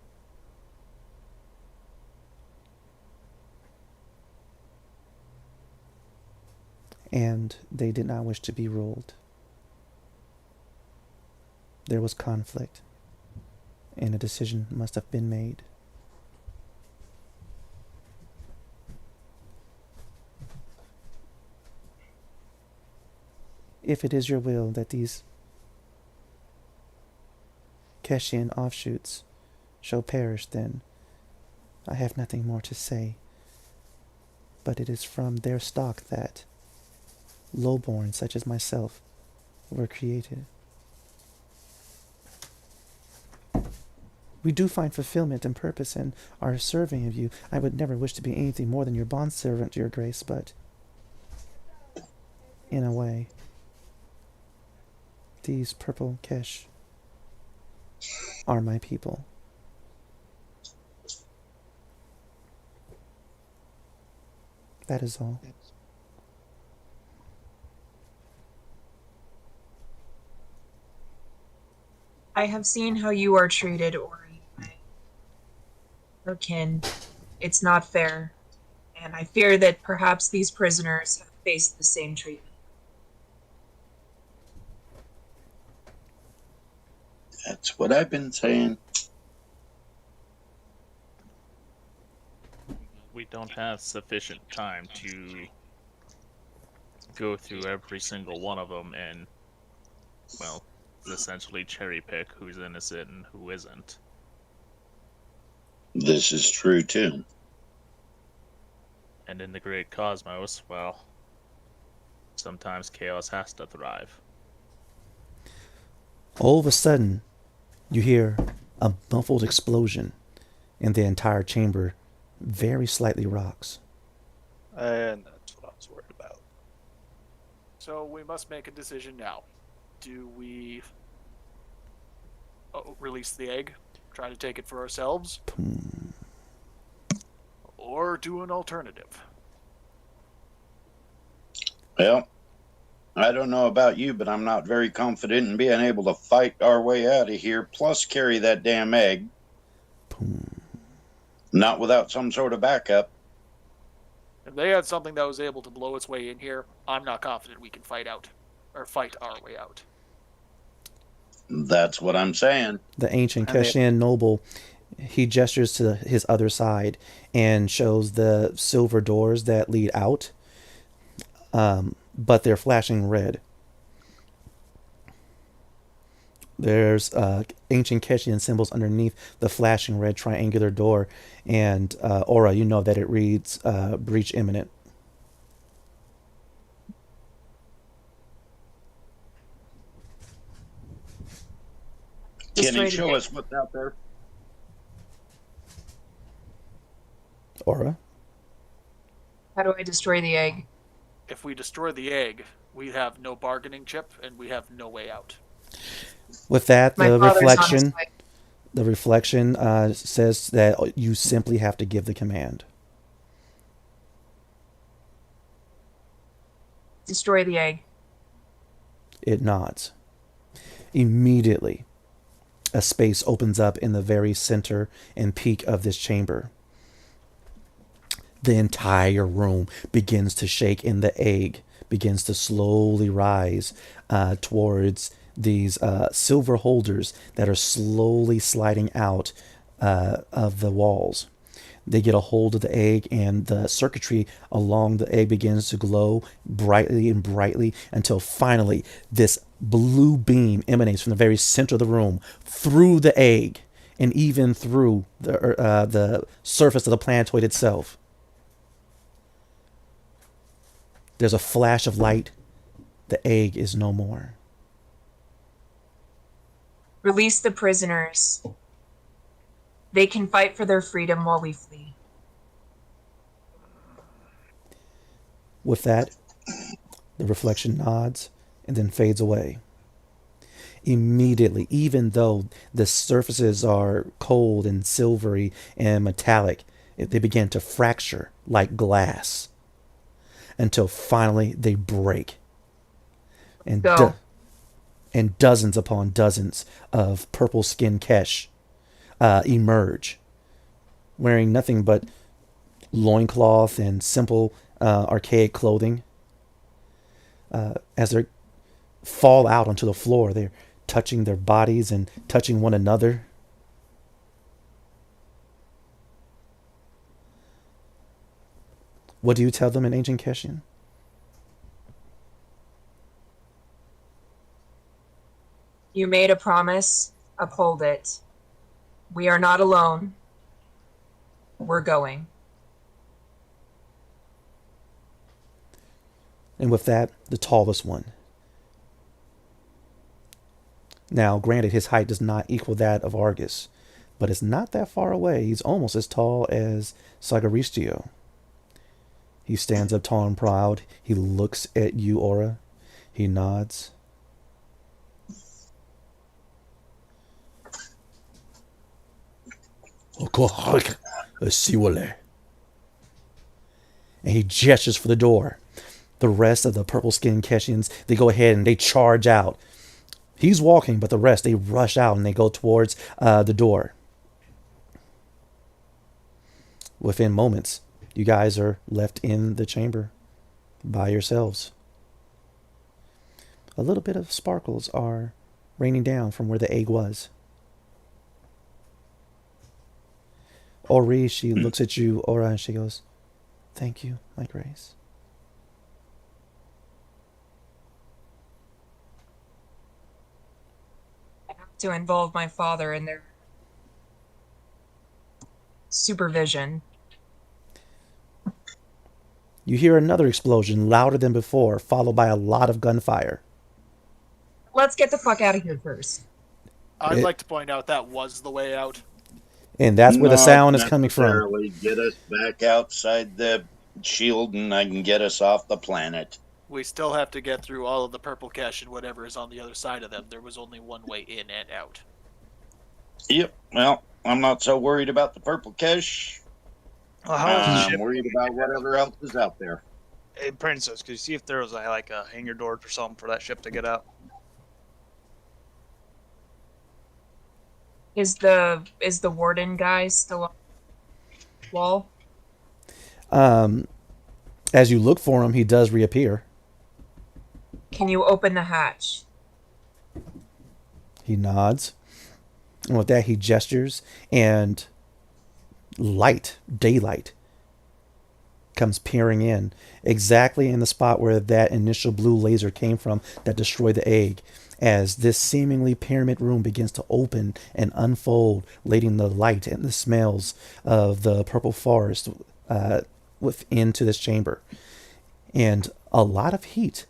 [SPEAKER 1] And they did not wish to be ruled. There was conflict, and a decision must have been made. If it is your will that these Keshian offshoots shall perish, then I have nothing more to say. But it is from their stock that lowborn such as myself were created. We do find fulfillment and purpose in our serving of you. I would never wish to be anything more than your bondservant, Your Grace, but in a way, these purple Kesh are my people. That is all.
[SPEAKER 3] I have seen how you are treated, Ori, by your kin. It's not fair, and I fear that perhaps these prisoners have faced the same treatment.
[SPEAKER 7] That's what I've been saying.
[SPEAKER 4] We don't have sufficient time to go through every single one of them and, well, essentially cherry pick who's innocent and who isn't.
[SPEAKER 7] This is true, too.
[SPEAKER 4] And in the great cosmos, well, sometimes chaos has to thrive.
[SPEAKER 1] All of a sudden, you hear a muffled explosion, and the entire chamber very slightly rocks.
[SPEAKER 2] And that's what I was worried about.
[SPEAKER 5] So we must make a decision now. Do we release the egg, try to take it for ourselves, or do an alternative?
[SPEAKER 7] Well, I don't know about you, but I'm not very confident in being able to fight our way out of here, plus carry that damn egg. Not without some sort of backup.
[SPEAKER 5] If they had something that was able to blow its way in here, I'm not confident we can fight our way out.
[SPEAKER 7] That's what I'm saying.
[SPEAKER 1] The ancient
[SPEAKER 2] And they-
[SPEAKER 1] Keshian noble, he gestures to his other side and shows the silver doors that lead out, but they're flashing red. There's ancient Keshian symbols underneath the flashing red triangular door, and Aura, you know that it reads breach imminent.
[SPEAKER 7] Can
[SPEAKER 3] Destroy
[SPEAKER 7] he
[SPEAKER 3] the
[SPEAKER 7] show
[SPEAKER 3] egg.
[SPEAKER 7] us what's out there?
[SPEAKER 1] Aura?
[SPEAKER 3] How do I destroy the egg?
[SPEAKER 5] If we destroy the egg, we have no bargaining chip and we have no way out.
[SPEAKER 1] With that,
[SPEAKER 3] My
[SPEAKER 1] the
[SPEAKER 3] father's on his
[SPEAKER 1] reflection,
[SPEAKER 3] way.
[SPEAKER 1] the reflection says that you simply have to give the command.
[SPEAKER 3] Destroy the egg.
[SPEAKER 1] It nods. Immediately, a space opens up in the very center and peak of this chamber. The entire room begins to shake, and the egg begins to slowly rise towards these silver holders that are slowly sliding out of the walls. They get a hold of the egg, and the circuitry along the egg begins to glow brightly and brightly until finally this blue beam emanates from the very center of the room through the egg and even through the surface of the planetoid itself. There's a flash of light. The egg is no more.
[SPEAKER 3] Release the prisoners. They can fight for their freedom while we flee.
[SPEAKER 1] With that, the reflection nods and then fades away. Immediately, even though the surfaces are cold and silvery and metallic, they begin to fracture like glass until finally they break. And,
[SPEAKER 3] Go.
[SPEAKER 1] and dozens upon dozens of purple-skinned Kesh emerge, wearing nothing but loincloth and simple archaic clothing. As they fall out onto the floor, they're touching their bodies and touching one another. What do you tell them in ancient Keshian?
[SPEAKER 3] You made a promise. Uphold it. We are not alone. We're going.
[SPEAKER 1] And with that, the tallest one. Now, granted, his height does not equal that of Argus, but it's not that far away. He's almost as tall as Sagaristio. He stands up tall and proud. He looks at you, Aura. He nods. And he gestures for the door. The rest of the purple-skinned Keshians, they go ahead and they charge out. He's walking, but the rest, they rush out and they go towards the door. Within moments, you guys are left in the chamber by yourselves. A little bit of sparkles are raining down from where the egg was. Ori, she looks at you, Ora, and she goes, "Thank you, my grace."
[SPEAKER 3] I have to involve my father in their supervision.
[SPEAKER 1] You hear another explosion, louder than before, followed by a lot of gunfire.
[SPEAKER 3] Let's get the fuck out of here first.
[SPEAKER 5] I'd
[SPEAKER 1] It-
[SPEAKER 5] like to point out that was the way out.
[SPEAKER 1] And that's where the
[SPEAKER 7] Not
[SPEAKER 1] sound is coming from.
[SPEAKER 7] necessarily. Get us back outside the shield, and I can get us off the planet.
[SPEAKER 5] We still have to get through all of the purple cache and whatever is on the other side of them. There was only one way in and out.
[SPEAKER 7] Yep. Well, I'm not so worried about the purple cache.
[SPEAKER 2] Well, how is the
[SPEAKER 7] I'm
[SPEAKER 2] ship?
[SPEAKER 7] worried about whatever else is out there.
[SPEAKER 2] Hey, Princess, could you see if there was like a hangar door or something for that ship to get out?
[SPEAKER 3] Is the warden guy still on the wall?
[SPEAKER 1] As you look for him, he does reappear.
[SPEAKER 3] Can you open the hatch?
[SPEAKER 1] He nods. And with that, he gestures, and daylight, comes peering in, exactly in the spot where that initial blue laser came from that destroyed the egg, as this seemingly pyramid room begins to open and unfold, letting the light and the smells of the purple forest within to this chamber. And a lot of heat,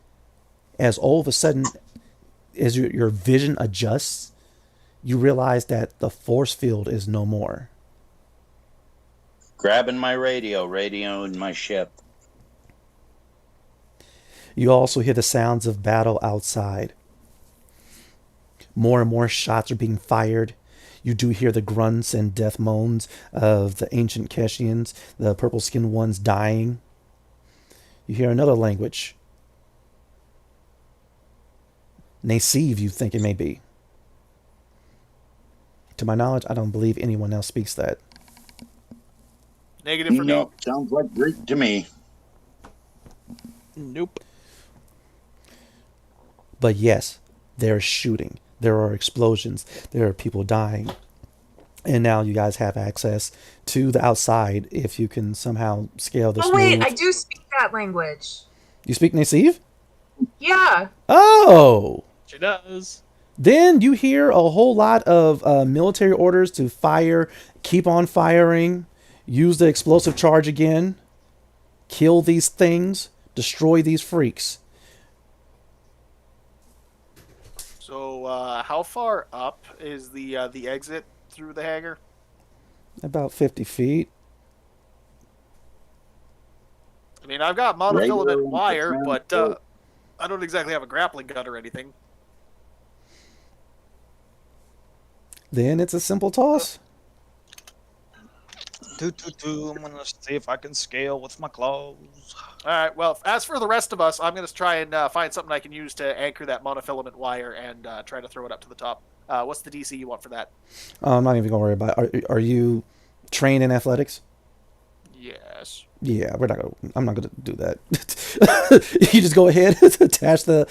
[SPEAKER 1] as all of a sudden, as your vision adjusts, you realize that the force field is no more.
[SPEAKER 7] Grabbing my radio in my ship.
[SPEAKER 1] You also hear the sounds of battle outside. More and more shots are being fired. You do hear the grunts and death moans of the ancient Keshians, the purple-skinned ones dying. You hear another language. Nasiv, you think it may be. To my knowledge, I don't believe anyone else speaks that.
[SPEAKER 5] Negative for me.
[SPEAKER 7] No, sounds like Greek to me.
[SPEAKER 2] Nope.
[SPEAKER 1] But yes, there's shooting. There are explosions. There are people dying. And now you guys have access to the outside if you can somehow scale this
[SPEAKER 3] Oh wait,
[SPEAKER 1] move.
[SPEAKER 3] I do speak that language.
[SPEAKER 1] You speak Nasiv?
[SPEAKER 3] Yeah.
[SPEAKER 1] Oh!
[SPEAKER 4] She does.
[SPEAKER 1] Then you hear a whole lot of military orders to fire, keep on firing, use the explosive charge again, kill these things, destroy these freaks.
[SPEAKER 5] So, how far up is the exit through the hangar?
[SPEAKER 1] About 50 feet.
[SPEAKER 5] I mean, I've got monofilament
[SPEAKER 7] Regular
[SPEAKER 5] wire, but
[SPEAKER 7] transport.
[SPEAKER 5] I don't exactly have a grappling gun or anything.
[SPEAKER 1] Then it's a simple toss.
[SPEAKER 2] I'm gonna see if I can scale with my claws.
[SPEAKER 5] All right. Well, as for the rest of us, I'm going to try and find something I can use to anchor that monofilament wire and try to throw it up to the top. What's the DC you want for that?
[SPEAKER 1] I'm not even going to worry about it. Are you trained in athletics?
[SPEAKER 5] Yes.
[SPEAKER 1] Yeah, I'm not gonna do that. You just go ahead, attach the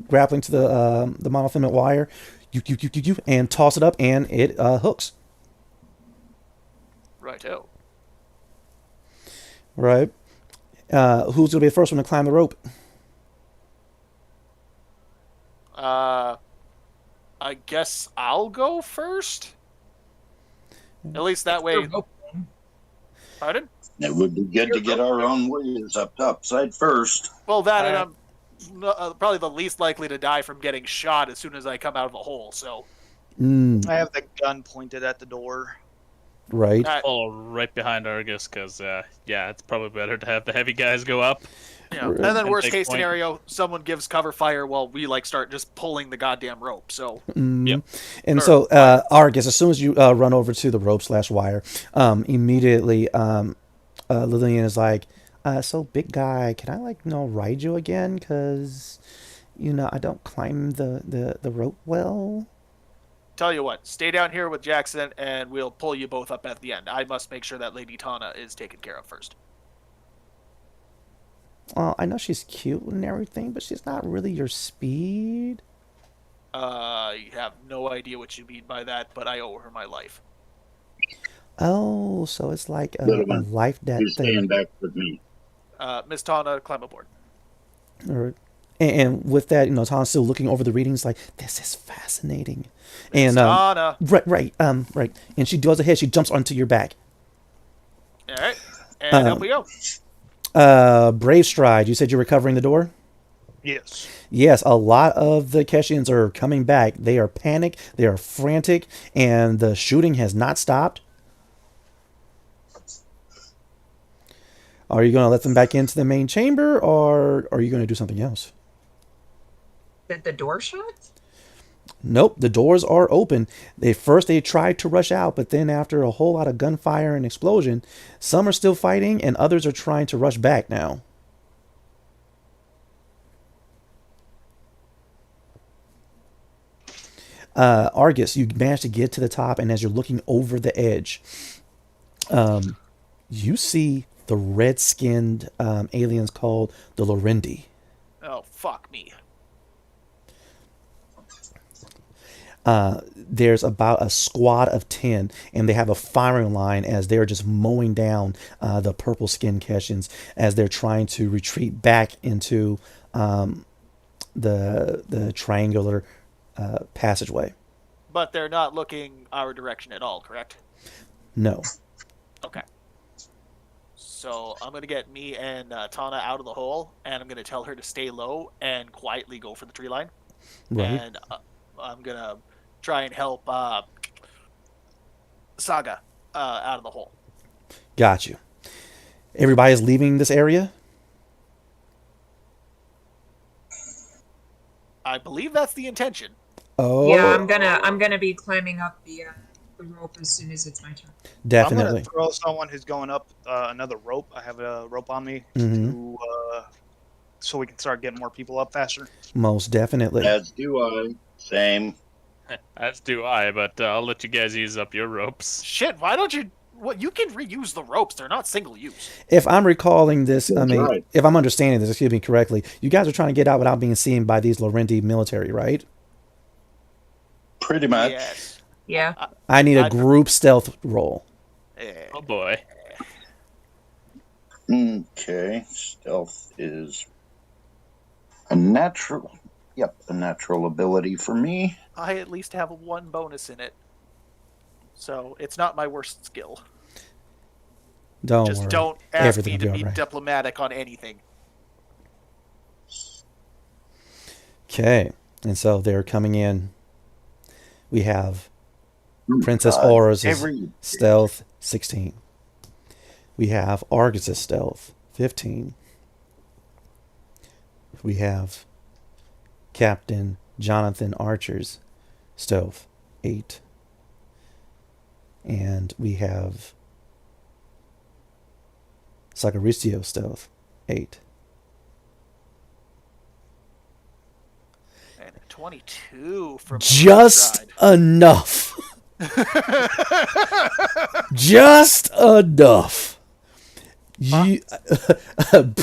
[SPEAKER 1] grappling to the monofilament wire, you, and toss it up, and it hooks.
[SPEAKER 5] Righto.
[SPEAKER 1] Right. Who's gonna be the first one to climb the rope?
[SPEAKER 5] I guess I'll go first. At least that way. Pardon?
[SPEAKER 7] It would be good to get our own warriors up topside first.
[SPEAKER 5] Well, that and I'm probably the least likely to die from getting shot as soon as I come out of the hole. So,
[SPEAKER 2] I have the gun pointed at the door.
[SPEAKER 1] Right.
[SPEAKER 4] Follow right behind Argus, because it's probably better to have the heavy guys go up.
[SPEAKER 5] yeah.
[SPEAKER 1] Right.
[SPEAKER 5] And then
[SPEAKER 4] And
[SPEAKER 5] worst
[SPEAKER 4] take
[SPEAKER 5] case
[SPEAKER 4] point.
[SPEAKER 5] scenario, someone gives cover fire while we start just pulling the goddamn rope. So,
[SPEAKER 4] Yep.
[SPEAKER 1] And
[SPEAKER 5] Sure.
[SPEAKER 1] so, Argus, as soon as you run over to the rope/wire, immediately Lillian is like, "So big guy, can I ride you again? Cause I don't climb the rope well."
[SPEAKER 5] tell you what, stay down here with Jackson, and we'll pull you both up at the end. I must make sure that Lady Tana is taken care of first.
[SPEAKER 1] I know she's cute and everything, but she's not really your speed.
[SPEAKER 5] I have no idea what you mean by that, but I owe her my life.
[SPEAKER 1] Oh, so it's like
[SPEAKER 7] Little
[SPEAKER 1] a
[SPEAKER 7] one,
[SPEAKER 1] life death
[SPEAKER 7] who's staying
[SPEAKER 1] thing.
[SPEAKER 7] back with me.
[SPEAKER 5] Miss Tana, climb aboard.
[SPEAKER 1] Or, and with that, Tom's still looking over the readings, like this is fascinating.
[SPEAKER 5] Miss
[SPEAKER 1] And
[SPEAKER 5] Tana.
[SPEAKER 1] right. And she goes ahead. She jumps onto your back.
[SPEAKER 5] All right, and up we go.
[SPEAKER 1] Brave Stride. You said you were covering the door.
[SPEAKER 2] Yes.
[SPEAKER 1] Yes, a lot of the Keshians are coming back. They are panicked. They are frantic, and the shooting has not stopped. Are you going to let them back into the main chamber, or are you going to do something else?
[SPEAKER 3] Did the door shut?
[SPEAKER 1] Nope, the doors are open. They tried to rush out, but then after a whole lot of gunfire and explosion, some are still fighting, and others are trying to rush back now. Argus, you managed to get to the top, and as you're looking over the edge, you see the red-skinned aliens called the Lorendi.
[SPEAKER 5] Oh, fuck me.
[SPEAKER 1] There's about a squad of 10, and they have a firing line as they're just mowing down the purple-skinned Keshians as they're trying to retreat back into the triangular passageway.
[SPEAKER 5] But they're not looking our direction at all, correct?
[SPEAKER 1] No.
[SPEAKER 5] Okay. So I'm going to get me and Tana out of the hole, and I'm going to tell her to stay low and quietly go for the tree line.
[SPEAKER 1] Right.
[SPEAKER 5] And I'm going to try and help Saga out of the hole.
[SPEAKER 1] Got you. Everybody's leaving this area?
[SPEAKER 5] I believe that's the intention.
[SPEAKER 1] Oh.
[SPEAKER 3] Yeah, I'm gonna be climbing up the rope as soon as it's my turn.
[SPEAKER 2] I'm
[SPEAKER 1] Definitely.
[SPEAKER 2] gonna throw someone who's going up another rope. I have a rope on me
[SPEAKER 1] Mhm.
[SPEAKER 2] so we can start getting more people up faster.
[SPEAKER 1] Most definitely.
[SPEAKER 7] As do I. Same.
[SPEAKER 4] As do I, but I'll let you guys use up your ropes.
[SPEAKER 5] Shit, why don't you... Well, you can reuse the ropes. They're not single use.
[SPEAKER 1] If I'm recalling this,
[SPEAKER 7] That's right.
[SPEAKER 1] if I'm understanding this, excuse me, correctly, you guys are trying to get out without being seen by these Lorendi military, right?
[SPEAKER 7] Pretty much.
[SPEAKER 5] Yes.
[SPEAKER 3] Yeah.
[SPEAKER 1] I need a group stealth roll.
[SPEAKER 4] Oh boy.
[SPEAKER 7] Okay. Stealth is a natural. Yep, a natural ability for me.
[SPEAKER 5] I at least have one bonus in it. So it's not my worst skill.
[SPEAKER 1] Don't
[SPEAKER 5] Just
[SPEAKER 1] worry.
[SPEAKER 5] don't ask
[SPEAKER 1] Everything
[SPEAKER 5] me to
[SPEAKER 1] will be
[SPEAKER 5] be
[SPEAKER 1] all right.
[SPEAKER 5] diplomatic on anything.
[SPEAKER 1] Okay. And so they're coming in. We have Princess
[SPEAKER 7] God,
[SPEAKER 1] Aura's
[SPEAKER 7] every-
[SPEAKER 1] stealth 16. We have Argus's stealth 15. We have Captain Jonathan Archer's stealth 8. And we have Sagaristio's stealth 8.
[SPEAKER 5] And a 22 from
[SPEAKER 1] Just
[SPEAKER 5] Brave
[SPEAKER 1] enough.
[SPEAKER 5] Stride.
[SPEAKER 1] Just enough. You,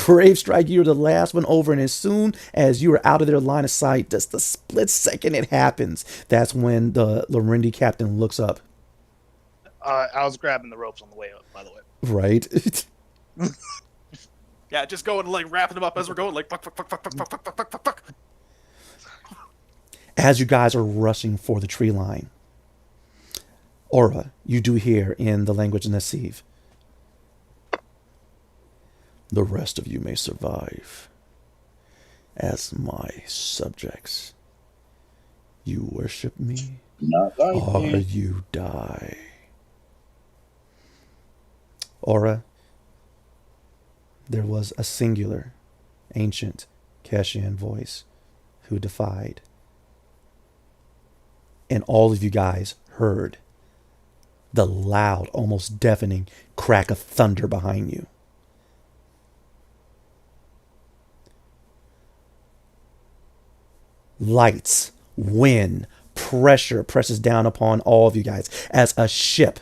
[SPEAKER 1] Brave Strike, you're the last one over, and as soon as you are out of their line of sight, just the split second it happens, that's when the Lorendi captain looks up.
[SPEAKER 2] I was grabbing the ropes on the way up, by the way.
[SPEAKER 1] Right?
[SPEAKER 5] Yeah, just going like wrapping them up as we're going, like fuck.
[SPEAKER 1] As you guys are rushing for the tree line, Aura, you do hear in the language of Nasiv, the rest of you may survive as my subjects. You worship me,
[SPEAKER 7] Not like
[SPEAKER 1] or
[SPEAKER 7] me.
[SPEAKER 1] you die. Aura, there was a singular, ancient Keshian voice who defied. And all of you guys heard the loud, almost deafening crack of thunder behind you. Lights, wind, pressure presses down upon all of you guys as a ship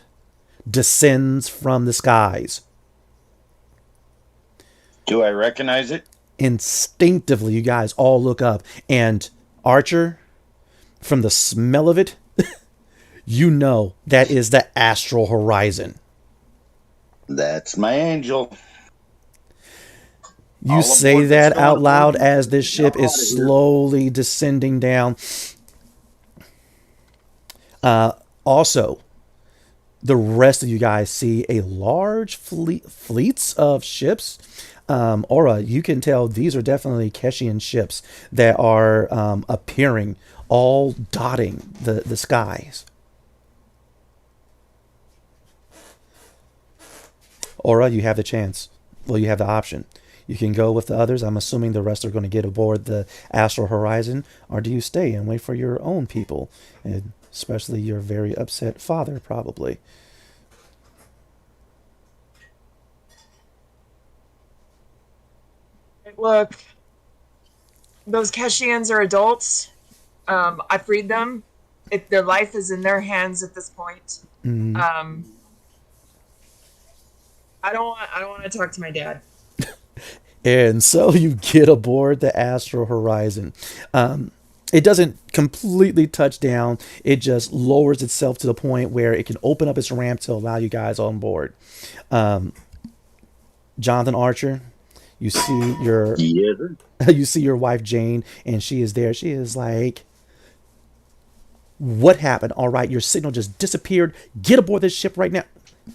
[SPEAKER 1] descends from the skies.
[SPEAKER 7] Do I recognize it?
[SPEAKER 1] Instinctively, you guys all look up, and Archer, from the smell of it, You know that is the astral horizon.
[SPEAKER 7] That's my angel.
[SPEAKER 1] You
[SPEAKER 7] All
[SPEAKER 1] say
[SPEAKER 7] aboard
[SPEAKER 1] that
[SPEAKER 7] the
[SPEAKER 1] out
[SPEAKER 7] Stone
[SPEAKER 1] loud
[SPEAKER 7] Horn.
[SPEAKER 1] as this ship
[SPEAKER 7] Get out
[SPEAKER 1] is
[SPEAKER 7] of here.
[SPEAKER 1] slowly descending down. Also, the rest of you guys see a large fleets of ships. Aura, you can tell these are definitely Keshian ships that are appearing, all dotting the skies. Aura, you have the chance. Well, you have the option. You can go with the others. I'm assuming the rest are going to get aboard the Astral Horizon. Or do you stay and wait for your own people? And especially your very upset father, probably.
[SPEAKER 3] Look, those Keshians are adults. I freed them. Their life is in their hands at this point. I don't want to talk to my dad.
[SPEAKER 1] And so you get aboard the Astral Horizon. It doesn't completely touch down. It just lowers itself to the point where it can open up its ramp to allow you guys on board. Jonathan Archer, you see your
[SPEAKER 7] Yes.
[SPEAKER 1] you see your wife Jane, and she is there. She is like, "What happened? All right, your signal just disappeared. Get aboard this ship right now."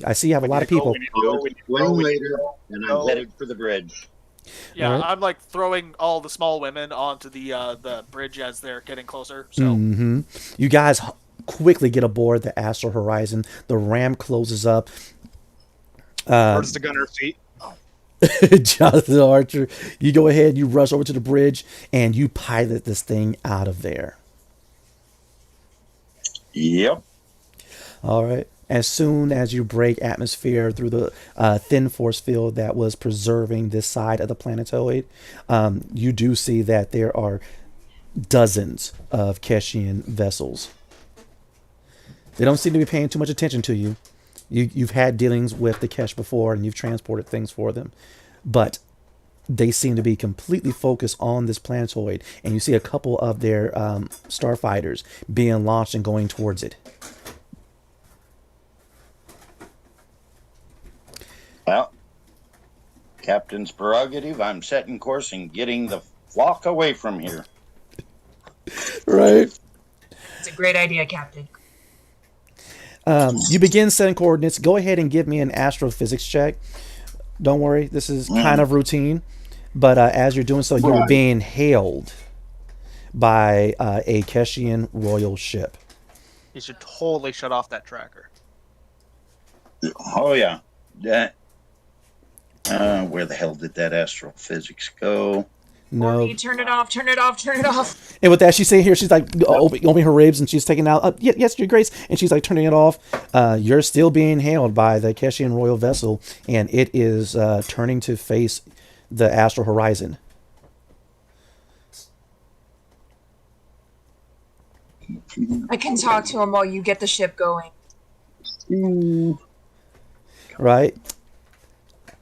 [SPEAKER 1] I see you have a lot of people.
[SPEAKER 7] I'll explain later, and I'm headed for the bridge.
[SPEAKER 5] Yeah,
[SPEAKER 1] Alright.
[SPEAKER 5] I'm like throwing all the small women onto the bridge as they're getting closer. So
[SPEAKER 1] You guys quickly get aboard the Astral Horizon. The ramp closes up.
[SPEAKER 2] Where's the gunner's seat?
[SPEAKER 1] Jonathan Archer, you go ahead, you rush over to the bridge, and you pilot this thing out of there.
[SPEAKER 7] Yep.
[SPEAKER 1] All right. As soon as you break atmosphere through the thin force field that was preserving this side of the planetoid, you do see that there are dozens of Keshian vessels. They don't seem to be paying too much attention to you. You've had dealings with the Kesh before, and you've transported things for them. But they seem to be completely focused on this planetoid, and you see a couple of their starfighters being launched and going towards it.
[SPEAKER 7] Well, Captain's prerogative. I'm setting course and getting the flock away from here.
[SPEAKER 1] Right.
[SPEAKER 3] It's a great idea, Captain.
[SPEAKER 1] You begin setting coordinates. Go ahead and give me an astrophysics check. Don't worry, this is kind of routine. But as you're doing so, you're being hailed by a Keshian royal ship.
[SPEAKER 5] you should totally shut off that tracker.
[SPEAKER 7] Oh yeah. That. Where the hell did that astrophysics go?
[SPEAKER 1] No.
[SPEAKER 3] Morty, turn it off, turn it off, turn it off.
[SPEAKER 1] And with that, she's sitting here. She's like opening her ribs, and she's taking out. Yes, Your Grace. And she's like turning it off. You're still being hailed by the Keshian royal vessel, and it is turning to face the astral horizon.
[SPEAKER 3] I can talk to him while you get the ship going.
[SPEAKER 1] Right?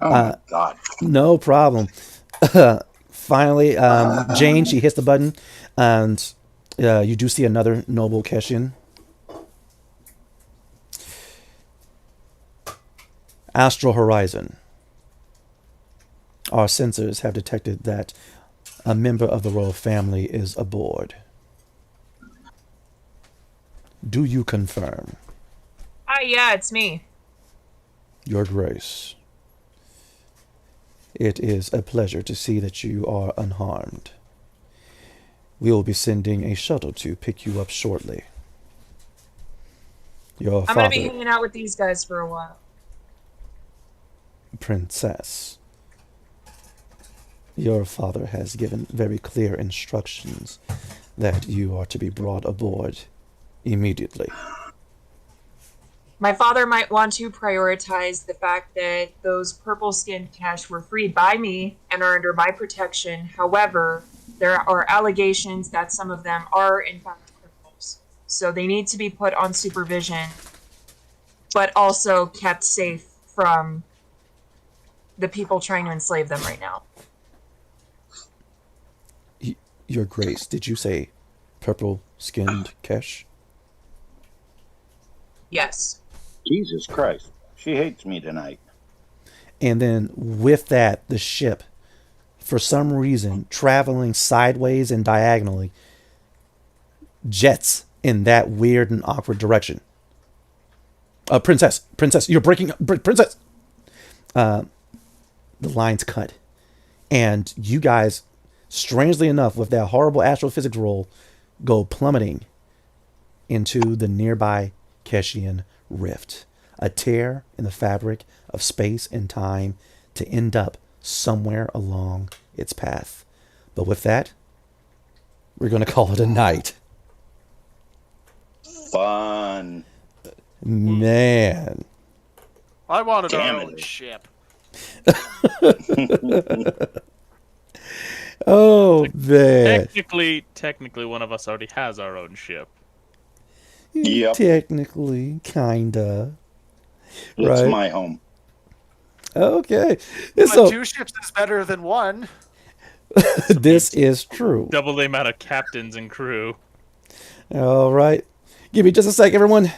[SPEAKER 7] Oh my God.
[SPEAKER 1] No problem. Finally, Jane, she hits the button, and you do see another noble Keshian. Astral Horizon. Our sensors have detected that a member of the royal family is aboard. Do you confirm?
[SPEAKER 3] Yeah, it's me.
[SPEAKER 1] Your Grace. It is a pleasure to see that you are unharmed. We will be sending a shuttle to pick you up shortly. Your
[SPEAKER 3] I'm going to be
[SPEAKER 1] father,
[SPEAKER 3] hanging out with these guys for a while.
[SPEAKER 1] Princess. Your father has given very clear instructions that you are to be brought aboard immediately.
[SPEAKER 3] My father might want to prioritize the fact that those purple-skinned Kesh were freed by me and are under my protection. However, there are allegations that some of them are, in fact, criminals. So they need to be put on supervision, but also kept safe from the people trying to enslave them right now.
[SPEAKER 1] Your Grace, did you say purple-skinned Kesh?
[SPEAKER 3] Yes.
[SPEAKER 7] Jesus Christ. She hates me tonight.
[SPEAKER 1] And then with that, the ship, for some reason, traveling sideways and diagonally, jets in that weird and awkward direction. Princess, you're breaking, princess. The line's cut, and you guys, strangely enough, with that horrible astrophysics roll, go plummeting into the nearby Keshian rift, a tear in the fabric of space and time to end up somewhere along its path. But with that, we're going to call it a night.
[SPEAKER 7] Fun.
[SPEAKER 1] Man.
[SPEAKER 5] I wanted
[SPEAKER 7] Damn
[SPEAKER 5] our
[SPEAKER 7] it.
[SPEAKER 5] own ship.
[SPEAKER 1] Oh, man.
[SPEAKER 4] Technically, one of us already has our own ship.
[SPEAKER 7] Yep.
[SPEAKER 1] Technically, kinda.
[SPEAKER 7] It's
[SPEAKER 1] Right.
[SPEAKER 7] my home.
[SPEAKER 1] Okay.
[SPEAKER 5] But
[SPEAKER 1] So,
[SPEAKER 5] 2 ships is better than 1.
[SPEAKER 1] this is true.
[SPEAKER 4] Double the amount of captains and crew.
[SPEAKER 1] All right. Give me just a sec, everyone.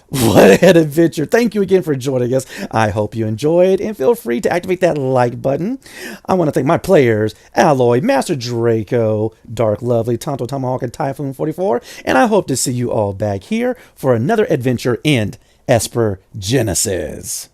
[SPEAKER 1] What an adventure. Thank you again for joining us. I hope you enjoyed, and feel free to activate that like button. I want to thank my players, Alloy, Master Draco, Dark Lovely, Tonto Tomahawk, and Typhoon 44, and I hope to see you all back here for another adventure in Esper Genesis.